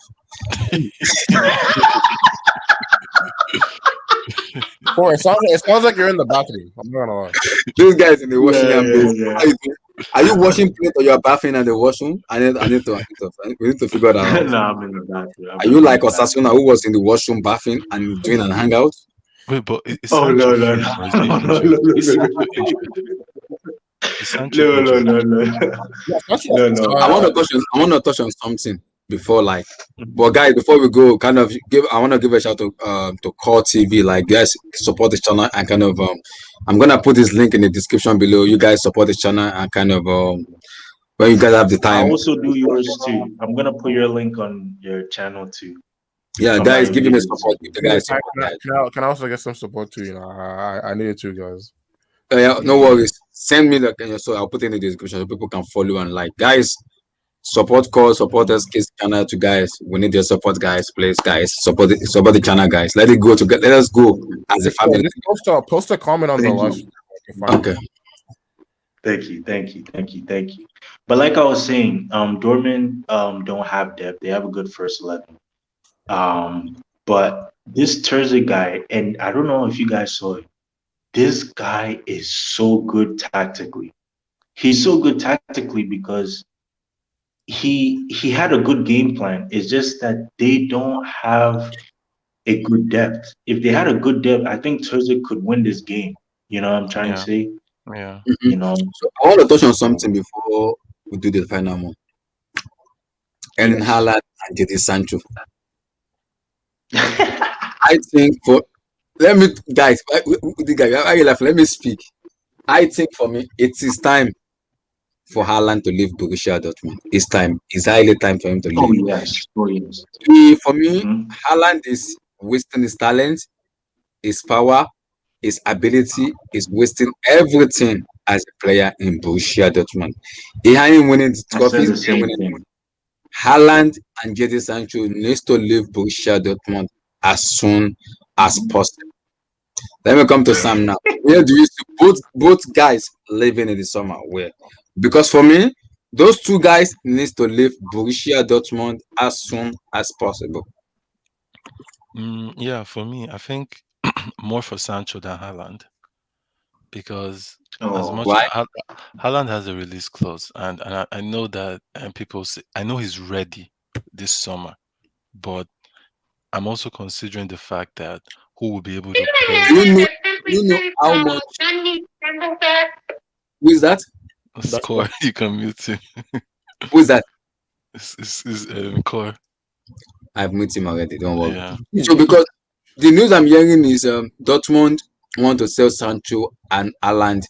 Boy, it sounds like you're in the bathroom. I'm not gonna lie. This guy's in the washing yeah, and base. yeah, How you doing? Are you washing plate or you're bathing at the washroom? We need to figure that yeah. out. No, I'm in the bathroom. Are I'm you in the like bathroom. Osasuna who was in the washroom bathing and doing an hangout? Wait, but is Oh Sancho no no fit no or is he no no injured? no no Is no Sancho injured? Is Sancho no no injured? no no Yeah, no no. I want to touch on something before like, Mhm. but guys, before we go, kind of give I want to give a shout to Core TV. Like, guys, support this channel and kind of I'm gonna put this link in the description below. You guys support this channel and kind of when you guys have the I'll time, also do yours too. I'm gonna put your link on your channel too. yeah, On my guys, give him a videos. support. Give the yeah, guys support, guys. can I also get some support too? You know, I need it too, guys. Yeah, no Mhm. worries. Send me the so I'll put it in the description so people can follow and like, guys. Support call, support us, kids channel to guys. We need your support, guys. Please, guys, support the channel, guys. Let it go to let us go as a Yeah, family. just post a comment on the Thank live you. stream. I can find Okay. you. Thank you, thank you, thank you, thank you. But like I was saying, Dortmund don't have depth. They have a good first 11. But this Thursday guy, and I don't know if you guys saw it. This guy is so good tactically. He's so good tactically because he had a good game plan. It's just that they don't have a good depth. If they had a good depth, I think Thursday could win this game. You know what I'm trying to Yeah, say? yeah. Mhm. You know, So I want to touch on something before we do the final one. Ellen yes. Haaland and Jadon Sancho. I think for let me guys, the guy, why you laugh? Let me speak. I think for me, it is time for Haaland to leave Borussia Dortmund. It's time. It's highly time for him to Oh leave. yes. Oh yes. For me, Hmm. Haaland is wasting his talent, his power, his ability, is wasting everything as a player in Borussia Dortmund. He ain't winning the I said trophies. the He ain't same winning. thing. Haaland and Jadon Sancho needs to leave Borussia Dortmund as soon as possible. Let me come to Sam now. Where do you see both guys living in the summer? Where? Because for me, those two guys needs to leave Borussia Dortmund as soon as possible. Yeah, for me, I think more for Sancho than Haaland because as Oh, much Why? Haaland has a release clause, and I know that, and people say I know he's ready this summer, but I'm also considering the fact that who will be able to pay. Do you know how much? Who is that? That's Score, you can mute him. Who is that? Core. I've met him already. Don't worry. Yeah. So because the news I'm hearing is Dortmund want to sell Sancho and Haaland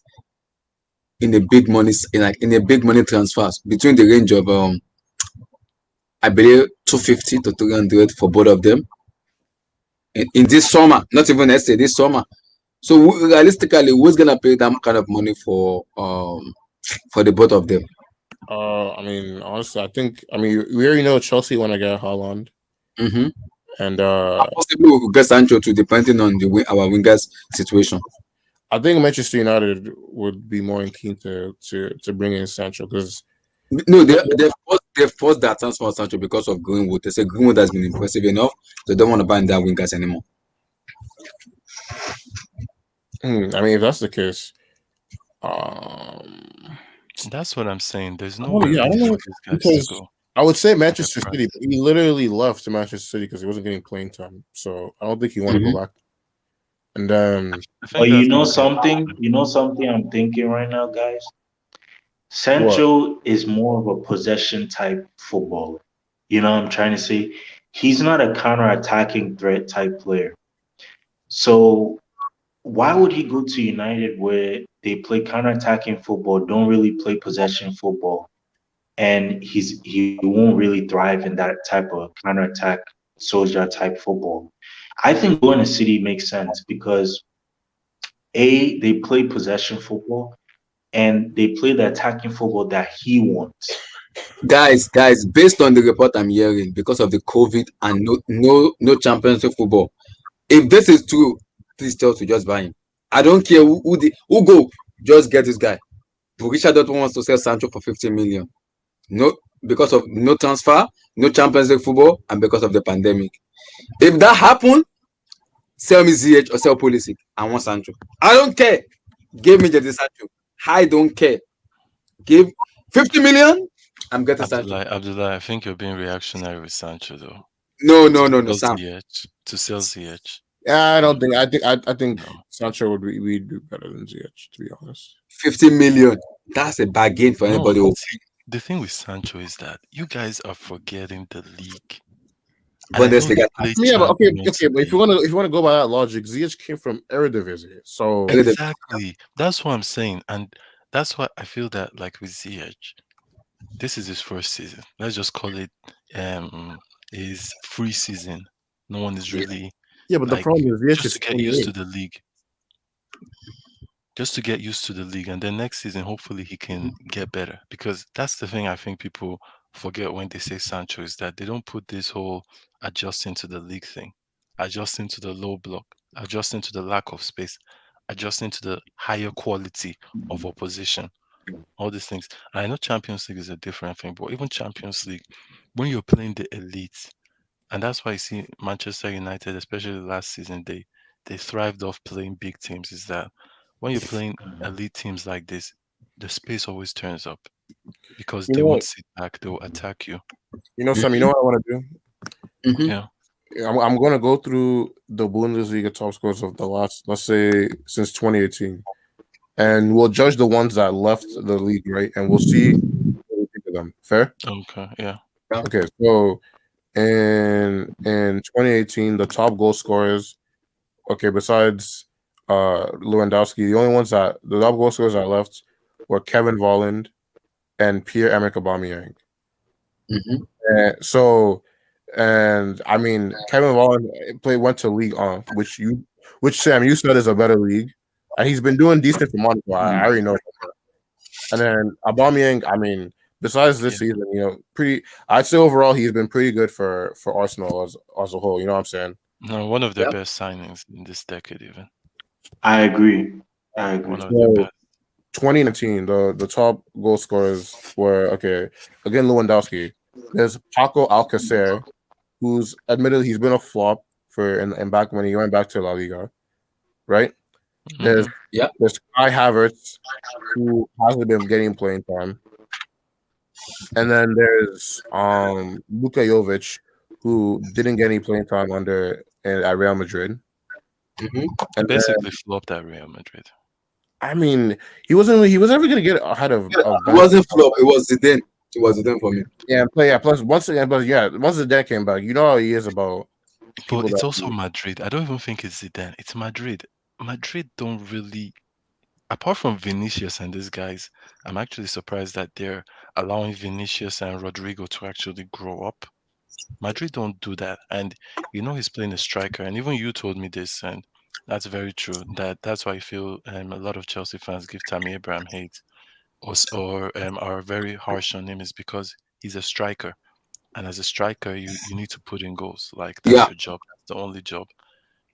in a big money in a big money transfers between the range of I believe 250 to 300 for both of them in this summer, not even next year, this summer. So realistically, who's gonna pay that kind of money for the both of them? I mean, honestly, I mean, we already know Chelsea want to get Haaland, Mm-hmm. and Possibly we could get Sancho too, depending on our wingers situation. I think Manchester United would be more keen to bring in Sancho because No, they've forced that transfer of Sancho because of Greenwood. They say Greenwood has been impressive enough, so they don't want to buy in that wingers anymore. I mean, if that's the case, um, That's what I'm saying. There's I don't, nowhere yeah, I don't really know for these guys to because go I would say at their Manchester City, price. but he literally left to Manchester City because he wasn't getting playing time. So I don't think he want to go Mm-hmm. back. And then I but think that's gonna be you know something I'm thinking right now, guys. what? Sancho is more of a possession type footballer. You know what I'm trying to say? He's not a counter-attacking threat type player. So why would he go to United where they play counter-attacking football, don't really play possession football, and he won't really thrive in that type of counter-attack? Soldier type football. I think going to City makes sense because A, they play possession football and they play the attacking football that he wants. Guys, based on the report I'm hearing, because of the COVID and no championship football, if this is true, please tell to just buy him. I don't care who go, just get this guy. Borussia Dortmund wants to sell Sancho for 50 million. No, because of no transfer, no Champions League football, and because of the pandemic. If that happen, sell me ZH or sell Pulisic. I want Sancho. I don't care. Give me Jadon Sancho. I don't care. Give 50 million. I'm getting Sancho. Abdullah, I think you're being reactionary with Sancho though. No, Sell Sam. ZH to sell ZH. Yeah, I don't No, think. I think no. Sancho would we do better than ZH, to be honest. 50 million. That's a bargain for No, anybody who see, the thing with Sancho is that you guys are forgetting the league. And I know he Bundesliga. played Yeah, but Champions okay, but League. if you wanna go by that logic, ZH came from Eredivisie, so Exactly. That's what I'm saying. And that's why I feel that like with ZH, this is his first season. Let's just call it his free season. No one is Yeah. really yeah. But the like problem is ZH just is to get used 28. to the league. Just to get used to the league, and then next season hopefully he can get better, because that's the thing I think people forget when they say Sancho is that they don't put this whole adjusting to the league thing, adjusting to the low block, adjusting to the lack of space, adjusting to the higher quality of opposition, all these things. And I know Champions League is a different thing, but even Champions League, when you're playing the elites, and that's why you see Manchester United, especially last season, they thrived off playing big teams. Is that when you're playing elite teams like this, the space always turns up because You they know won't what? sit back; they'll attack you. Sam. You know what I want to do? Mm-hmm. Yeah. I'm going to go through the Bundesliga top scores of the last, let's say, since 2018, and we'll judge the ones that left the league, right? And we'll see what we think of them. Fair? Okay. Yeah. Okay. So in 2018, the top goal scorers. Okay, besides Lewandowski, the only ones that the top goal scorers that left were Kevin Volland and Pierre-Emerick Aubameyang. Mm-hmm. So, and I mean, Kevin Volland went to League On, which Sam, you said is a better league, and he's been doing decent for Monaco. I already know that. And then Aubameyang, I mean, besides this Yeah. season, pretty. I'd say overall he's been pretty good for Arsenal as a whole. You know what I'm saying? No, one of their Yeah. best signings in this decade, even I agree. I one agree. of their So best. 2019, the top goal scorers were okay. Again, Lewandowski. There's Paco Alcacer, who's admitted he's been a flop and back when he went back to La Liga, right? There's Hmm. Yeah. there's Kai Havertz, who hasn't been getting playing time, and then there's Luka Jovic, who didn't get any playing time at Real Madrid, Mm-hmm. He and then basically flopped at Real Madrid. I mean he was never gonna get ahead of It Ben. wasn't flop. It was Zidane. It was Zidane for me. Yeah, play. Yeah, plus once again, but yeah, once the dad came back, you know how he is about But people it's that. also Madrid. I don't even think it's Zidane. It's Madrid. Madrid don't really, apart from Vinicius and these guys, I'm actually surprised that they're allowing Vinicius and Rodrigo to actually grow up. Madrid don't do that, and he's playing a striker. And even you told me this, and that's very true. That's why I feel a lot of Chelsea fans give Tammy Abraham hate or are very harsh on him is because he's a striker, and as a striker, you need to put in goals. Like that's Yeah. your job. That's the only job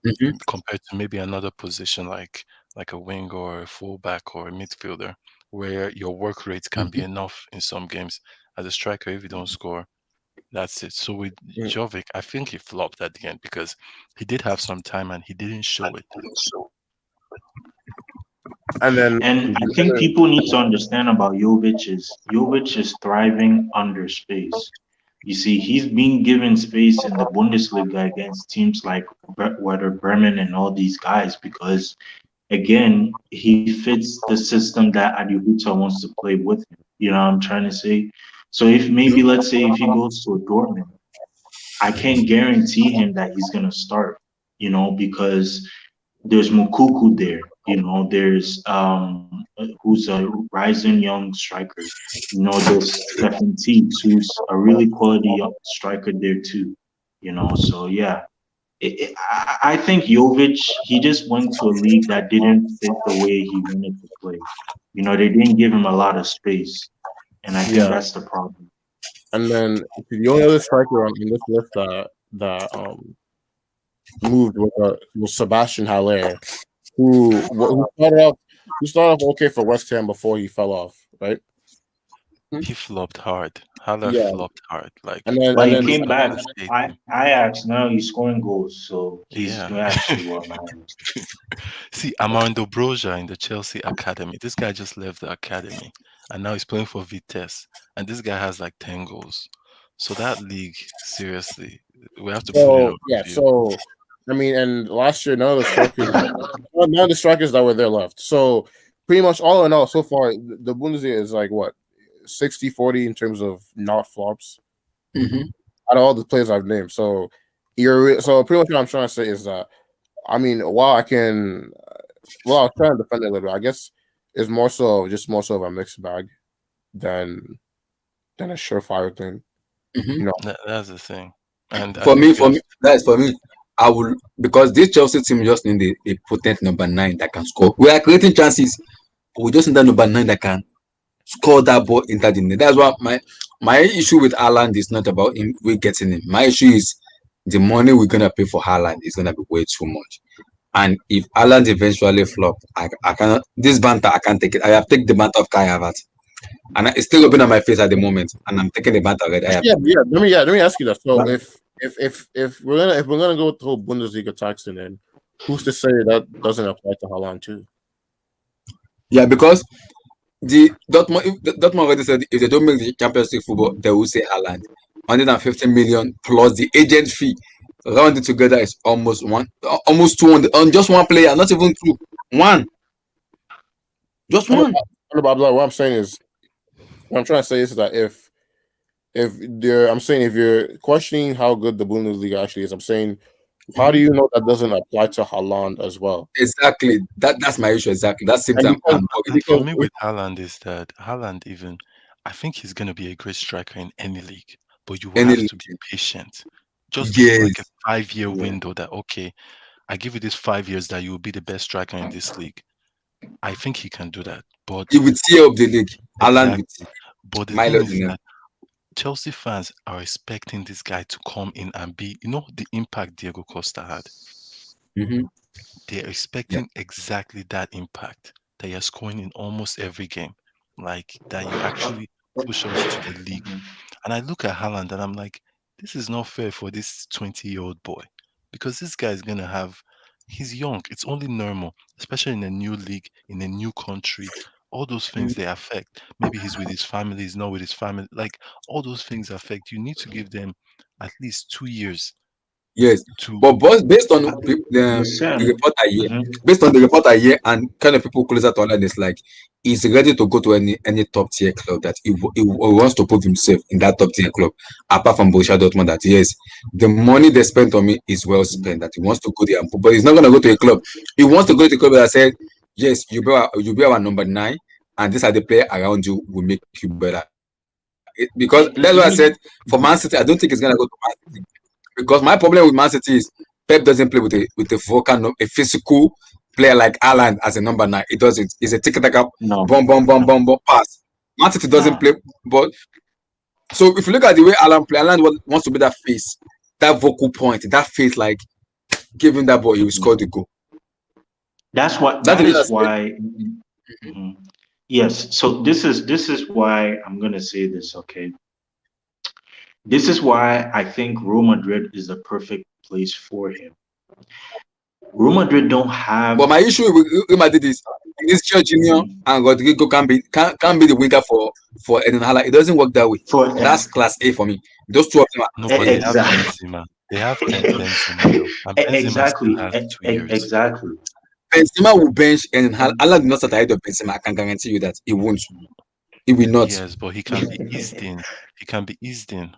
Mm-hmm. compared to maybe another position like a wing or a fullback or a midfielder, where your work rate can be Mm-hmm. enough in some games. As a striker, if you don't score, that's it. So with Mm. Jovic, I think he flopped at the end because he did have some time and he didn't show it. And then And I think people need to understand about Jovic is thriving under space. You see, he's being given space in the Bundesliga against teams like Werder Bremen and all these guys because, again, he fits the system that Adihuta wants to play with him. You know what I'm trying to say? So if maybe let's say if he goes to a Dortmund, I can't guarantee him that he's gonna start, because there's Mukuku there, there's who's a rising young striker. There's Stefan Teets, who's a really quality striker there too. So yeah, I think Jovic, he just went to a league that didn't fit the way he wanted to play. They didn't give him a lot of space, and I think Yeah, that's the problem. and then the only other striker on this list that moved was Sebastian Haller, who started off okay for West Ham before he fell off, right? He flopped hard. Haller Yeah, flopped hard. and Like then But and he then came Crystal back. Palace hated him. Ajax now he's scoring goals, so he's Yeah. doing actually well now. See, Amando Broja in the Chelsea academy. This guy just left the academy and now he's playing for Vitesse. And this guy has like 10 goals. So that league, seriously, we have to put it on review. I mean, and last year none of the strikers that were there left. So pretty much all in all, so far the Bundesliga is like what 60-40 in terms of not flops Mhm. out of all the players I've named. So pretty much what I'm trying to say is that I mean, I'll try to defend it a little bit. I guess it's more so of a mixed bag than a surefire thing. Mhm. You know, That's the thing. And I For me, think we for have me, that's for me. I will because this Chelsea team just need a potent number nine that can score. We are creating chances, but we just need that number nine that can score that ball into the net. That's why my issue with Haaland is not about him we getting him. My issue is the money we're gonna pay for Haaland is gonna be way too much. And if Haaland eventually flop, I cannot this banter I can't take it. I have taken the banter of Kai Havertz. And it's still open on my face at the moment, and I'm taking the banter already. I have actually, yeah. Let me ask you that. So But if we're gonna go with the whole Bundesliga tax thing, then who's to say that doesn't apply to Haaland too? yeah, because the Dortmund already said if they don't make the Champions League football, they will say Haaland. 150 million plus the agent fee. Round it together is almost 200 on just one player, not even two. One, just I know, one. what I'm saying is, what I'm trying to say is that I'm saying if you're questioning how good the Bundesliga actually is, I'm saying how do Mhm. you know that doesn't apply to Haaland as well? Exactly. That's my issue. Exactly. That seems And I'm because worried and for about. because me with Haaland is that Haaland even I think he's gonna be a great striker in any league, but you will have Any to be patient. Just give him like a yes, 5 year yeah, window that okay, I give you this 5 years that you will be the best striker in this league. I think he can do that. But he will tear up the league. Haaland with exactly. But the thing Milo is Dunion. that Chelsea fans are expecting this guy to come in and be, the impact Diego Costa had. Mm-hmm. They're Yeah. expecting exactly that impact that you're scoring in almost every game. Like that you actually push us to the league. mhm. And I look at Haaland and I'm like, this is not fair for this 20-year-old boy. Because this guy is gonna have he's young. It's only normal, especially in a new league, in a new country. All those things they affect. Maybe he's with his family, he's not with his family. Like all those things affect. You need to give them at least 2 years Yes, but to based on the Listen, report I hear, mhm, based on the report I hear, and kind of people closer to Holland, it's like he's ready to go to any top tier club that he wants to put himself in that top tier club. Apart from Borussia Dortmund, that yes, the money they spent on me is well spent. That he wants to go there, but he's not gonna go to a club. He wants to go to a club that said, yes, you be our number nine, and these are the players around you will make you better. Because that's why I said let me. for Man City, I don't think it's gonna go to Man City. Because my problem with Man City is Pep doesn't play with a vocal, a physical player like Alan as a number nine. It doesn't. It's a tick tack No, bomb, bomb, bomb, no, bomb, bomb pass. Man City doesn't no. play. But so if you look at the way Alan play, Alan wants to be that face, that vocal point, that face. Like give him that ball, he will score the goal. That's what. That That is what I is said. why. Mhm. Yes. So this is why I'm gonna say this. Okay. This is why I think Real Madrid is the perfect place for him. Real Madrid don't But have. my issue with Real Madrid is this Jorginho Mhm. and Rodrigo can be the winger for Eden Hazard. It doesn't work that way. For That's class A for me. Those two of them are no, class but A. they have exactly. Benzema. They have Benzema though. And Benzema still Exactly. has 2 years. Exactly. Benzema will bench and Haaland will not start ahead of Benzema. I can guarantee you that he won't. He will not. Yes, but he can be eased in. He can be eased in.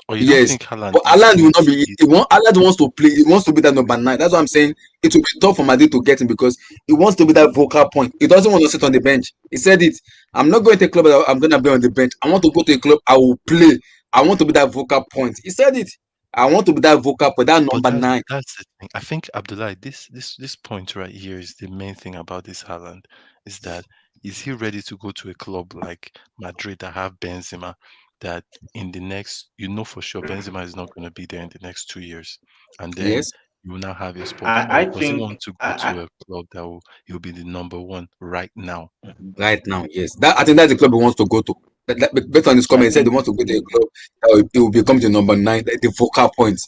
Or you don't Yes, think Haaland but is Haaland will going not to be. ease? Haaland wants to play. He wants to be that number nine. That's what I'm saying. It will be tough for Madrid to get him because he wants to be that vocal point. He doesn't want to sit on the bench. He said it. I'm not going to a club that I'm going to be on the bench. I want to go to a club I will play. I want to be that vocal point. He said it. I want to be that vocal for that But number nine. that's the thing. I think Abdullah, this point right here is the main thing about this Haaland is that is he ready to go to a club like Madrid that have Benzema that in the next for sure Benzema is not going to be there in the next 2 years, and then Yes. you will now have your spot, I or does he think want to go to a club that he'll be the number one right now? mhm. Right now, yes. That I think that's the club he wants to go to. Based on his I comment, he said he think wants to go to a club that will become the number nine, the focal point.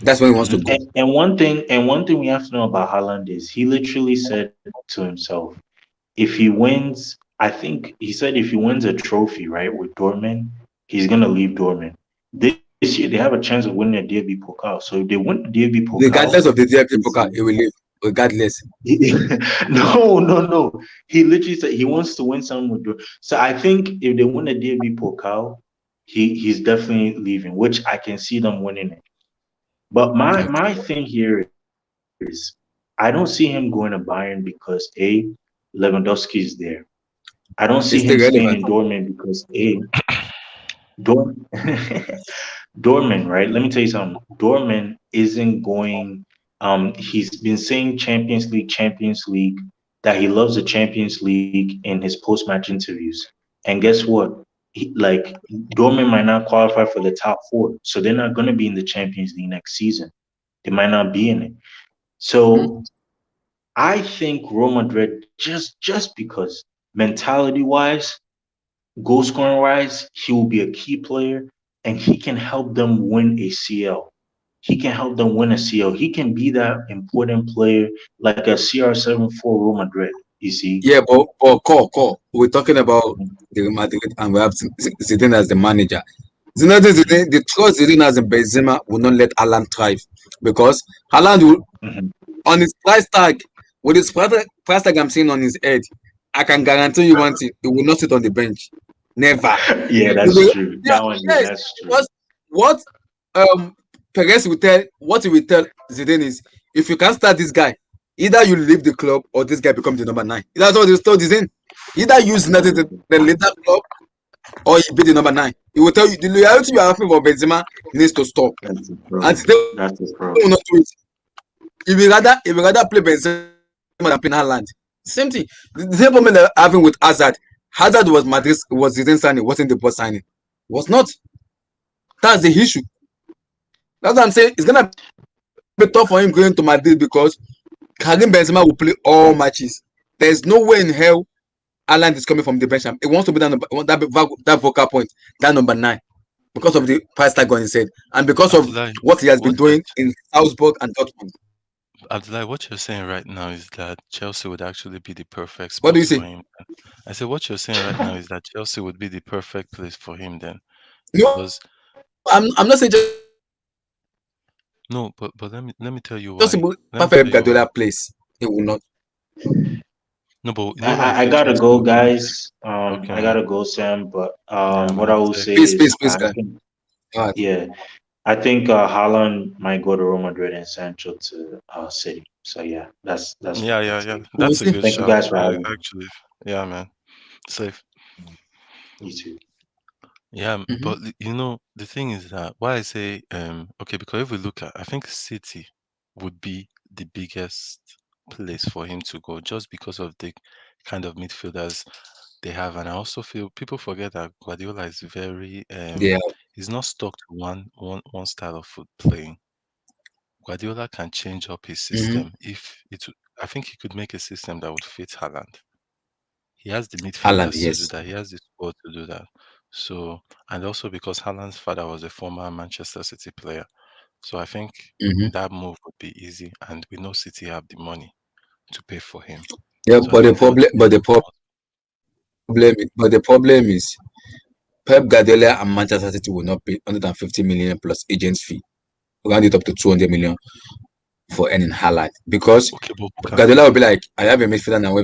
That's where he wants to Mm-hmm. go. and one thing we have to know about Haaland is he literally said to himself, if he wins, I think he said if he wins a trophy, right, with Dortmund, he's gonna leave Dortmund. This year they have a chance of winning a DFB Pokal. So if they win the DFB Pokal, Regardless of the DFB he's Pokal, he will leave. Regardless. no. He literally said he wants to win something with Dortmund. So I think if they win the DFB Pokal, he's definitely leaving, which I can see them winning it. But my thing here is I don't see him going to Bayern because Lewandowski is there. I don't see him It's still staying in relevant. Dortmund because Dortmund, Dortmund, right? Let me tell you something. Dortmund isn't going. He's been saying Champions League, that he loves the Champions League in his post-match interviews. And guess what? Like Dortmund might not qualify for the top four, so they're not going to be in the Champions League next season. They might not be in it. Mhm. So I think Real Madrid just because mentality wise, goal scoring wise, he will be a key player and he can help them win a CL. He can help them win a CL. He can be that important player like a CR7 for Real Madrid. You see? Yeah, but call. We're talking about the Real Madrid and we have Zidane as the manager. Mhm. The trust Zidane has in Benzema will not let Haaland thrive because Haaland will, Mhm. on his price tag, with his price tag I'm seeing on his head, I can guarantee you one thing: he will not sit on the bench. Never. Yeah, He that's will, true. yeah, That one, yeah, yes, that's true. because what Perez will tell, what he will tell Zidane is, if you can't start this guy, either you leave the club or this guy becomes the number nine. That's what he told Zidane. Either use nothing to Exactly. the later club or he be the number nine. He will tell you the loyalty you are having for Benzema needs to stop, That's the and problem. Zidane That's the will problem. not do it. He will rather play Benzema than play Haaland. Same thing. The same problem they're having with Hazard. Hazard was Zidane signing, wasn't the boss signing. Was not. That's the issue. That's what I'm saying. It's gonna be tough for him going to Madrid because Karim Benzema will play all matches. There's no way in hell Haaland is coming from the bench. He wants to be that vocal point, that number nine, because of the price tag on his head and because of Abdullah, what he has been what you're doing in Salzburg and Dortmund. Abdullah, what you're saying right now is that Chelsea would actually be the perfect What do spot you for say? him. I said what you're saying right now is that Chelsea would be the perfect place for him then, No, because I'm not saying no, but let me tell you just why. a Let me perfect tell you why. Guardiola place. He will not. No, but you I, know why I I, I feel gotta Chelsea go, would be. guys. Okay, I man. gotta go, Sam. But Yeah, what man. I will Safe. say Peace, is, peace, peace, I guy. think, All right. yeah, I think Haaland might go to Real Madrid and Sancho to City. So yeah, that's Yeah, my yeah, yeah. take. We will That's a see. good Thank you shout. guys for having me. Actually, yeah, man. Safe. You too. Yeah, Mhm. but the thing is that why I say okay, because if we look at, I think City would be the biggest place for him to go just because of the kind of midfielders they have. And I also feel people forget that Guardiola is very Yeah. he's not stuck to one style of foot playing. Guardiola can change up his Mm-hmm. system if I think he could make a system that would fit Haaland. He has the Haaland, midfielders to do yes. that. He has the squad to do that. So, and also because Haaland's father was a former Manchester City player. So I think Mm-hmm. that move would be easy. And we know City have the money to pay for him. Yeah, So I think that would be but the problem is Pep Guardiola and Manchester City will not pay 150 million plus agents fee, round it up to 200 million for earning Haaland because okay, but who can pay Guardiola will be that? like, I have a midfielder now.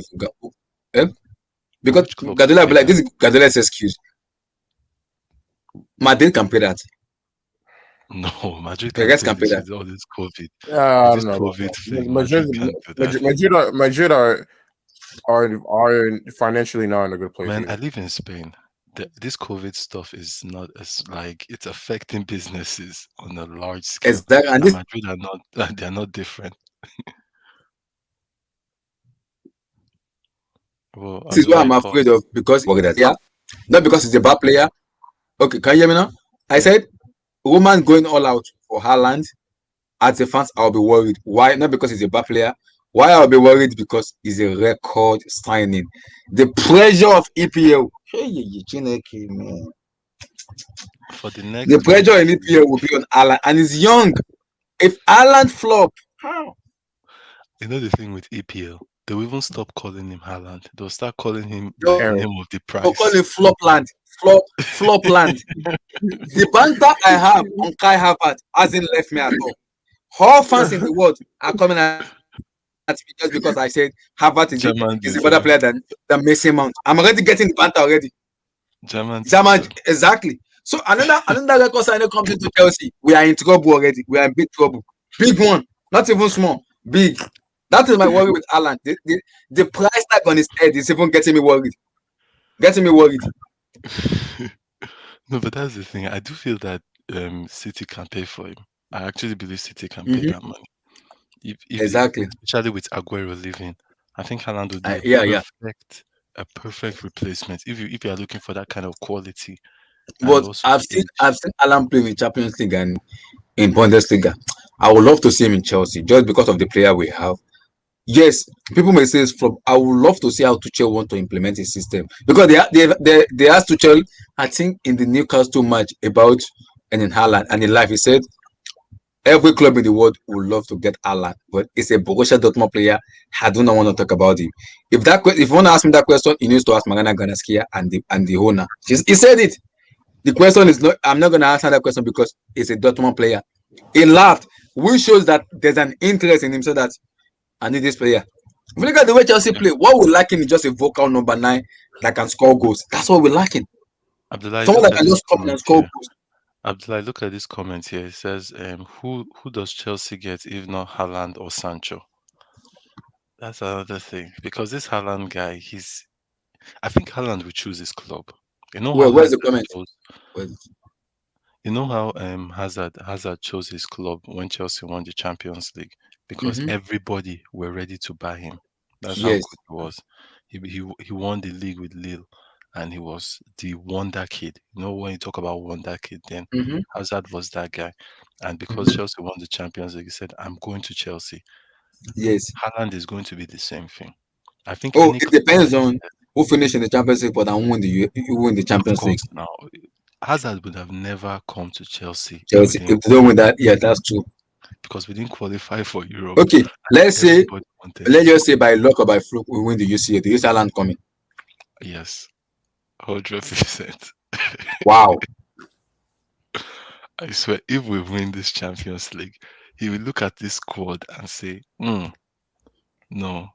Eh? Because Which club can Guardiola will pay be like, that? this is Guardiola's excuse. Madrid can pay that. No, Madrid can Perez pay can pay this that. with all this COVID. With I this don't know about COVID that. thing, Madrid can't do that. Madrid are financially not in a good place Man, I either. live in Spain. this COVID stuff is not as like it's affecting businesses on a large scale. Exactly. And And this Madrid are not they're not different. Well, is what Abdullah, I'm you afraid call. of because yeah, not because he's a bad player. Okay, can you hear me now? I Yeah. said Roman going all out for Haaland. As a fans, I'll be worried. Why? Not because he's a bad player. Why I'll be worried? Because he's a record signing. The pressure of EPL. Hey, Chineke, man. For the The next pressure in 2 3 EPL will be on Alan, and he's young. If Alan flop, how? You know the thing with EPL, they will even stop calling him Haaland. They'll start calling him by They'll the Eric. name of the call price. him Flopland. Flopland. The banter I have on Kai Havertz hasn't left me at all. All fans in the world are coming at me just because I said Havertz German is a better diesel. player than Mason Mount. I'm already getting the banter already. German Zaman, diesel. exactly. So another record signing comes into Chelsea. We are in trouble already. We are in big trouble. Big one. Not even small. Big. That is my worry with Alan. The price tag on his head is even getting me worried. Getting me worried. No, but that's the thing. I do feel that City can pay for him. I actually believe City can pay Mm-hmm. that money. If Exactly. especially with Aguero leaving, I think Haaland would be Yeah. a perfect replacement if you are looking for that kind of quality and But also I've the seen age. I've seen Alan play in Champions League and in Bundesliga. I would love to see him in Chelsea just because of the player we have. Yes, people may say it's flop. I would love to see how Tuchel want to implement his system because they asked Tuchel, I think in the Newcastle match about and in Haaland and in life he said every club in the world would love to get Haaland, but it's a Borussia Dortmund player. I do not want to talk about him. If you want to ask me that question, he needs to ask Magana Ganaskia and the owner. He said it. The question is not. I'm not going to answer that question because it's a Dortmund player. He laughed, which shows that there's an interest in him. So that I need this player. If you look at the way Chelsea Yeah. play, what we're lacking is just a vocal number 9 that can score goals. That's what we're lacking. Abdullah, Someone look that at can this just come in and comment score here. goals. Abdullah, look at this comment here. It says, who does Chelsea get if not Haaland or Sancho? That's another thing because this Haaland guy, I think Haaland will choose his club. You know how Where's the Hazard comment? chose. Where's- You know how Hazard chose his club when Chelsea won the Champions League because Mhm. everybody were ready to buy him. That's how Yes. good he was. He won the league with Lille, and he was the wonder kid. You know when you talk about wonder kid, then Mhm. Hazard was that guy. And because Mhm. Chelsea won the Champions League, he said, "I'm going to Chelsea." Yes. Haaland is going to be the same thing. I think Oh, any it club that depends he on who finish in the Champions League, but I who win the Of Champions League. course, now Hazard would have never come to Chelsea if we Chelsea. didn't If they don't win that, yeah, that's true. because we didn't qualify for Europe. Okay, let's say Everybody wanted let's him. just say by luck or by fluke we win the UCA. The UCL land coming. Yes, 100%. Wow. I swear, if we win this Champions League, he will look at this squad and say, no.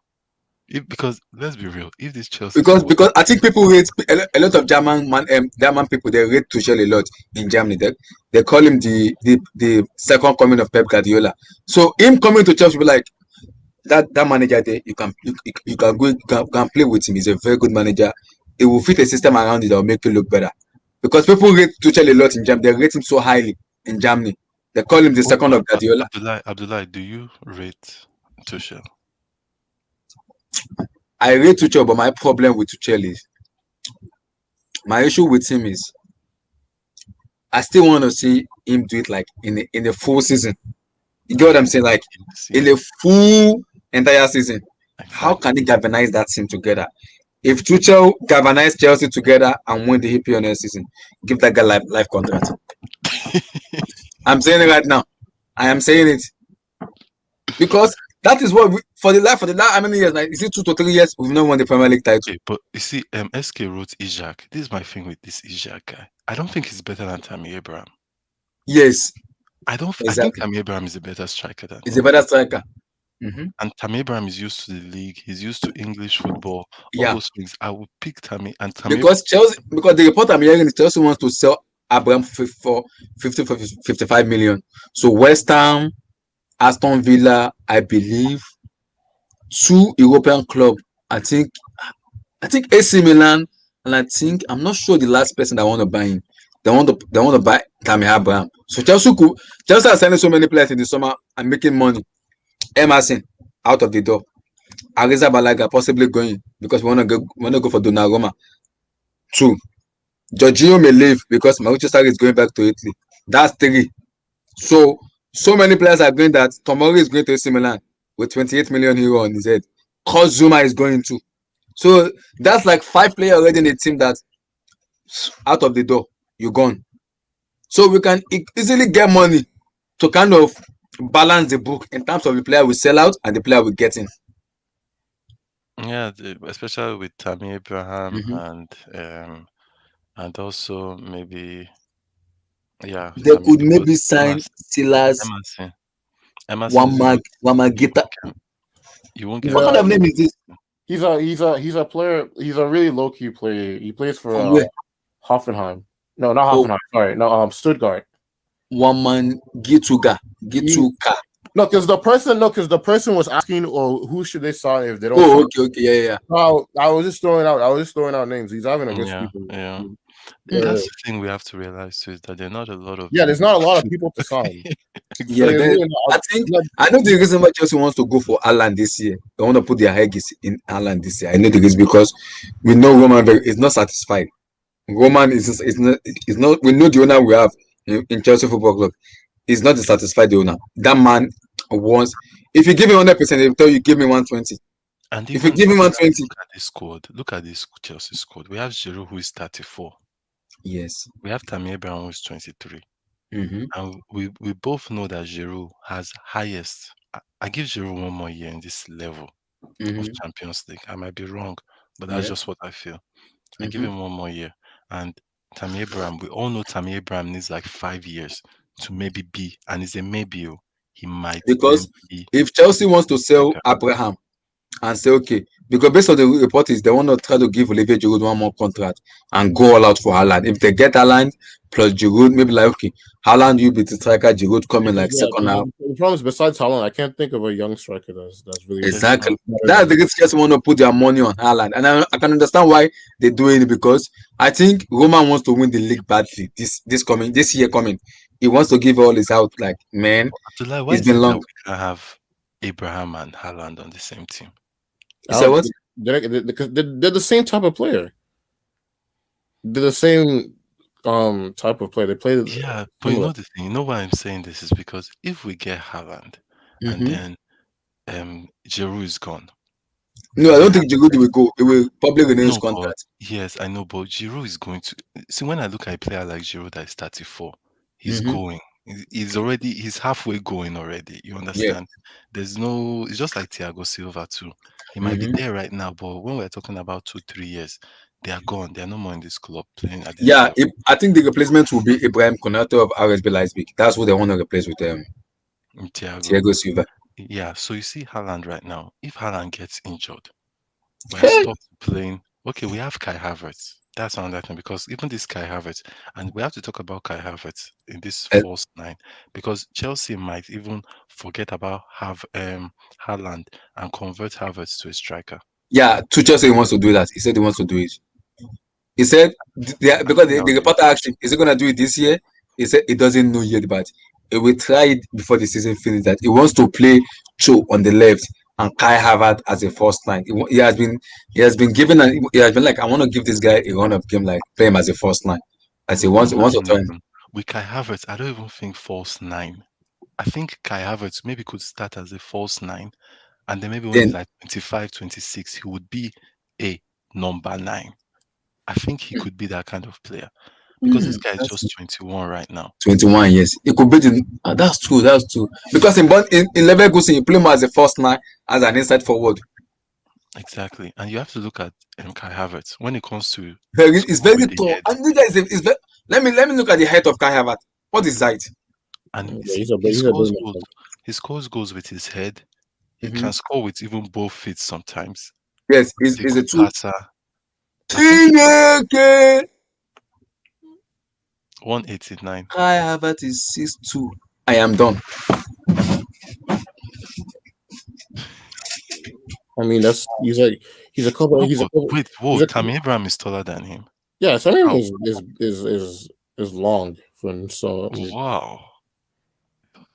Because let's be real, if this Chelsea squad, Because I think people rate a lot of German people they rate Tuchel a lot in Germany. They call him the second coming of Pep Guardiola. So him coming to Chelsea be like that manager there you can go can play with him. He's a very good manager. He will fit a system around it that will make you look better. Because people rate Tuchel a lot in Germany. They rate him so highly in Germany. They call him the second of Guardiola. Abdullah, do you rate Tuchel? I rate Tuchel, but my problem with Tuchel is my issue with him is I still want to see him do it like in a full season. You get what I'm saying? Like Yes, in a yes, full entire season. How can exactly. he galvanize that team together? If Tuchel galvanize Chelsea together and win the EPL next season, give that guy life contract. I'm saying it right now. I am saying it because that is what for the last how many years? Like is it 2 to 3 years? We've not won the Premier League title. Okay, but you see, SK wrote Isaac. This is my thing with this Isaac guy. I don't think he's better than Tammy Abraham. Yes, I think exactly. Tammy Abraham is a better striker than He's a him. better striker. Mm-hmm. And Tammy Abraham is used to the league. He's used to English football. All Yeah, those things. I would pick Tammy and Tammy. because the report I'm hearing is Chelsea wants to sell Abraham for 55 million. So West Ham, Aston Villa, I believe, two European club. I think AC Milan and I think I'm not sure the last person that want to buy him. They want to buy Tammy Abraham. So Chelsea are selling so many players in the summer and making money. Emerson out of the door. Ariza Balaga possibly going because we wanna go for Donnarumma. Two. Jorginho may leave because Manchester is going back to Italy. That's three. So many players are going that Tomori is going to AC Milan with 28 million euro on his head. Zuma is going to. So that's like 5 players already in the team that out of the door, you're gone. So we can easily get money to kind of balance the book in terms of the player we sell out and the player we get in. Yeah, especially with Tammy Abraham Mhm. and also maybe yeah, They I mean could because maybe sign Emerson, Silas Emerson, Emerson is you Wamagita. won't get you won't He's get What kind much a of name is this? he's a player. He's a really low key player. He plays for From where? Hoffenheim. No, not Oh, Hoffenheim. Sorry, no, Stuttgart. Wamangituga. He, Gituka. because the person was asking, "Oh, who should they sign if they don't Oh, sign?" okay, yeah. No, I was just throwing out. I was just throwing out names. He's having a good yeah, season. yeah. Mm. That's the thing we have to realize too is that there are not a lot of Yeah, there's not a lot of people to sign. Yeah, There's exactly. then really I not. think I know the reason why Chelsea wants to go for Alan this year. They want to put their eggs in Alan this year. I know the reason because we know Roman is not satisfied. Roman is not. We know the owner we have in Chelsea Football Club. He's not a satisfied owner. That man wants. If you give him 100%, he'll tell you give me 120. And If you even give him 120, look at this squad. Look at this Chelsea squad. We have Giroud who is 34. yes. We have Tammy Abraham who is 23. Mm-hmm. And we both know that Giroud has highest. I give Giroud one more year in this level of Mm-hmm. Champions League. I might be wrong, but that's Yeah. just what I feel. I give Mm-hmm. him one more year. And Tammy Abraham, we all know Tammy Abraham needs like 5 years to maybe be, and it's a maybe. He might then Because be if Chelsea wants to sell striker. Abraham and say okay, because based on the report is they want to try to give Olivier Giroud one more contract and go all out for Haaland. If they get Haaland plus Giroud, maybe like okay, Haaland you be the striker, Giroud coming Because like second half. the problem is besides Holland, I can't think of a young striker that's really There's Exactly. not. better That's the than. reason Chelsea want to put their money on Haaland, and I can understand why they're doing it because I think Roman wants to win the league badly this year coming. He wants to give all his out. Like man, Abdullah, why it's is been it that long. we can't have Abraham and Haaland on the same team? You said what? They're the same type of player. They're the same type of player. They play Yeah, but you similar. know the thing, you know why I'm saying this is because if we get Haaland and Mm-hmm. then Giroud is gone, No, I we don't have think Giroud will go. It will probably renew his no, but contract. yes, I know, but Giroud is going to see when I look at a player like Giroud that is 34, he's Mm-hmm. going. He's halfway going already. You Yeah. understand? There's no it's just like Thiago Silva too. He might be Mm-hmm. there right now, but when we're talking about 2, 3 years, they are gone. They are no more in this club playing at this Yeah, level. I think the replacement will be Ibrahim Konaté of RSB Leipzig. That's who they want to replace with Thiago. Thiago Silva. Yeah, so you see Haaland right now. If Haaland gets injured, we're stopped playing. Okay, we have Kai Havertz. That's another thing because even this Kai Havertz, and we have to talk about Kai Havertz in this Uh, false nine because Chelsea might even forget about have Haaland and convert Havertz to a striker. yeah, Tuchel said he wants to do that. He said he wants to do it. He said I because think that the would be reporter good. asked him, is he gonna do it this year? He said he doesn't know yet, but he will try it before the season finishes. That he wants to play Cho on the left and Kai Havertz as a first line. He has been given and he has been like I want to give this guy a run of game like play him as a first line as he wants to Imagine turn. even with Kai Havertz, I don't even think false nine. I think Kai Havertz maybe could start as a false nine, and then maybe when he's Then like 25, 26, he would be a number nine. I think he could be that kind of player because this guy is that's just 21 right now. 21 years. It could be the that's true. That's true. Because in Leverkusen, you play more as a first line as an inside forward. Exactly. And you have to look at Kai Havertz when it comes to It's scoring very with the tall. head. And this guy is very, let me look at the height of Kai Havertz. What is height? And Yeah, see, he's a big man. he scores goals with his head. He Mm-hmm. can score with even both feet sometimes. Yes, He's a is a good two. passer. I think he's Chineke! 189. Kai Havertz is 6'2". I am done. I mean, that's He's a couple. No, He's a but couple. wait, whoa, He's a Tammy Abraham is taller than him. yeah. Sammy How? is long for so. Wow.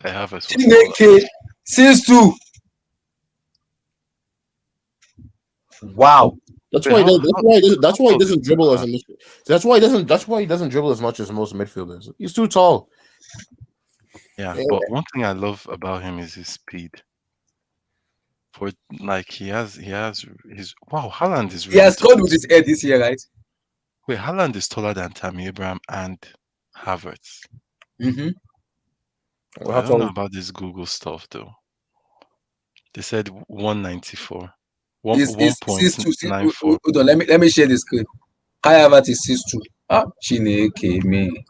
I have us was taller. Chineke 6'2". Wow. That's Wait, why. That's how why he tall is doesn't dribble as Abraham? much. That's why he doesn't. That's why he doesn't dribble as much as most midfielders. He's too tall. Yeah, Yeah. but one thing I love about him is his speed. For like he has his wow, Haaland is He really has tall scored with too. his head this year, right? Wait, Haaland is taller than Tammy Abraham and Havertz. Mm-hmm. Well, I how don't know tall? about this Google stuff though. They said 194. He's 6'2". 1.94. Hold on, let me share the screen. Kai Havertz is 6'2". Ah, Chineke me.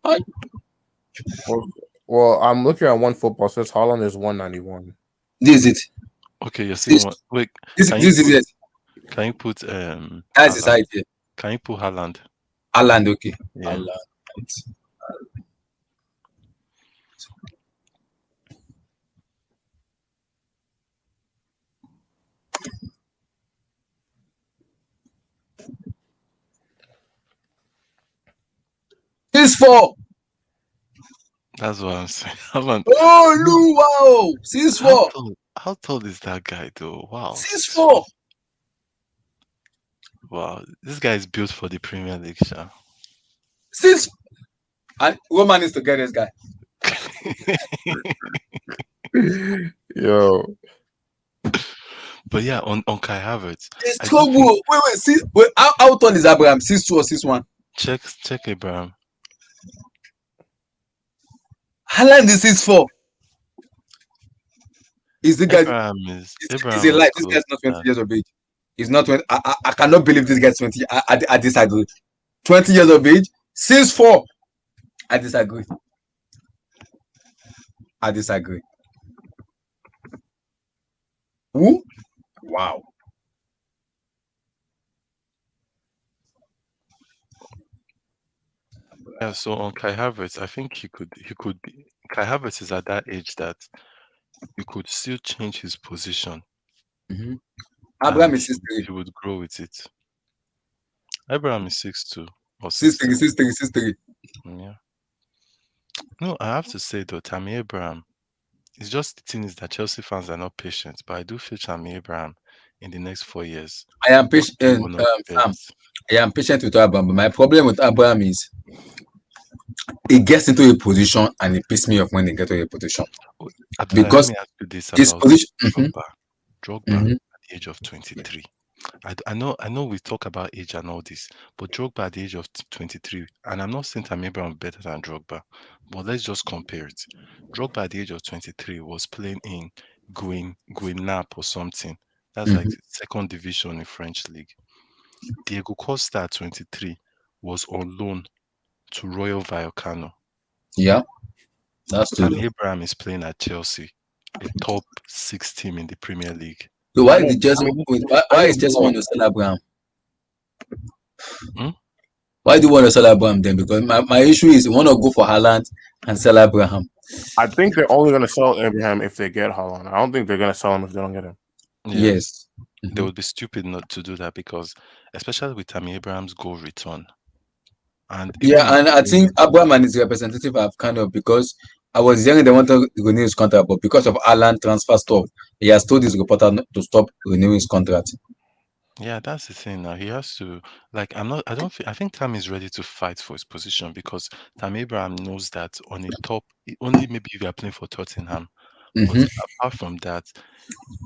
Ah, Well, I'm looking at one football. It says Holland is 191. this is it. Okay, you're seeing Six, what wait, this can you this is put it. Haaland? That's the side here. Can you put Haaland? Haaland, okay. Yeah. Haaland. 6'4". That's what I'm saying. Haaland. Oh, No, no, wow. how 6'4". tall how tall is that guy though? Wow, 6'4". 6'4". Wow, this guy is built for the Premier League, sha. 6. And Roman needs to get this guy. Yo, But yeah, on Kai Havertz, It's I do trouble. think Wait. How tall is Abraham? 6'2" or 6'1"? check Abraham. Haaland is 6'4". Is the guy? Is a Abraham is lie. This close guy's to not 20 that. years of age. He's not 20. I cannot believe this guy's 20. I disagree. 20 years of age, 6'4". I disagree. I disagree. Who? Wow. Yeah, so on Kai Havertz, I think he could be Kai Havertz is at that age that you could still change his position Mm-hmm. and Abraham is 6'3". he would grow with it. Abraham is 6'2" or 6'3", 6'3". 6'3", 6'3". Yeah. No, I have to say though, Tammy Abraham, it's just the thing is that Chelsea fans are not patient, but I do feel Tammy Abraham in the next 4 years I am will patient, be one of the Sam. best. I am patient with Abraham, but my problem with Abraham is he gets into a position and he pisses me off when he gets to a position Oh, Abdullah, let because me ask you this his about position. Drogba. Drogba Mhm. at the age of 23. I know we talk about age and all this, but Drogba at the age of 23, and I'm not saying Tammy Abraham better than Drogba, but let's just compare it. Drogba at the age of 23 was playing in Guinap or something. That's like Mhm. second division in French league. Diego Costa at 23 was on loan to Royal Vallecano. Yeah, that's true. Tammy Abraham is playing at Chelsea, a top six team in the Premier League. So I why mean, did Chelsea? Why is Chelsea want to sell Abraham? Hmm? Why do you want to sell Abraham then? Because my issue is you want to go for Haaland and sell Abraham. I think they're only going to sell Abraham if they get Holland. I don't think they're going to sell him if they don't get him. Yeah. Yes. They would be stupid not to do that because, especially with Tammy Abraham's goal return, and even Yeah, and I think Abraham and his representative have kind of because I was hearing they want to renew his contract, but because of Haaland transfer stuff, he has told his reporter to stop renewing his contract. yeah, that's the thing. Now he has to like. I'm not. I don't. Feel, I think Tammy is ready to fight for his position because Tammy Abraham knows that on a top, only maybe if you are playing for Tottenham, but Mm-hmm. apart from that,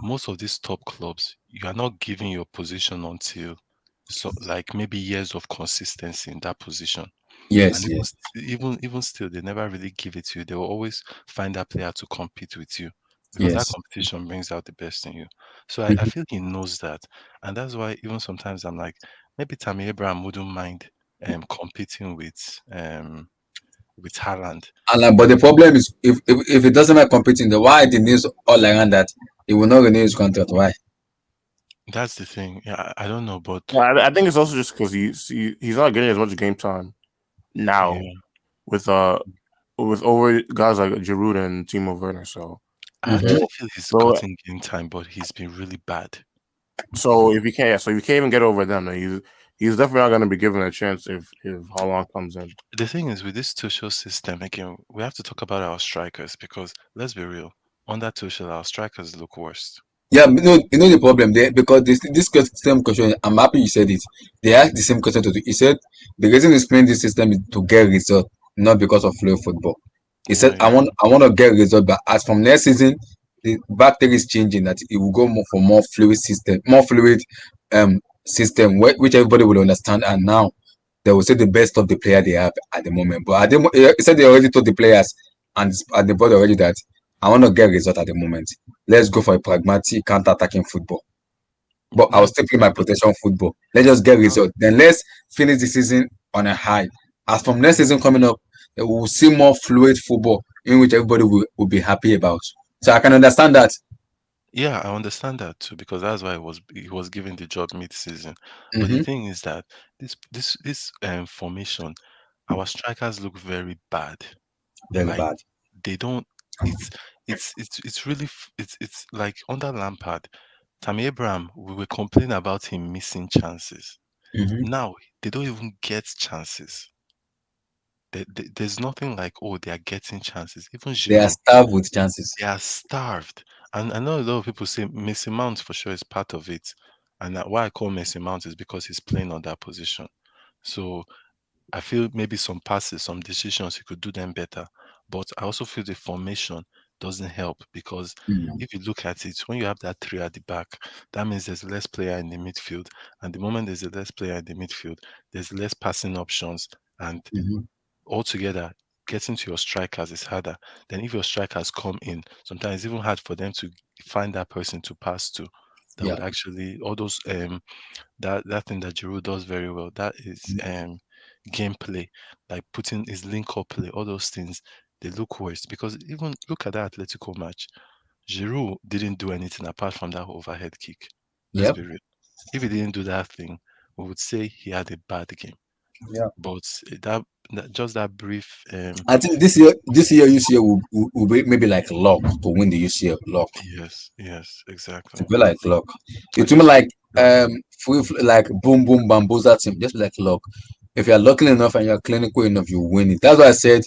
most of these top clubs, you are not giving your position until like maybe years of consistency in that position. Yes, And yes. even still, they never really give it to you. They will always find that player to compete with you because that Yes. competition brings out the best in you. So I Mhm. feel he knows that, and that's why even sometimes I'm like, maybe Tammy Abraham wouldn't mind competing with Haaland. And but the problem is if it doesn't like competing, the why the news all around that he will not renew his contract. Why? That's the thing. Yeah, I don't know, but Yeah, I think it's also just because he's not getting as much game time now yeah, with over guys like Giroud and Timo Werner. So I Mm-hmm. actually feel he's so gotten game time, but he's been really bad. So if you can't, yeah, so if you can't even get over them, then he's definitely not going to be given a chance if Haaland comes in. The thing is with this Tuchel system, again, we have to talk about our strikers because let's be real, under Tuchel, our strikers look worse. Yeah, the problem there because this same question. I'm happy you said it. They asked the same question to. He said the reason he's playing this system is to get result, not because of fluid football. He said Yeah, yeah. I want to get result, but as from next season, the back thing is changing. That it will go more for more fluid system, which everybody will understand. And now they will say the best of the player they have at the moment. But he said they already told the players and the board already that I want to get result at the moment. Let's go for a pragmatic counter-attacking football. But I will Yeah, still play my possession football. Let's just get result. Then let's finish the season on a high. As from next season coming up, we will see more fluid football in which everybody will be happy about. So I can understand that. yeah, I understand that too because that's why he was given the job mid-season. But the Mm-hmm. thing is that this formation, our strikers look very bad. Very Like bad. they don't. It's it's really it's like under Lampard, Tammy Abraham. We were complaining about him missing chances. Mm-hmm. Now they don't even get chances. There's nothing like oh they are getting chances. Even They are Giroud, starved with chances. they are starved. And I know a lot of people say Messi Mount for sure is part of it. And why I call Messi Mount is because he's playing on that position. So I feel maybe some passes, some decisions, he could do them better. But I also feel the formation doesn't help because Mm-hmm. if you look at it, when you have that three at the back, that means there's less player in the midfield. And the moment there's a less player in the midfield, there's less passing options. And altogether, getting to your strikers is harder. Then if your strikers come in, sometimes it's even hard for them to find that person to pass to that Yeah. would actually all those that thing that Giroud does very well. That is gameplay, like putting his link up play, all those things, they look worse because even look at that Atletico match. Giroud didn't do anything apart from that overhead kick. Let's Yep. be real. If he didn't do that thing, we would say he had a bad game. Yeah. But that just that brief I think this year UCL will be maybe like luck to win the UCL. Luck. yes, To exactly. be like luck. I It will be just like like boom boom bamboozle team, just like luck. If you're lucky enough and you're clinical enough, you win it. That's why I said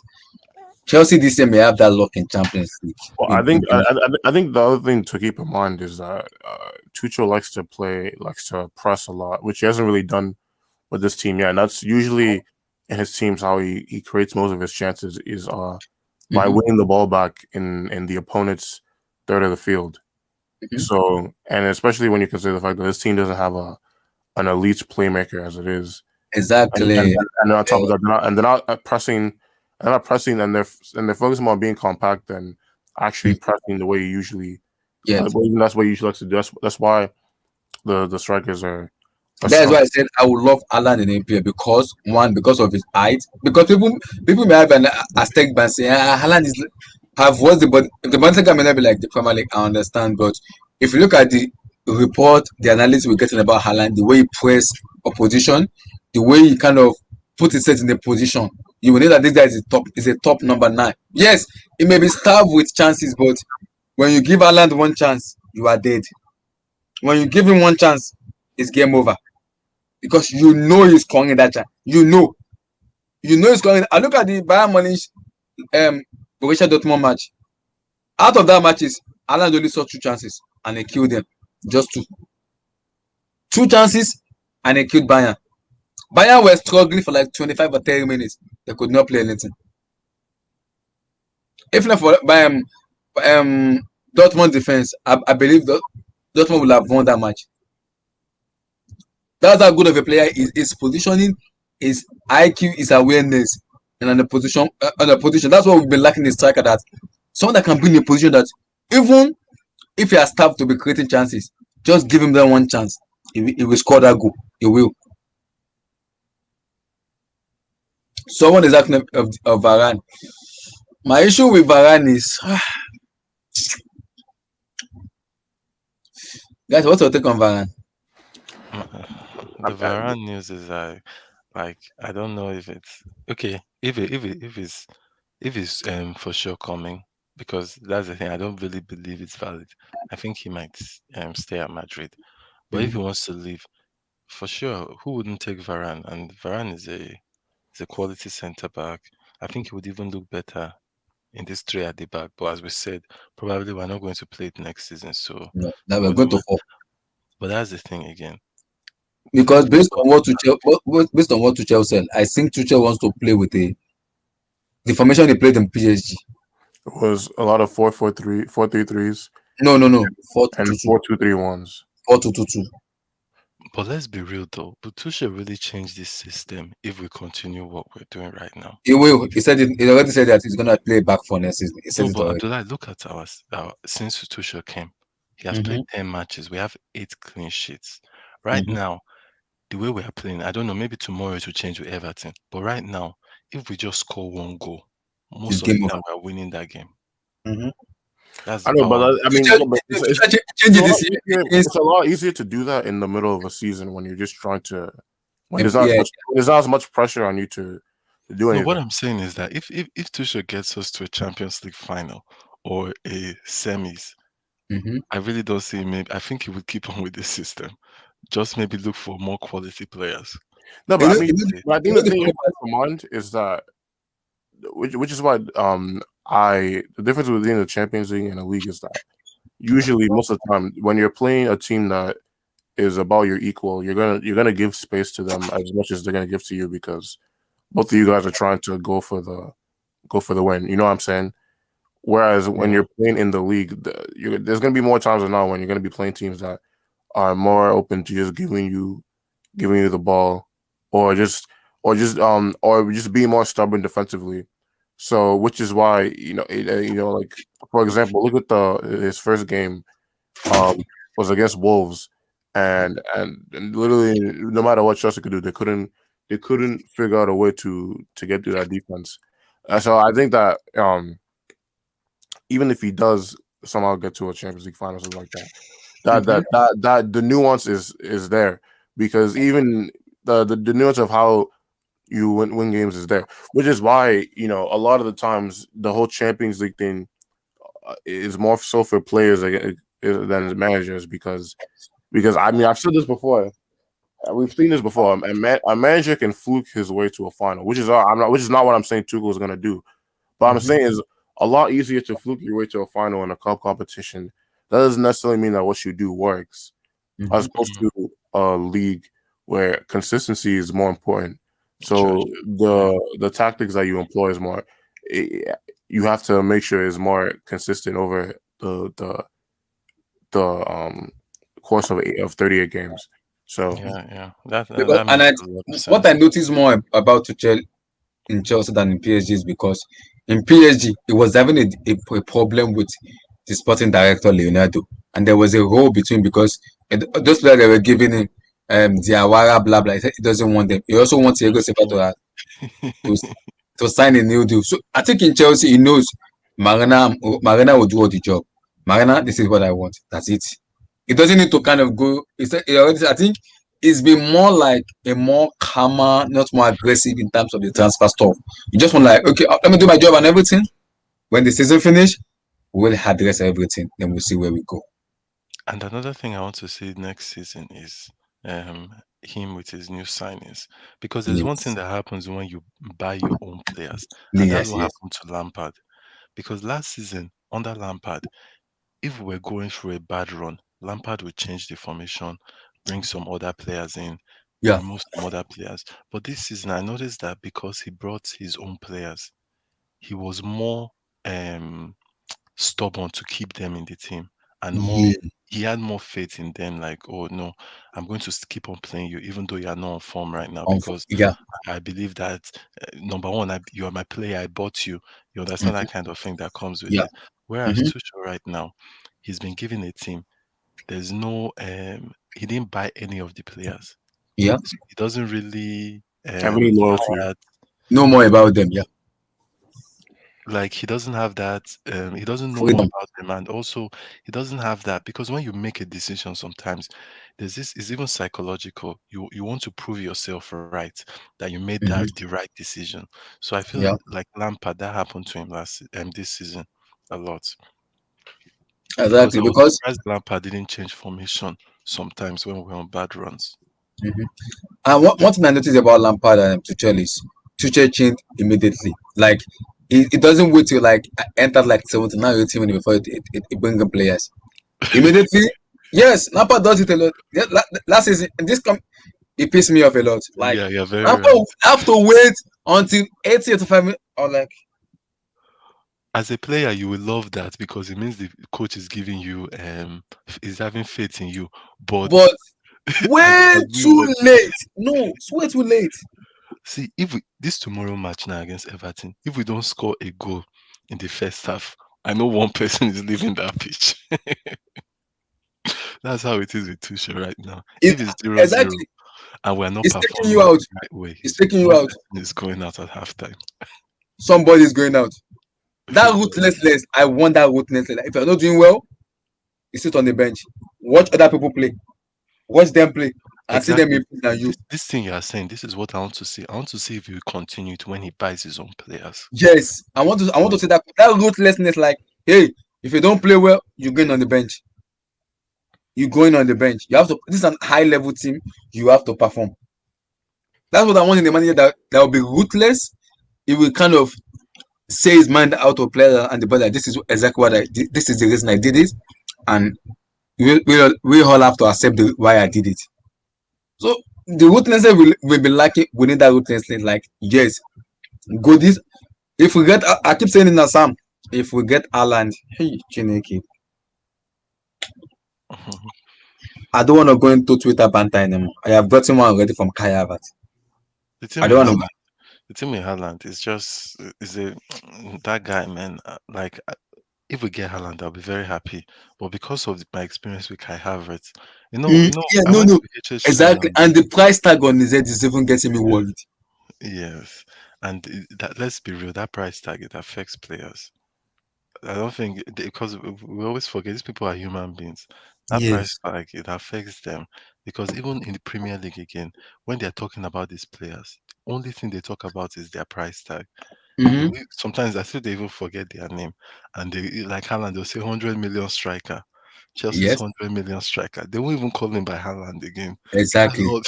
Chelsea this year may have that luck in Champions League. Well, I think the other thing to keep in mind is that Tuchel likes to press a lot, which he hasn't really done with this team yet. And that's usually in his teams how he creates most of his chances is by Mhm, winning the ball back in the opponent's third of the field. mhm. So, and especially when you consider the fact that this team doesn't have an elite playmaker as it is, Exactly. and on top of that, they're not pressing, and they're focusing on being compact and actually Mm. pressing the way you usually, Yes. well, even that's what you usually like to do. That's why the strikers are That's strong. why I said I would love Alan in APL because one, because of his height. Because people may have an Aztec ban say Alan is have what's the Bundesliga may not be like the Premier League. I understand, but if you look at the report, the analysis we're getting about Haaland, the way he press opposition, the way he kind of put himself in a position, you will know that this guy is a top number 9. Yes, he may be starved with chances, but when you give Haaland one chance, you are dead. When you give him one chance, it's game over because you know he's scoring in that chance. You know he's scoring. I look at the Bayern Munich Borussia Dortmund match. Out of that matches, Alan only saw 2 chances and he killed them. Just two chances and he killed Bayern. Bayern were struggling for like 25 or 30 minutes. They could not play anything. If not for um, Dortmund defense, I believe that Dortmund will have won that match. That's how good of a player is. His positioning, his IQ, his awareness, and on the position. That's what we've been lacking in striker. That someone that can be in a position that even if he has staffed to be creating chances, just give him that one chance. He will score that goal. He will. Someone is asking of Varane. My issue with Varane is, guys, what's your take on Varane? The Varane news is like I don't know if it's okay if it's for sure coming because that's the thing I don't really believe it's valid. I think he might stay at Madrid, But if he Mhm. wants to leave, for sure, who wouldn't take Varane? And Varane is a quality centre back. I think he would even look better in this three at the back. But as we said, probably we're not going to play it next season. So No, that we we're would going to lose. fall. But that's the thing again. Because Players will based talk on what Tuchel, based on what Tuchel said, I think Tuchel wants to play with the formation he played in PSG. It was a lot of 4-4-3, 4-3-3s, No, no, no. Four two and two two. 4-2-3-1s. 4-2-2-2. But let's be real though. But Tuchel really changed this system if we continue what we're doing right now. He will. He said it. He already said that he's gonna play back for next season. He said No, it but already. Abdullah, look at our since Tuchel came, he has Mm-hmm. played 10 matches. We have 8 clean sheets. Right Mm-hmm. now, the way we are playing, I don't know, maybe tomorrow it will change with Everton. But right now, if we just score one goal, It's most of game the over. time we are winning that game. Mm-hmm. That's the I know, power but of I this mean, Tuchel, yeah, but Tuchel it's changed a it lot this year easier. against It's a lot easier to do that in the middle of a season when you're just trying to when there's not as yeah. much when there's not as much pressure on you to do No, what anything. I'm saying is that if Tuchel gets us to a Champions League final or a semis, Mm-hmm. I really don't see maybe I think he would keep on with this system. Just maybe look for more quality players. No, You but I know, mean, you know, but I you think know the the thing you funny have to part. keep in mind is that which is why I the difference between the Champions League and the league is that usually most of the time when you're playing a team that is about your equal, you're gonna give space to them as much as they're gonna give to you because both of you guys are trying to go for the win. You know what I'm saying? Whereas when Yeah. you're playing in the league, there's gonna be more times than not when you're gonna be playing teams that are more open to just giving you the ball, or or just being more stubborn defensively. So which is why like for example, look at the his first game um was against Wolves, and literally no matter what Chelsea could do, they couldn't figure out a way to get through that defense. So I think that even if he does somehow get to a Champions League final or something like that, Mm-hmm. that the nuance is there because even the nuance of how you win games is there, which is why a lot of the times the whole Champions League thing is more so for players than managers because I mean I've said this before. We've seen this before. A manager can fluke his way to a final, which is not what I'm saying Tuchel is going to do. But I'm Mm-hmm. saying is a lot easier to fluke your way to a final in a cup competition. That doesn't necessarily mean that what you do works, as Mm-hmm. opposed to a league where consistency is more important. True, So true. Yeah. the tactics that you employ is more. eh, You have to make sure it's more consistent over the course of 38 games. So Yeah, yeah. That Because that and makes a lot of what I sense. noticed more about Tuchel in Chelsea than in PSG is because in PSG he was having a problem with the sporting director Leonardo, and there was a role between because those players they were giving him Diawara blah blah. He said he doesn't want them. He also wants Diego Silva Yeah. to to sign a new deal. So I think in Chelsea he knows Marina will do all the job. Marina, this is what I want. That's it. He doesn't need to kind of go. He already, I think it's been more like a more calmer, not more aggressive in terms of the transfer stuff. You just want like, okay, let me do my job and everything. When the season finish, we'll address everything. Then we'll see where we go. And another thing I want to see next season is him with his new signings. Because there's one thing Yes, that happens when you buy your own players, and that's yes, what yes. happened to Lampard. Because last season, under Lampard, if we're going through a bad run, Lampard would change the formation, bring some other players in, Yeah. remove some other players. But this season, I noticed that because he brought his own players, he was more um stubborn to keep them in the team and more Yeah. he had more faith in them like, oh no, I'm going to keep on playing you even though you're not on form right now because Yeah. I believe that number one, you are my player, I bought you. You understand Mhm. that kind of thing that comes with Yeah. it. Whereas Hmm. Tuchel right now, he's been given a team. There's no he didn't buy any of the players. Yeah. So he doesn't really have any have loyalty. that Know more about them. Yeah. like he doesn't have that he doesn't know more Freedom. about them, and also he doesn't have that because when you make a decision sometimes there's this is even psychological, you want to prove yourself right that you made that Hmm. the right decision. So I feel Yeah. like Lampard, that happened to him this season a lot. Because Exactly. I was Because surprised Lampard didn't change formation sometimes when we were on bad runs. and one thing I noticed about Lampard and Tuchel is Tuchel changed immediately. Like it doesn't wait till like enter like 79 18 minutes before it brings in players. Immediately, yes, Lampard does it a lot. Yeah, last season, and this it pissed me off a lot. Like Yeah, you're very Lampard right. have to wait until 80 85 minutes or like As a player, you will love that because it means the coach is giving you is having faith in you. But but as way we too watch, late. No, it's way too late. see if we this tomorrow match now against Everton, if we don't score a goal in the first half, I know one person is leaving that pitch. That's how it is with Tuchel right now. It If it's 0-0 exactly and we're not it's taking you performing out. the right way, It's taking you one out. person is going out at halftime. Somebody's going out. That ruthlessness, I want that ruthlessness. If you're not doing well, you sit on the bench. Watch other people play. Watch them play and see them Exactly. improve than you. This thing you are saying, this is what I want to see. I want to see if you continue it when he buys his own players. Yes, I want to say that ruthlessness. Like, hey, if you don't play well, you're going on the bench. You're going on the bench. You have to. This is an high level team. You have to perform. That's what I want in the manager that will be ruthless. He will kind of say his mind out of player and the body. This is exactly what I did. This is the reason I did it, and we all have to accept why I did it. So the ruthlessness will be lacking. We need that ruthlessness. Like, yes, go this. If we get, I keep saying in Assam, if we get Alan, hey, Chineke, I don't want to go into Twitter banter anymore. I have gotten one already from Kai Havertz. The I team in don't want Haaland, the team in Haaland is just is a that guy, man. Like if we get Haaland, I'll be very happy. But because of my experience with Kai Havertz, to. Yeah, I no, went no, to HSG exactly. now. And the price tag on his head is even getting me worried. Yes, and that let's be real, that price tag it affects players. I don't think because we always forget these people are human beings. That price Yes. tag it affects them because even in the Premier League again, when they're talking about these players, the only thing they talk about is their price tag. Mm-hmm. Sometimes I feel they even forget their name, and they like Haaland, they'll say 100 million striker, Chelsea's Yes. 100 million striker. They won't even call him by Haaland again. That's Exactly. all.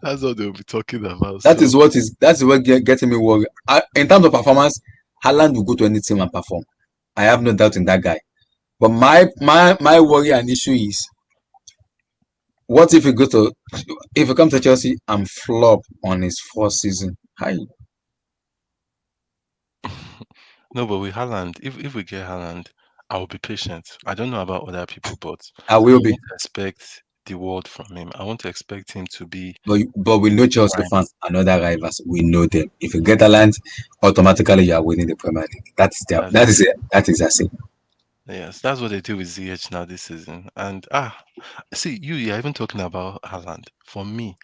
That's all they'll be talking about. That is So what is that's what getting me worried. In terms of performance, Haaland will go to any team and perform. I have no doubt in that guy. But my worry and issue is what if he comes to Chelsea and flop on his first season? Hi, no, but with Haaland, if we get Haaland, I will be patient. I don't know about other people, but I I will be. won't expect the world from him. I want to expect him to be But we know Chelsea prime. fans and other rivals. We know them. If you get Haaland, automatically you are winning the Premier League. That's it. That is a thing. Yes, that's what they do with ZH now this season. And see, you're even talking about Haaland. For me,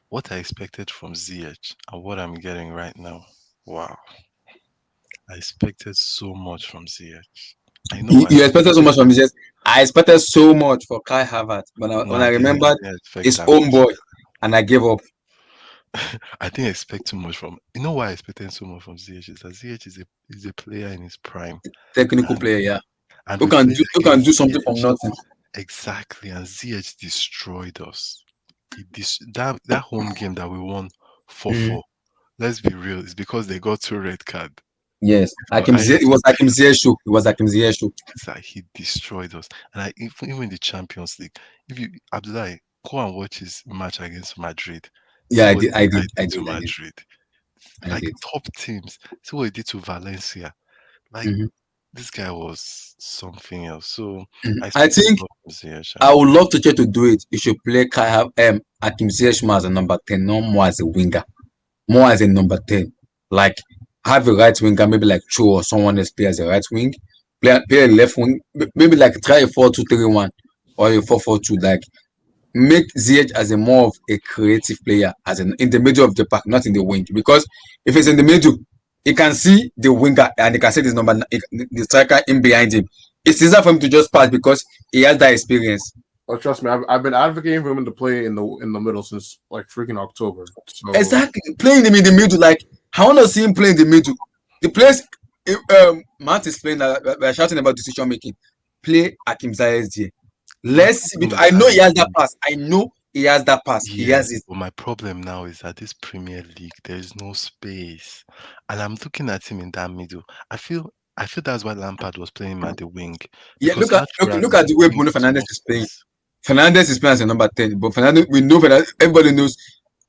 what I expected from ZH and what I'm getting right now, wow. I expected so much from ZH. I know I You expected so expected much from this. I expected so much for Kai Havertz, but no, when I I remembered didn't expect his that own much. boy, and I gave up. I didn't expect too much from you know why I expected so much from ZH is that ZH is a player in his prime. Technical And player, yeah, and we played who can against do something from ZH. nothing. Exactly, and ZH destroyed us. That home game that we won 4-4. Let's be real, it's because they got two red card. Yes, But I It was Hakim Ziyech show. It was Hakim Ziyech show. Like he destroyed us. And even in the Champions League, if you Abdullah, go and watch his match against Madrid. Yeah, See what this guy I did to did, Madrid. I Like did. top teams. See what he did to Valencia. Like Mhm. this guy was something else. So Mhm. I I expected think more from Ziyech I and would love to try to do it. You should play Hakim Ziyech more as a number 10, not more as a winger, more as a number 10. Like have a right winger, maybe like Cho or someone else play as a right wing, play a left wing, maybe like try a 4-2-3-1 or a 4-4-2. Like make Ziyech as a more of a creative player, as in the middle of the park, not in the wing. Because if it's in the middle, he can see the winger and he can see this number, the striker in behind him. It's easier for him to just pass because he has that experience. Oh, trust me, I've been advocating for him to play in the middle since like freaking October. So Exactly, playing him in the middle. Like I want to see him play in the middle. The place Matt is playing, we're shouting about decision making. play Hakim Ziyech there. My Let's see. problem with I know he has that Everton, pass. I know he has that pass. He yeah, has it. but my problem now is that this Premier League, there is no space, and I'm looking at him in that middle. I feel that's why Lampard was playing him at the wing Yeah, because look naturally at the the way wing Bruno gives Fernandez more is playing. space. Fernandez is playing as a number 10, but Fernandez, we know Fernandez, everybody knows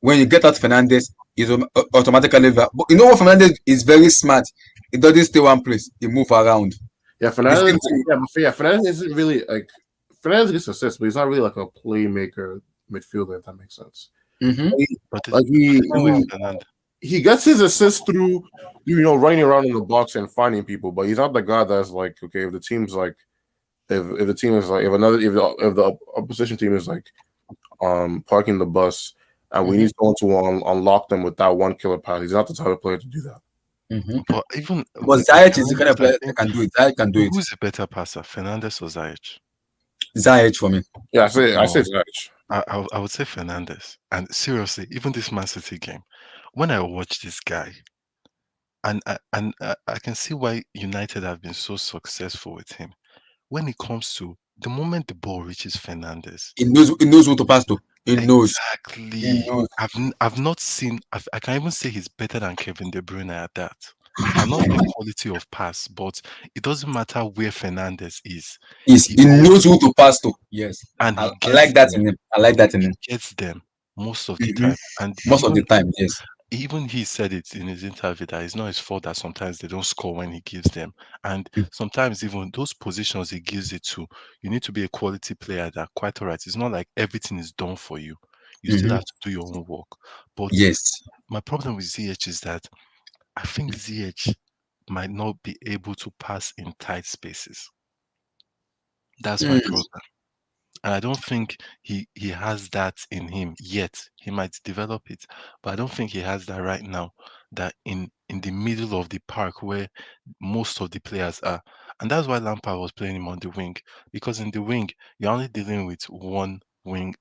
when you get out Fernandez, he's automatically. But you know what? Fernandez is very smart. He doesn't stay one place, he move around. Yeah, The Fernandez. same thing. Yeah, Fernandez isn't really like Fernandez gets assists, but he's not really like a playmaker midfielder. If that makes sense. Mm-hmm. He, But like the thing with Fernand, he gets his assists through running around in the box and finding people, but he's not the guy that's like okay if the team's like if the team is like if the opposition team is like parking the bus and we Mm-hmm. need someone to unlock them with that one killer pass. He's not the type of player to do that. Mm-hmm. but even But with Ziyech is the kind Fernandez, of I player that think can do it. Ziyech can do it. who's a better passer, Fernandez or Ziyech? Ziyech for me. Yeah, I say No, Zach. I would say Fernandez. And seriously, even this Man City game, when I watch this guy, and I can see why United have been so successful with him. When it comes to the moment the ball reaches Fernandez, He knows who to pass to. He knows. He exactly. knows. I've not seen. I can even say he's better than Kevin De Bruyne at that. I'm not saying quality of pass, but it doesn't matter where Fernandez is. He He always knows who to pass to. Yes. and I, he I like gets that them. in him. I like that in him. He gets them most of the Mm-hmm. time. And Most of the time, yes. even he said it in his interview that it's not his fault that sometimes they don't score when he gives them. And sometimes even those positions he gives it to, you need to be a quality player that quite all right. It's not like everything is done for you. You still Mm-hmm. have to do your own work. But Yes. my problem with ZH is that I think ZH might not be able to pass in tight spaces. That's my Mm. problem. And I don't think he has that in him yet. He might develop it, but I don't think he has that right now. That in the middle of the park where most of the players are, and that's why Lampard was playing him on the wing because in the wing you're only dealing with one wing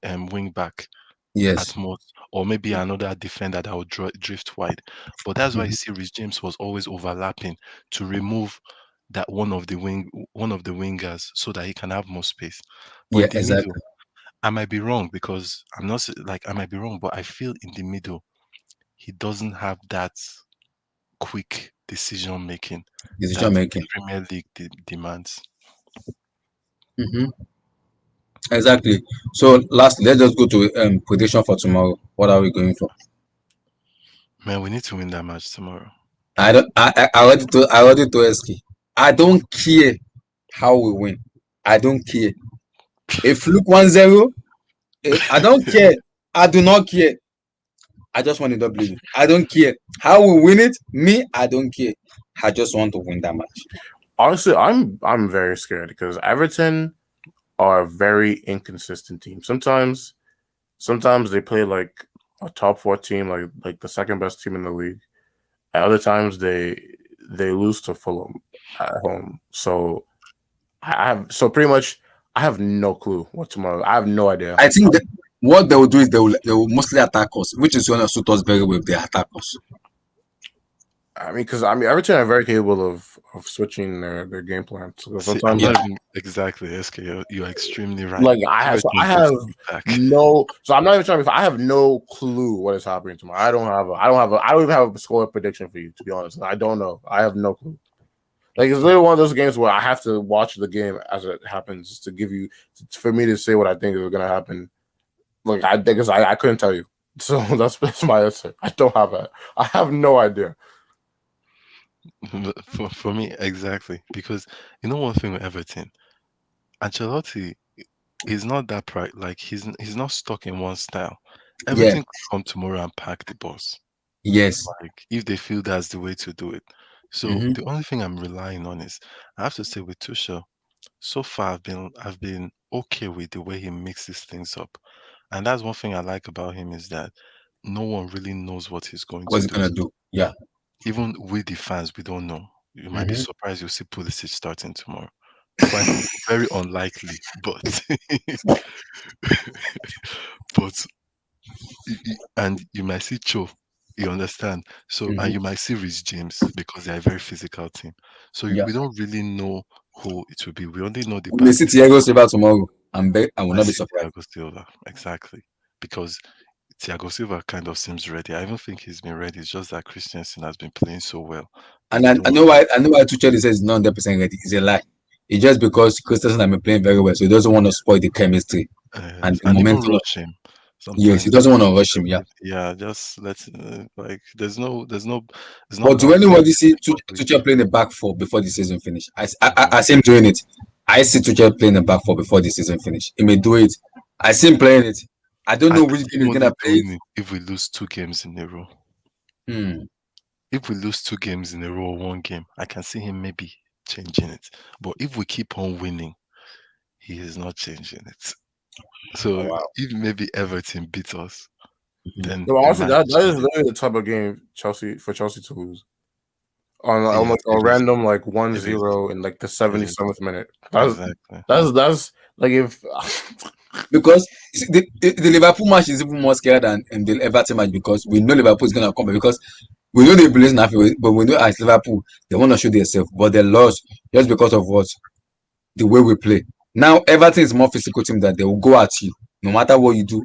back Yes. at most, or maybe another defender that will drift wide. But that's why you Mhm. see Rich James was always overlapping to remove that one of the wingers so that he can have more space. But Yeah, in the middle, exactly. I might be wrong because I'm not I might be wrong, but I feel in the middle he doesn't have that quick decision making that Decision the making. Premier League demands. Mm-hmm. Exactly. So last, let's just go to prediction for tomorrow. What are we going for? Man, we need to win that match tomorrow. I don't. I already told SK. I don't care how we win. I don't care. If look 1-0, I don't care. I do not care. I just want a W. I don't care how we win it. Me, I don't care. I just want to win that match. Honestly, I'm very scared because Everton are a very inconsistent team. Sometimes they play like a top four team, like the second best team in the league. At other times they lose to Fulham at home. So pretty much I have no clue what tomorrow. I have no idea. I think that what they will do is they will mostly attack us, which is going to suit us very well if they attack us. Because Everton are very capable of switching their game plan. So See, I'm sometimes Yeah. not even exactly SK. You're extremely right. like I Everton have versus attack. no. So I'm not even trying to. I have no clue what is happening tomorrow. I don't even have a score prediction for you. To be honest, I don't know. I have no clue. Like it's literally one of those games where I have to watch the game as it happens to give you for me to say what I think is going to happen. Like I couldn't tell you. So that's my answer. I don't have that. I have no idea. For me, exactly. Because you know one thing with Everton, Ancelotti is not that like he's not stuck in one style. Yeah. Everything could come tomorrow and pack the bus. Yes. Like if they feel that's the way to do it. So Mm-hmm. the only thing I'm relying on is I have to say with Tuchel, so far I've been okay with the way he mixes things up. And that's one thing I like about him is that no one really knows what he's going to What's it do. gonna do? Yeah. Even with the fans, we don't know. You might be Mm-hmm. surprised you'll see Pulisic starting tomorrow. Quite very unlikely, but but and you might see Cho. You understand? So and Mm-hmm. you might see Rhys James because they are a very physical team. So Yeah. we don't really know who it will be. We only know the We may back see three. Thiago Silva tomorrow, and I will I not be see surprised. Thiago Silva exactly because Thiago Silva kind of seems ready. I even think he's been ready. It's just that Christensen has been playing so well that And they I, don't I want know to. why. I know why Tuchel says he's not 100% ready. It's a lie. It's just because Christensen has been playing very well, so he doesn't want to spoil the chemistry and the And even momentum. rush him Yes, he sometimes. doesn't want to rush him. Yeah. Yeah, just let's like there's not But do that much anybody see coverage. Tuchel playing the back four before the season finish? I No, see him doing it. I see Tuchel playing the back four before the season finish. He may do it. I see him playing it. I don't I know can which see game him he's only gonna play it. doing it if we lose 2 games in a row. Hmm. If we lose 2 games in a row, or 1 game, I can see him maybe changing it. But if we keep on winning, he is not changing it. Oh, So wow. if maybe Everton beat us, Mhm. then No, he honestly, might that is change it. literally the type of game Chelsea to lose on Yes, like a it is. random like one It is. zero in like the It is. 77th minute. Exactly. That's like if Because you see, the Liverpool match is even more scary than the Everton match because we know Liverpool is gonna come back because we know they believe in halfway, but we know as Liverpool they want to show themselves, but they lost just because of what the way we play. Now Everton is more physical team that they will go at you no matter what you do.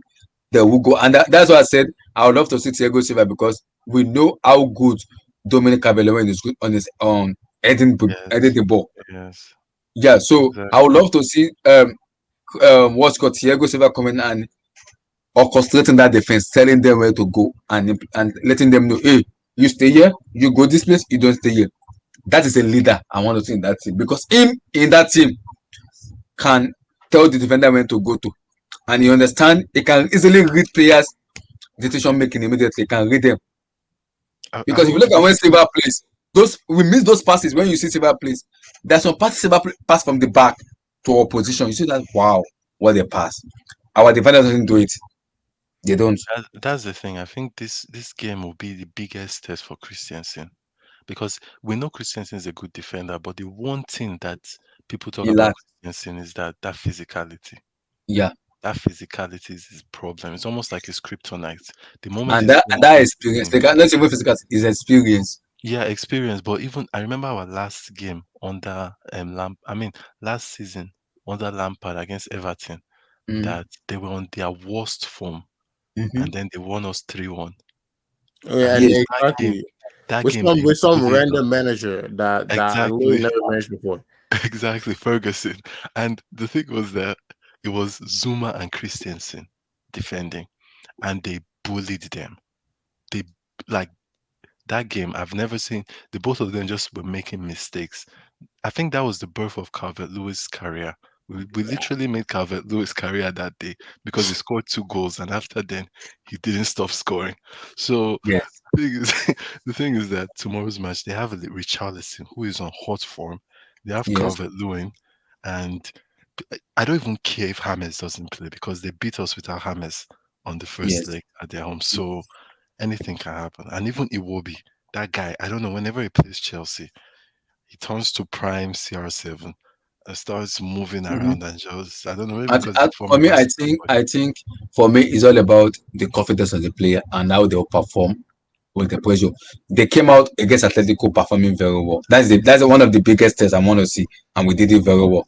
They will go, and that's why I said I would love to see Thiago Silva because we know how good Dominic Calvert-Lewin is good on his heading Yes. the ball. Yes. Yeah, so I would Exactly. love to see what's called Thiago Silva coming and orchestrating that defense, telling them where to go and letting them know, hey, you stay here, you go this place, you don't stay here. That is a leader I want to see in that team because him in that team can tell the defender when to go to, and he understand he can easily read players' decision making immediately. He can read them I because if you hope look at when Silva plays, those we miss those passes when you see Silva plays. There's some passes Silva pass from the back to opposition. You see that wow, what a pass! Our defender doesn't do it. They don't. that's the thing. I think this game will be the biggest test for Christensen because we know Christensen is a good defender, but the one thing that people talk He about lacks. Christensen is that physicality. Yeah. That physicality is his problem. It's almost like his kryptonite. The moment And he's that on and that on the experience, team, they got not even physical, is experience. yeah, experience. But even I remember our last game under last season under Lampard against Everton, Mm. that they were on their worst form, Mm-hmm. and then they won us 3-1. yeah, And and Yes, exactly that with game they some bullied us. random manager that literally Exactly, never managed before. exactly, Ferguson. And the thing was that it was Zuma and Christensen defending, and they bullied them. They like that game. I've never seen the both of them just were making mistakes. I think that was the birth of Calvert Lewis' career. We literally made Calvert Lewis' career that day because he scored 2 goals, and after then he didn't stop scoring. So yes, the thing is, the thing is that tomorrow's match they have Richarlison who is on hot form. They have yes, Calvert Lewin, and I don't even care if James doesn't play because they beat us without James on the first yes. leg at their home. So anything can happen. And even Iwobi, that guy, I don't know. Whenever he plays Chelsea, he turns to prime CR7 and starts moving Mm-hmm. around and just I don't know, maybe because he's a For former me, Barcelona boy. I think for me, it's all about the confidence of the player and how they'll perform with the pressure. They came out against Atletico performing very well. That's one of the biggest tests I want to see, and we did it very well.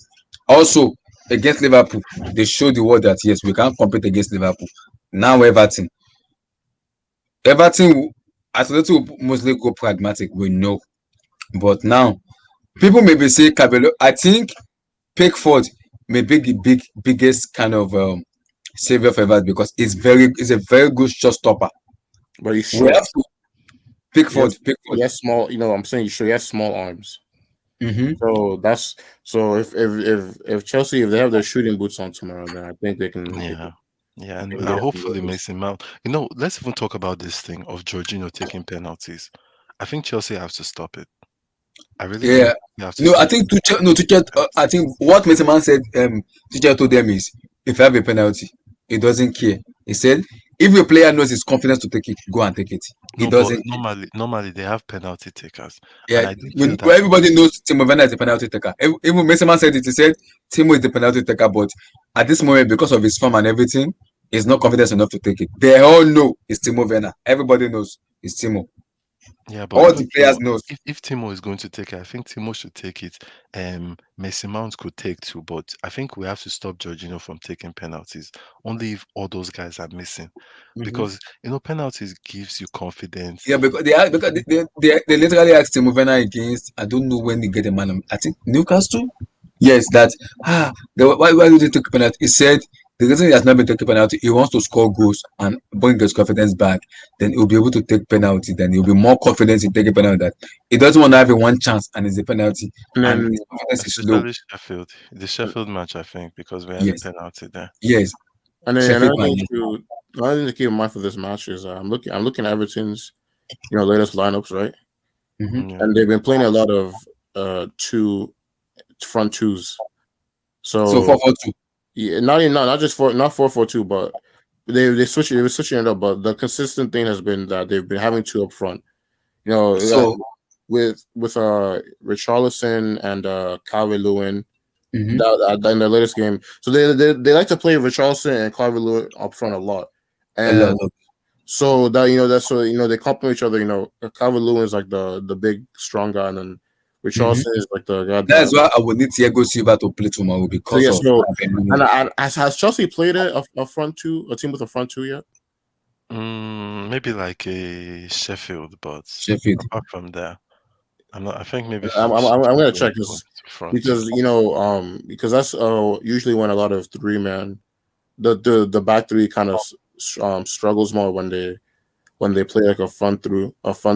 Also, against Liverpool, they showed the world that yes, we can compete against Liverpool. Now Everton, Atletico will mostly go pragmatic. We know, but now people may be saying Cabello. I think Pickford may be the biggest kind of savior for Everton because it's a very good shot stopper. But he's We short. have to Pickford. He has small. You know, I'm saying he's short. He has small arms. Mm-hmm. So that's so if Chelsea if they have their shooting boots on tomorrow, then I think Yeah. Yeah, they and can get a few hopefully goals. Mason Mount. You know, let's even talk about this thing of Jorginho taking penalties. I think Chelsea have to stop it. I really think Yeah. we have to No, I stop think taking Tuchel. No, Tuchel. I think what Metaman said. Tuchel told them is, if you have a penalty, he doesn't care. He said, if your player knows his confidence to take it, go and take it. He No, but doesn't care. normally they have penalty takers, Yeah, and I do feel when that everybody knows Timo Werner is a penalty taker. Even Metaman said it. He said Timo is the penalty taker, but at this moment, because of his form and everything, he's not confident enough to take it. They all know it's Timo Werner. Everybody knows it's Timo. Yeah, but All even the players Timo, knows. if Timo is going to take it, I think Timo should take it. Messi Mount could take two, but I think we have to stop Jorginho from taking penalties. Only if all those guys are missing, Mhm. because penalties gives you confidence. Yeah, because they literally asked Timo Werner against, I don't know when they get a man. I think Newcastle. Yes, that why did he take a penalty? He said the reason he has not been taking penalty, he wants to score goals and bring his confidence back. Then he'll be able to take penalty. Then he'll be more confident in taking penalty. That he doesn't want to have a one chance and it's a penalty, And and then his confidence is low. Especially Sheffield, the Sheffield match, I think, because we had a Yes, penalty there. yes, Sheffield another man. thing Yes. to another thing to keep in mind for this match is I'm looking at Everton's latest lineups, right? Mm-hmm. Yeah. And they've been playing a lot of two front twos. So So 4-4-2. yeah, not just not 4-4-2, but they were switching it up. But the consistent thing has been that they've been having two up front. So With Richarlison and Calvert Lewin mhm, in the latest game. So they like to play Richarlison and Calvert Lewin up front a lot, a lot. and so that that's so they complement each other. Calvert Lewin is like the big strong guy, and then Mhm. Richarlison is like the guy That's that. why I would need Thiago Silva to play tomorrow So because yeah, of so Benoni. and has Chelsea played a front two, a team with a front two yet? Maybe like a Sheffield, but Sheffield. apart from that, I'm not. I think maybe I'm Sheffield gonna were check this front two. because that's usually when a lot of three man the back three kind of struggles more when they play like a front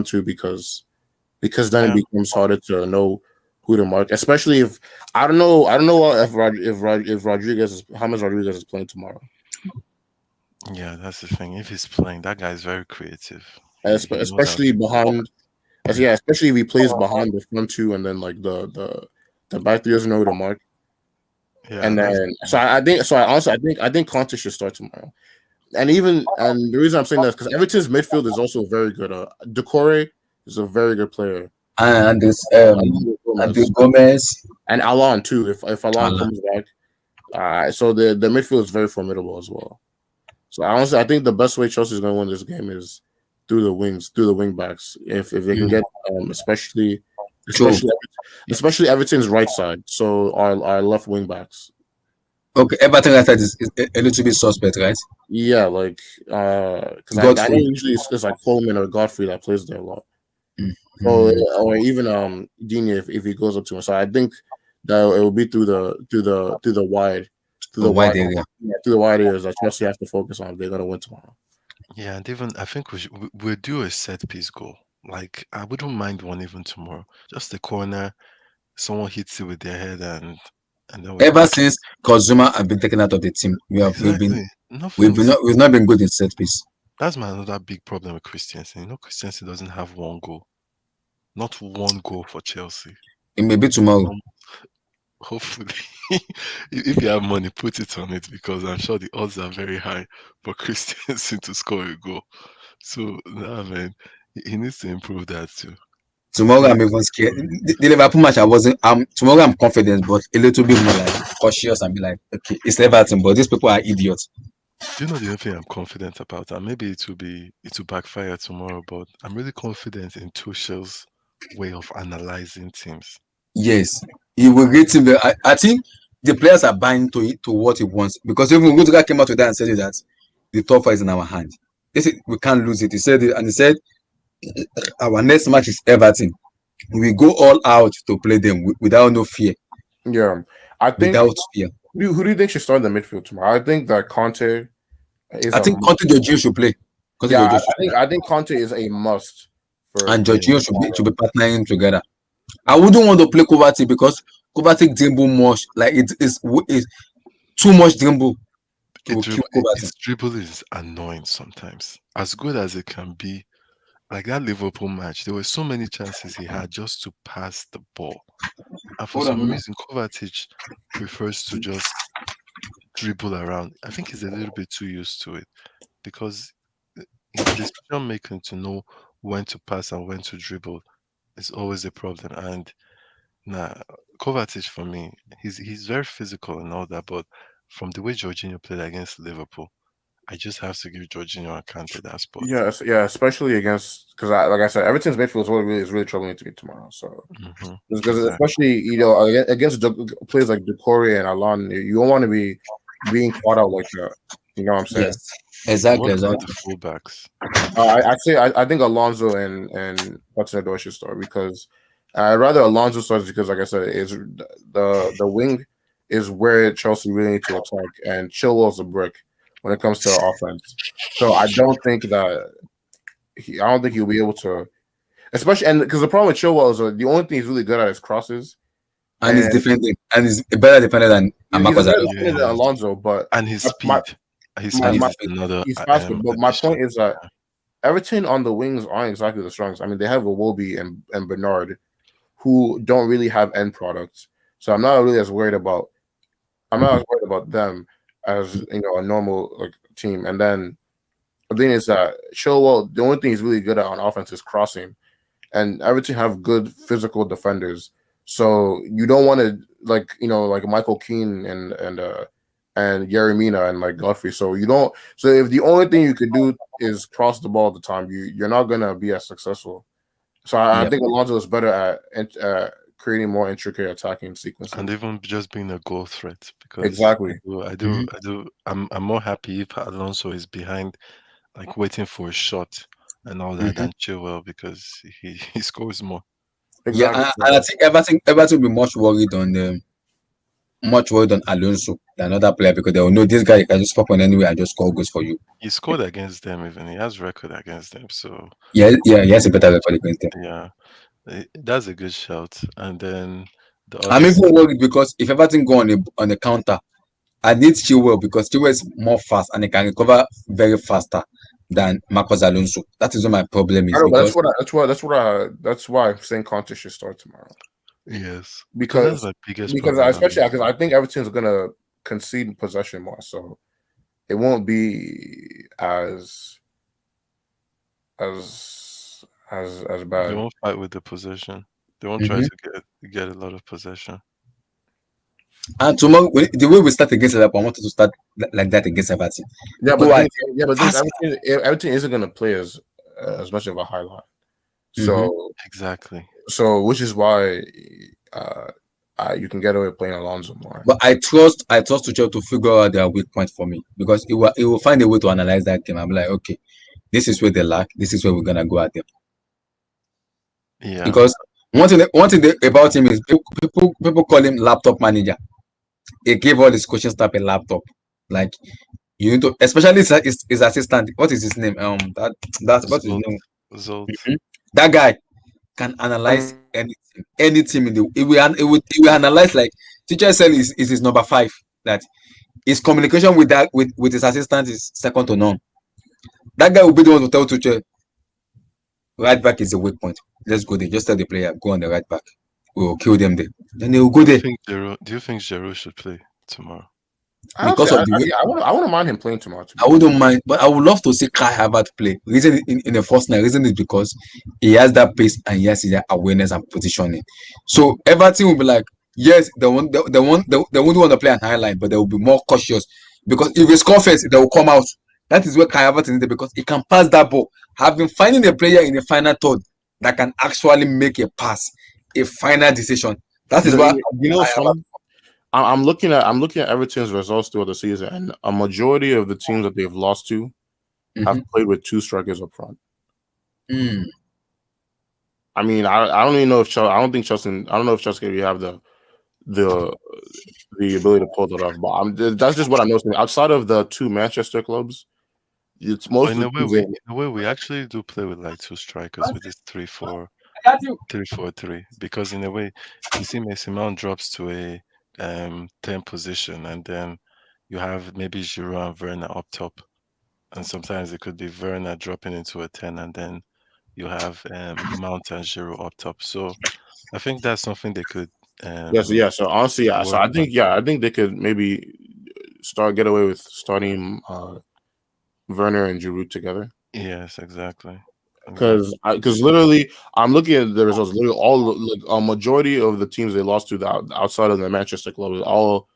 two because then it Yeah, becomes harder to know who to mark, especially if I don't know if Rodriguez is James Rodriguez is playing tomorrow, yeah, that's the thing. If he's playing, that guy is very creative. He knows how especially to do it. behind yeah, especially if he plays behind the front two and then like the back three doesn't know who to mark. Yeah, And that's then, I honestly, I think Conte should start tomorrow. And the reason I'm saying that is because Everton's midfield is also very good. Decore is a very good player. And this Andrew Andrew Gomez Gomez. and Alon too. If Alon Alan. comes back, so the midfield is very formidable as well. So honestly, I think the best way Chelsea is going to win this game is through the wings, through the wing backs. If they can Mm. get especially True. especially especially Everton's right side. So our left wing backs. Okay, Everton right side is a little bit suspect, right? Yeah, like because I know Godfrey. usually it's like Coleman or Godfrey that plays there a lot. Mm. So Mm. or even Digne if he goes up to him. So I think that it will be through the wide through A the wide wide area. through the wide areas that Chelsea have to focus on if they're gonna win tomorrow. yeah, and even I think we'll do a set piece goal. Like I wouldn't mind one even tomorrow. Just the corner, someone hits it with their head, and then we Ever crack it. since Kozuma has been taken out of the team, Exactly. Nothing's. we've not been good in set piece. That's my another big problem with Christiansen. Christiansen doesn't have one goal, not one goal for Chelsea. It may be tomorrow. Hopefully, if you have money, put it on it because I'm sure the odds are very high for Christiansen to score a goal. So, nah, man, he needs to improve that too. Tomorrow I'm even scared. The Liverpool match I wasn't tomorrow I'm confident but a little bit more like cautious and be like, okay, it's Everton, but these people are idiots. Do you know the other thing I'm confident about? And maybe it will backfire tomorrow, but I'm really confident in Tuchel's way of analyzing teams. Yes. He will rate him. I think the players are buying to it to what he wants. Because even Rudiger came out with that and said that the top four is in our hand. He said we can't lose it. He said it and he said our next match is Everton. We go all out to play them without no fear. Yeah, I think Without fear. who do you think should start in the midfield tomorrow? I think that Conte is I a think Conte Jorginho should play. Conte yeah. Jorginho should play. I think Conte is a must And for Jorginho should be partnering together. I wouldn't want to play Kovacic because Kovacic dribble much. Like it is too much dribble to kill Kovacic. Its dribble is annoying sometimes. As good as it can be, like that Liverpool match, there were so many chances he had just to pass the ball. And for Hold on, some hold on. reason, Kovacic prefers to just dribble around. I think he's a little bit too used to it because his decision making to know when to pass and when to dribble is always a problem. And nah, Kovacic for me, he's very physical and all that, but from the way Jorginho played against Liverpool, I just have to give Jorginho and Kante that spot. Yeah, especially against because like I said, Everton's midfield is really troubling to me tomorrow. So because Exactly. especially against players like Decore and Alon, you don't want to be being caught out like that. You know what I'm saying? Yes, exactly, What about exactly. the fullbacks? I think Alonso and Hudson-Odoi should start because I'd rather Alonso starts because like I said, is the wing is where Chelsea really need to attack and Chilwell's a brick when it comes to offense. So I don't think he'll be able to, especially and because the problem with Chilwell is the only thing he's really good at is crosses, And he's and defending, and he's a better defender than he's a Marcos better Alonso. defender than Yes, Alonso. But and his my speed. His my, And speed my he's is another he's faster. But my addition. point is that Everton on the wings aren't exactly the strongest. I mean, they have Iwobi and Bernard, who don't really have end products. So I'm not as worried about them as a normal like team. And then the thing is that Chilwell, the only thing he's really good at on offense is crossing. And Everton have good physical defenders. So you don't want to like Michael Keane and Yeremina and like Godfrey. So you don't. So if the only thing you could do is cross the ball all the time, you're not gonna be as successful. So I yeah. think Alonso is better at creating more intricate attacking And sequences. even just being a goal threat, because Exactly. Mhm. I'm more happy if Alonso is behind, like waiting for a shot and all that, Mhm. than Chilwell because he scores more. Yeah, Exactly. and I think Everton will be much worried on Alonso than another player because they will know this guy can just pop on anywhere and just score goals for you. He scored against them, even he has record against them. So Yeah, yeah, he has a better record against them. yeah, that's a good shout. And then the I'm other even side, worried because if Everton go on a counter, I need Chilwell because Chilwell is more fast and he can recover very faster than Marcos Alonso. That is what my problem I is know, but because that's why I'm saying Conte should start tomorrow yes, because that's because my biggest because problem. especially because I think Everton's gonna concede possession more, so it won't be as They bad. won't fight with the possession. They won't try Mhm. to get a lot of possession. And tomorrow the way we start against Liverpool, I wanted to start like that against Everton. Yeah, but Go out the thing is fast. Everton isn't gonna play as much of a highlight. Mhm. Exactly. Which is why uh, you can get away with playing Alonso more. But I trust Tuchel to figure out their weak point for me because he will find a way to analyze that game. I'm like, okay, this is where they lack. This is where we're gonna go at them. Yeah. Because one thing about him is people call him laptop manager. He gave all his coaching staff a laptop. Like you need to, especially his assistant. What is his name? That's what is his Zolt. name. Zolt. That guy can analyze Um, any team in the. He will analyze like teacher said is his number five. That his communication with his assistant is second to none. That guy will be the one to tell Tuchel right back is the weak point. Let's go there. Just tell the player go on the right back. We will kill them there. Then they will go there Do you think Giroud should play tomorrow? honestly, because of the way. I wouldn't mind him playing tomorrow. To be I honest, wouldn't mind, but I would love to see Kai Havertz play. Reason in the first night, reason is because he has that pace and he has that awareness and positioning. So Everton will be like, yes, they won't want to play an high line, but they will be more cautious because if they score first, they will come out. That is where Kai Havertz is there because he can pass that ball. Have been finding a player in the final third that can actually make a pass, a final decision. That is why what's Kai Havertz. funny? I'm looking at Everton's results throughout the season, and a majority of the teams that they've lost to have Mhm. played with two strikers up front. Mm. I mean, I don't even know if Chelsea. I don't know if Chelsea really have the the ability to pull that off. But that's just what I'm noticing. Outside of the two Manchester clubs, it's But most of the teams. in a way, we actually do play with like two strikers with this 3-4-3 because in a way, you see Mason Mount drops to a 10 position, and then you have maybe Giroud and Werner up top, and sometimes it could be Werner dropping into a 10, and then you have Mount and Giroud up top. So I think that's something they could Yes, um yeah. So honestly, yeah. So work on. I think they could maybe get away with starting Werner and Giroud together. Yes, exactly, exactly. Because literally, I'm looking at the results. Literally, all like a majority of the teams they lost to outside of the Manchester club is all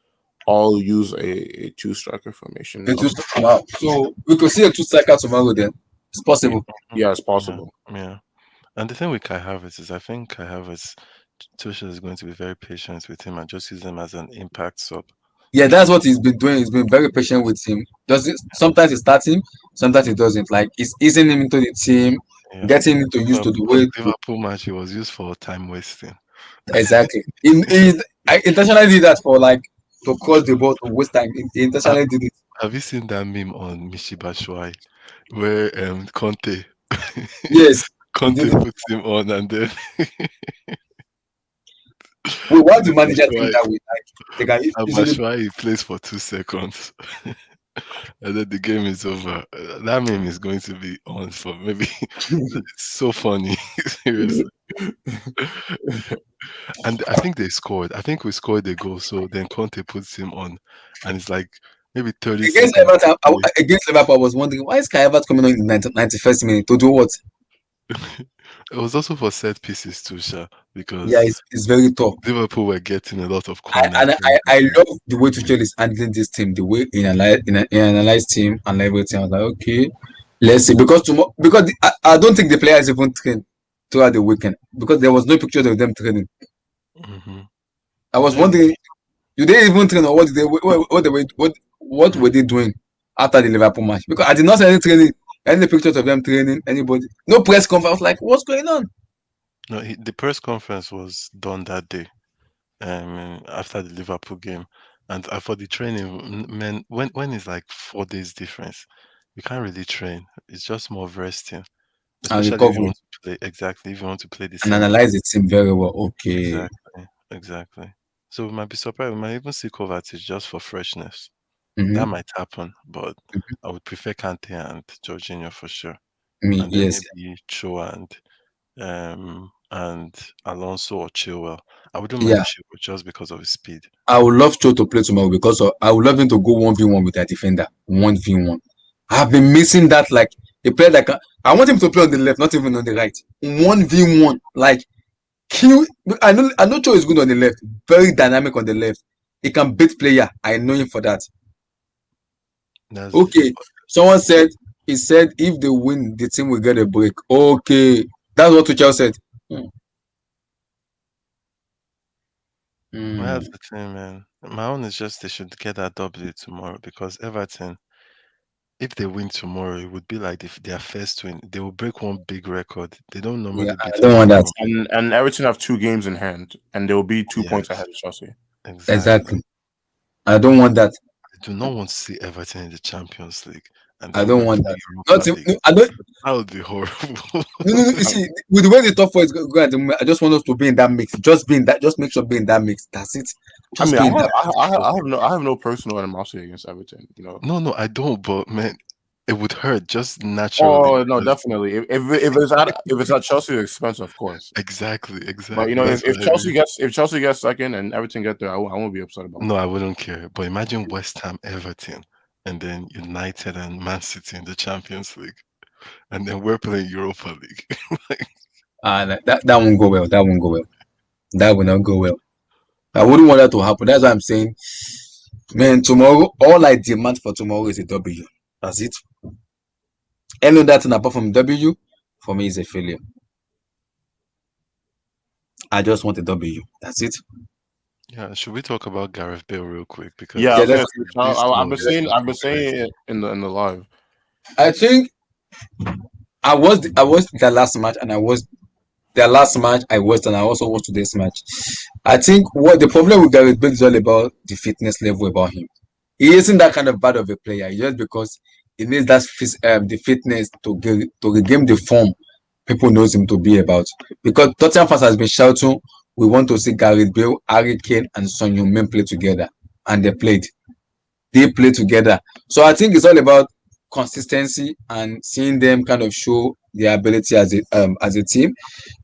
all use a two striker formation. Wow. So we could see a 2 striker tomorrow then. It's possible. Yeah, it's Yeah, possible. yeah. And the thing with Kai Havertz is, I think Kai Havertz, Tuchel is going to be very patient with him and just use him as an impact sub. Yeah, that's what he's been doing. He's been very patient with him. Sometimes he starts him, sometimes he doesn't. Like he's easing him into the team, Yeah. getting him to used to the For way. the Liverpool match, he was used for time wasting. Exactly. I intentionally did that for like to cross the ball to waste time. He Uh, intentionally did it. have you seen that meme on Mishi Batshuayi where Conte Yes, he Conte did it. puts him on and then We want the the manager think Batshuayi, that way. Like they can and easily. Batshuayi plays for 2 seconds. And then the game is over. That meme is going to be on for maybe. It's so funny, seriously. And I think they scored. I think we scored a goal. So then Conte puts him on, and it's like maybe 30 Against seconds. Everton, against Liverpool, I was wondering why is Kai Havertz coming on in the 91st minute to do what? It was also for set pieces too, Sha, Yeah, because it's very tough. Liverpool were getting a lot of I, corners. and I love the way Tuchel is handling this team, the way he analyzed team and everything. I was like, okay, let's see. Because tomorrow, because I don't think the players even trained throughout the weekend because there was no pictures of them training. Hmm. I was Yeah, wondering, do they even train or what were they doing after the Liverpool match? Because I did not see any training, any pictures of them training, anybody, no press conference. I was like, what's going on? no, the press conference was done that day, after the Liverpool game, and for the training, man, when it's like 4 days difference, you can't really train. It's just more of resting, And especially if you recovery want to play exactly if you want to play the and same game. analyze the team very well. Okay. Exactly, exactly. So we might be surprised. We might even see Kovacic just for freshness. That Mm-hmm. might happen, but I would prefer Kante and Jorginho for sure, Me, and then yes. maybe Cho and Alonso or Chilwell. I wouldn't mind Yeah. Chilwell just because of his speed. I would love Cho to play tomorrow because I would love him to go 1v1 with that defender. 1v1. I've been missing that. Like a player that I want him to play on the left, not even on the right. 1v1. Like kill. I know Cho is good on the left, very dynamic on the left. He can beat player. I know him for that. That's Okay. Someone said he said if they win, the team will get a break. Okay. That's what Tuchel said. Hmm. well, Hmm. that's the thing, man. My own is just they should get that W tomorrow because Everton, if they win tomorrow, it would be like their first win. They will break one big record. They don't Yeah, normally beat I don't want that. Liverpool. And Everton have 2 games in hand, and they will be 2 points Yes, ahead of Chelsea. exactly. Exactly. I don't want that. I do not want to see Everton in the Champions League, and I then don't we're want playing that. Europa Not League. no, I don't. That would be horrible. No, no, no. You see, with the way the top four is going at the moment, I just want us to be in that mix. Just be in that. Just make sure be in that mix. That's it. I Just mean, be in that. I have no personal animosity against Everton. You know. No, I don't. But man, it would hurt just naturally Oh no, because definitely. If it's at Chelsea's expense, of course. exactly, But exactly. That's if what I mean. Chelsea gets second and Everton get there, I won't be upset about No, that. I wouldn't care. But imagine West Ham, Everton, and then United and Man City in the Champions League, and then we're playing Europa League. That won't go well. That won't go well. That will not go well. I wouldn't want that to happen. That's why I'm saying, man, tomorrow, all I demand for tomorrow is a W. That's it. Any other thing apart from W, for me, is a failure. I just want a W. That's it. Yeah, should we talk about Gareth Bale real quick Yeah, I Yeah, because was let's. gonna say, this I've been was saying crazy. it in the live. I think I was their last match, and I was their last match. I watched, and I also watched today's match. I think what the problem with Gareth Bale is all about the fitness level about him. He isn't that kind of bad of a player. Just because he needs the fitness to regain the form people knows him to be about. Because Tottenham fans has been shouting, we want to see Gareth Bale, Harry Kane, and Son Heung-min play together, and they played. They play together. So I think it's all about consistency and seeing them kind of show their ability as a team.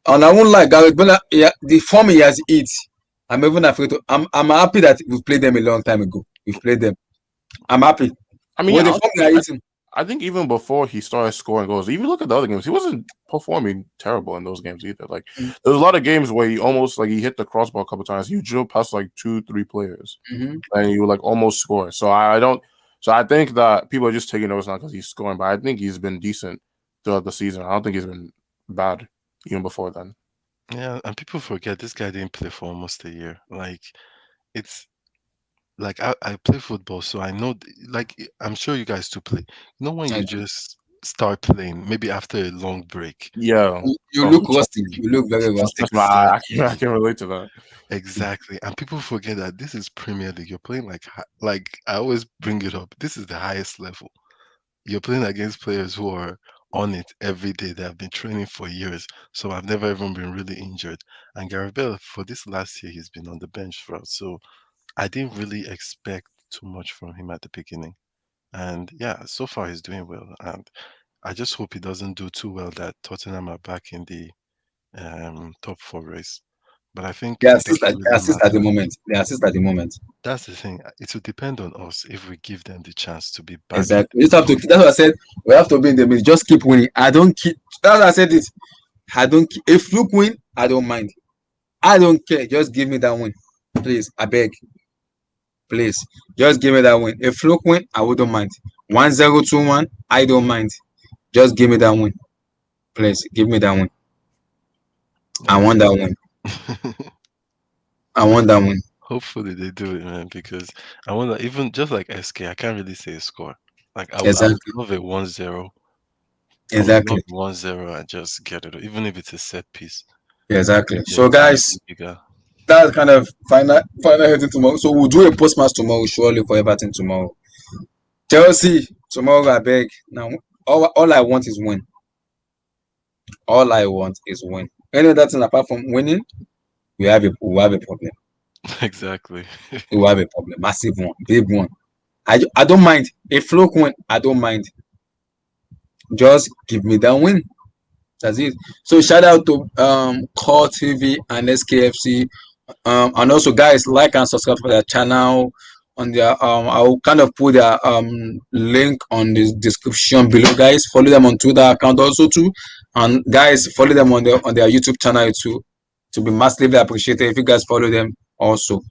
And I won't lie, Gareth Bale, yeah, the form he has hit, I'm even afraid to. I'm happy that we've played them a long time ago. We've played them. I'm happy. I mean, With the form they are hitting. I think even before he started scoring goals, even look at the other games, he wasn't performing terrible in those games either. Like there was a lot of games where he almost like he hit the crossbar a couple times. He drilled past like 2, 3 players, and he would like almost score. So I don't. So I think that people are just taking notice now because he's scoring, but I think he's been decent throughout the season. I don't think he's been bad even before then. Yeah, and people forget this guy didn't play for almost a year. Like it's like I play football, so I know like I'm sure you guys too play. You know when you just start playing, maybe after a long break. Yeah, You look rusty. You look very rusty. that's my. I can relate to that. Exactly. And people forget that this is Premier League. You're playing like I always bring it up. This is the highest level. You're playing against players who are on it every day. They have been training for years. So I've never even been really injured. And Gareth Bale, for this last year, he's been on the bench for us. So I didn't really expect too much from him at the beginning. And yeah, so far he's doing well. And I just hope he doesn't do too well that Tottenham are back in the top four race. But I think They it assist doesn't at, they really assist at the matter. moment. They assist at the moment. That's the thing. It will depend on us if we give them the chance to be back in Exactly. the You just have to. That's what I said. We have to be in the middle. Just keep winning. I don't keep. That's what I said. It. I don't. If Fluke win, I don't mind. I don't care. Just give me that win, please. I beg, please. Just give me that win. If Fluke win, I wouldn't mind. 1-0, 2-1, I don't mind. Just give me that win, please. Give me that win. I Yeah. want that win. I want that win. Hopefully they do it, man, because I wonder even just like SK, I can't really say a score. Like I would Exactly. love a 1-0. I would love Exactly. 1-0 and just get it, even if it's a set piece. Exactly. Get So, it to guys, make it bigger. that's kind of final heading tomorrow. So we'll do a post match tomorrow, surely for Everton tomorrow. Chelsea tomorrow. I beg. Now, all I want is win. All I want is win. Any other thing apart from winning, we have a problem. Exactly. We have a problem. Massive one, big one. I don't mind. If Fluke win, I don't mind. Just give me that win. That's it. So shout out to Core TV and SKFC. And also guys, like and subscribe for their channel on their I'll kind of put their link on the description below, guys. Follow them on Twitter account also too. And guys, follow them on their YouTube channel too. To be massively appreciated if you guys follow them also.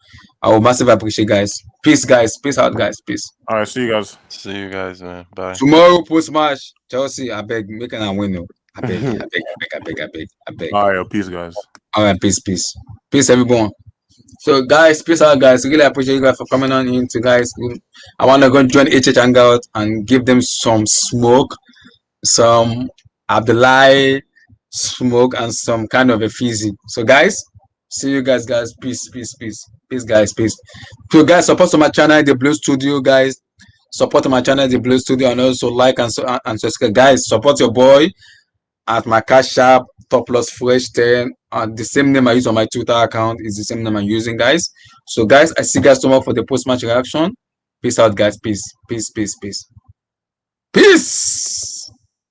I will massively appreciate, guys. Peace, guys. Peace out, guys. Peace. All right, see you guys. See you guys, man. Bye. Tomorrow post match, Chelsea. I beg, make an win. No. I beg, I beg, I beg, I beg, I beg, I beg. All right, peace, guys. All right, peace, peace, peace, everyone. So, guys, peace out, guys. Really appreciate you guys for coming on into, guys. I want to go join HH Hangout and give them some smoke, some Abdullah smoke, and some kind of a fizzy. So, guys, see you guys, guys. Peace, peace, peace, peace, guys, peace. So, guys, support my channel, The Blue Studio, guys. Support my channel, The Blue Studio, and also like and subscribe, guys. Support your boy at my cash app, top plus fresh 10. The same name I use on my Twitter account is the same name I'm using, guys. So, guys, I see you guys tomorrow for the post match reaction. Peace out, guys. Peace, peace, peace, peace, peace.